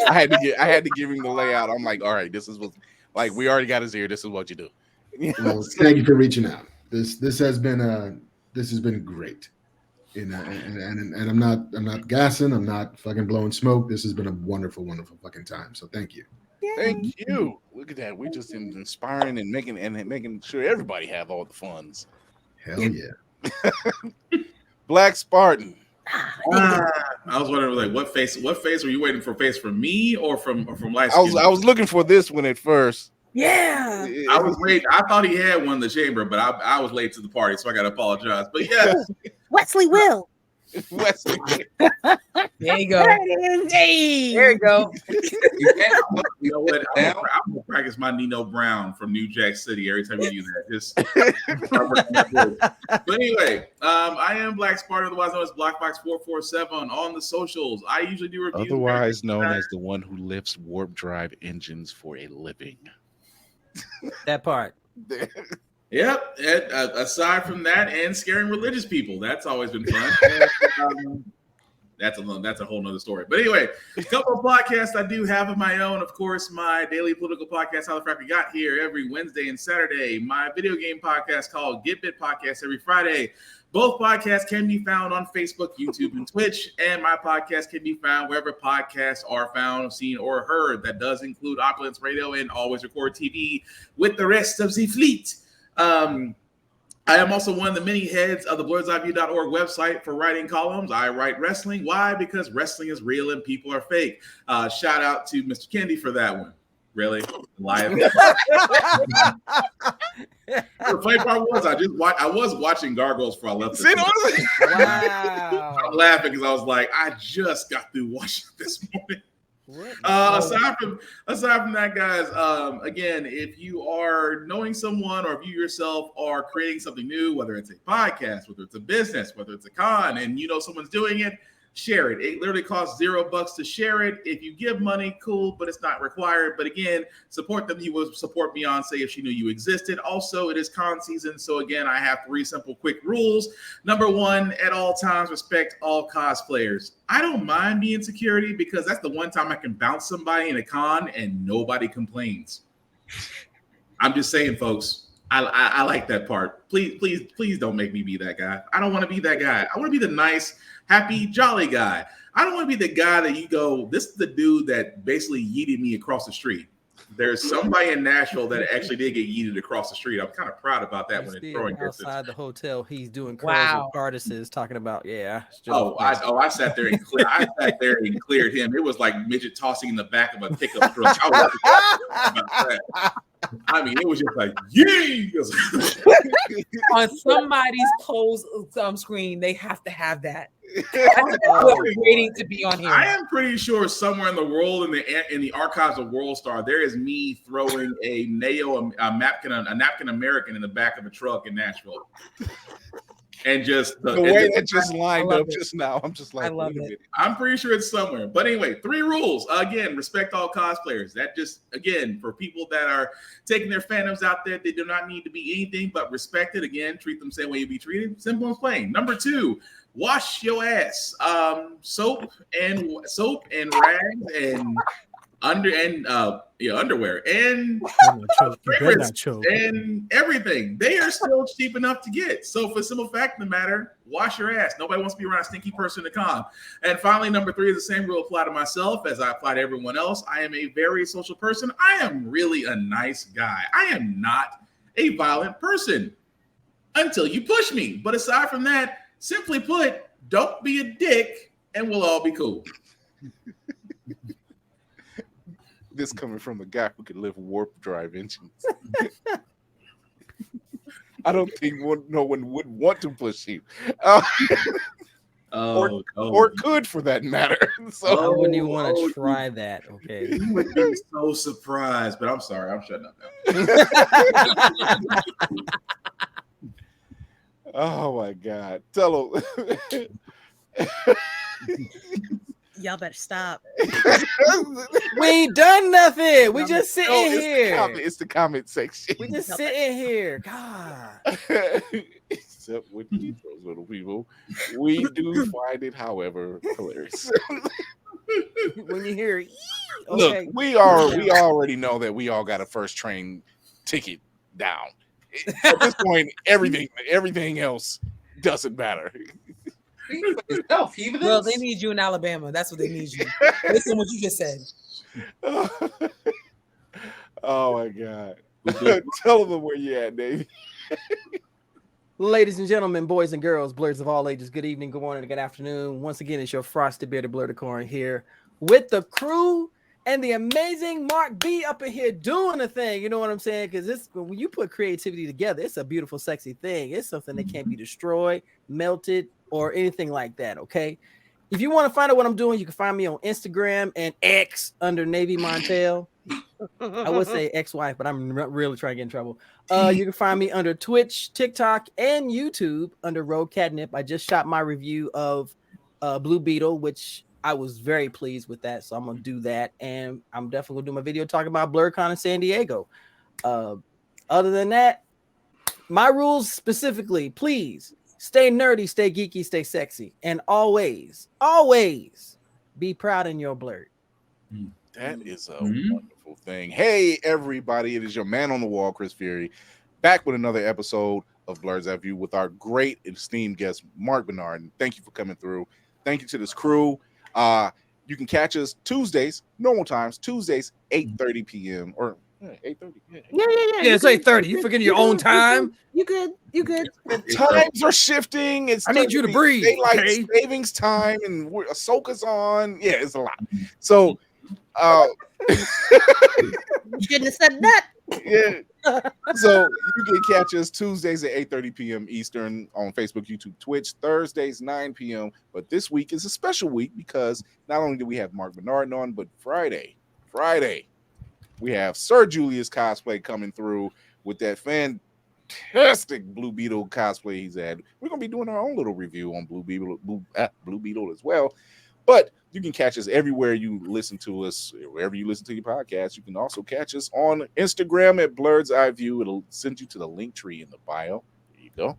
I had to give him the layout. I'm like, all right, this is what, like, we already got his ear. This is what you do. Well, thank you for reaching out. This has been great. And I'm not gassing. I'm not fucking blowing smoke. This has been a wonderful, wonderful fucking time. So thank you. Thank you. Look at that. We're just inspiring and making sure everybody have all the funds. Hell yeah. Black Spartan. I was wondering, like, what face were you waiting for? Face from me or from Light Skin? I was looking for this one at first. Yeah. I was late. I thought he had one in the chamber, but I was late to the party, so I gotta apologize. But yes. Wesley Will. Wesley. There you go. There you go. You know what? I'm gonna practice my Nino Brown from New Jack City every time you do that. Just but anyway, I am Black Spartan, otherwise known as BlockBox447 on the socials. I usually do reviews. Otherwise known as the one who lifts warp drive engines for a living. That part. Yep. Aside from that, and scaring religious people, that's always been fun. That's a whole nother story. But anyway, a couple of podcasts I do have of my own. Of course, my daily political podcast, How the Frack We Got Here, every Wednesday and Saturday. My video game podcast called Get Bit Podcast every Friday. Both podcasts can be found on Facebook, YouTube, and Twitch. And my podcast can be found wherever podcasts are found, seen, or heard. That does include Opulence Radio and Always Record TV with the rest of the fleet. I am also one of the many heads of the blurredseyeview.org website for writing columns. I write wrestling. Why? Because wrestling is real and people are fake. Shout out to Mr. Kendi for that one. Really? Live. The funny part was I was watching Gargoyles before I left. Wow. I'm laughing because I was like, I just got through watching this morning. Aside from that, guys, again, if you are knowing someone or if you yourself are creating something new, whether it's a podcast, whether it's a business, whether it's a con, and you know someone's doing it, share it. It literally costs $0 to share it. If you give money, cool, but it's not required. But again, support them. You will support Beyonce if she knew you existed. Also, it is con season. So again, I have 3 simple quick rules. Number 1, at all times, respect all cosplayers. I don't mind being security because that's the one time I can bounce somebody in a con and nobody complains. I'm just saying, folks. I like that part. Please don't make me be that guy. I don't want to be that guy. I want to be the nice, happy, jolly guy. I don't want to be the guy that you go, this is the dude that basically yeeted me across the street. There's somebody in Nashville that actually did get yeeted across the street. I'm kind of proud about that when it's throwing distance. Outside the hotel, he's doing curls with artists talking about, I sat there and cleared him. It was like midget tossing in the back of a pickup truck. I was about that. I mean, it was just like, yee! On somebody's closed screen, they have to have that. I'm waiting to be on here. I am pretty sure somewhere in the world, in the archives of World Star, there is me throwing a napkin American in the back of a truck in Nashville. And just the way that just lined up just now, I'm just like, I love it. I'm pretty sure it's somewhere. But anyway, 3 rules. Again, respect all cosplayers. That just, again, for people that are taking their fandoms out there, they do not need to be anything but respected. Again, treat them the same way you be treated. Simple and plain. Number 2, wash your ass. Soap and rags and underwear and fragrance and everything. They are still cheap enough to get. So for the simple fact of the matter, wash your ass. Nobody wants to be around a stinky person to con. And finally, number 3 is the same rule apply to myself as I apply to everyone else. I am a very social person. I am really a nice guy. I am not a violent person until you push me. But aside from that, simply put, don't be a dick and we'll all be cool. This coming from a guy who can lift warp drive engines. I don't think no one would want to push you. Or could for that matter. So I wouldn't even want to try that. Okay. You would be so surprised, but I'm sorry, I'm shutting up now. Oh my God. Tell him. Y'all better stop. We ain't done nothing. We just sitting here. It's the comment section. We just sitting here. God. Except with those little people. We do find it, however, hilarious. When you hear okay. Look, we already know that we all got a first train ticket down. At this point, everything else doesn't matter. Well, they need you in Alabama. That's what they need you. Listen to what you just said. Oh my God. Tell them where you at, Dave. Ladies and gentlemen, boys and girls, blurs of all ages, good evening, good morning, good afternoon. Once again, it's your frosted bearded blurticorn here with the crew and the amazing Marc B up in here doing the thing. You know what I'm saying? Because when you put creativity together, it's a beautiful, sexy thing. It's something that can't be destroyed, melted, or anything like that. Okay. If you want to find out what I'm doing, you can find me on Instagram and X under Navy Montel. I would say ex-wife, but I'm really trying to get in trouble. You can find me under Twitch, TikTok, and YouTube under Road Catnip. I just shot my review of Blue Beetle, which I was very pleased with that. So I'm going to do that. And I'm definitely going to do my video talking about BlurCon in San Diego. Other than that, my rules specifically, please stay nerdy, stay geeky, stay sexy, and always be proud in your blurred. That is a wonderful thing. Hey, everybody, it is your man on the wall, Chris Fury, back with another episode of Blur's Eye View with our great esteemed guest, Marc Bernardin. Thank you for coming through. Thank you to this crew. You can catch us Tuesdays, normal times, Tuesdays, 8:30 p.m. or 8:30. Yeah, it's 8:30. You forgetting your own time? You good? Times are shifting. I need you to breathe. Daylight savings time, and Ahsoka's on. Yeah, it's a lot. So, you shouldn't have said that. Yeah. So you can catch us Tuesdays at 8:30 p.m. Eastern on Facebook, YouTube, Twitch. Thursdays 9 p.m. But this week is a special week because not only do we have Marc Bernardin on, but Friday, we have Sir Julius cosplay coming through with that fantastic Blue Beetle cosplay he's had. We're gonna be doing our own little review on Blue Beetle as well. But you can catch us everywhere you listen to us, wherever you listen to your podcast. You can also catch us on Instagram at Blur's Eye View. It'll send you to the link tree in the bio. There you go.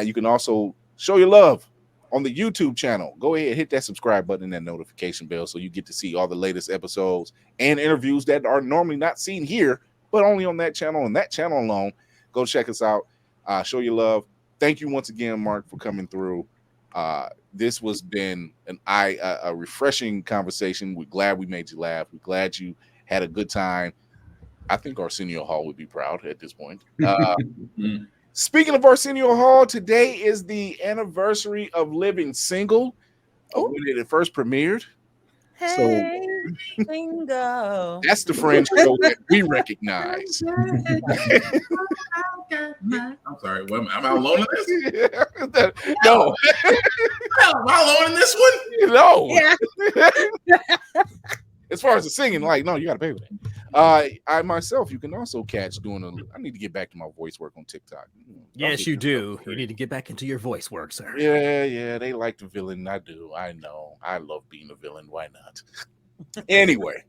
You can also show your love on the YouTube channel. Go ahead, hit that subscribe button and that notification bell so you get to see all the latest episodes and interviews that are normally not seen here, but only on that channel and that channel alone. Go check us out. Show your love. Thank you once again, Mark, for coming through. This was been a refreshing conversation. We're glad we made you laugh. We're glad you had a good time. I think Arsenio Hall would be proud at this point. Speaking of Arsenio Hall, today is the anniversary of Living Single, when it first premiered. Hey, single. That's the French show that we recognize. I'm sorry, am I alone in this? No. Am I alone in this one? No. Yeah. As far as the singing, like, no, you got to pay with it. I myself, you can also catch I need to get back to my voice work on TikTok. Yes, you do. You need to get back into your voice work, sir. Yeah. They like the villain. I do. I know. I love being a villain. Why not? Anyway,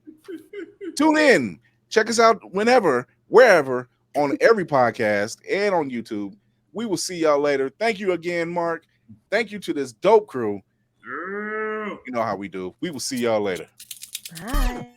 tune in. Check us out whenever, wherever, on every podcast and on YouTube. We will see y'all later. Thank you again, Mark. Thank you to this dope crew. You know how we do. We will see y'all later. Bye.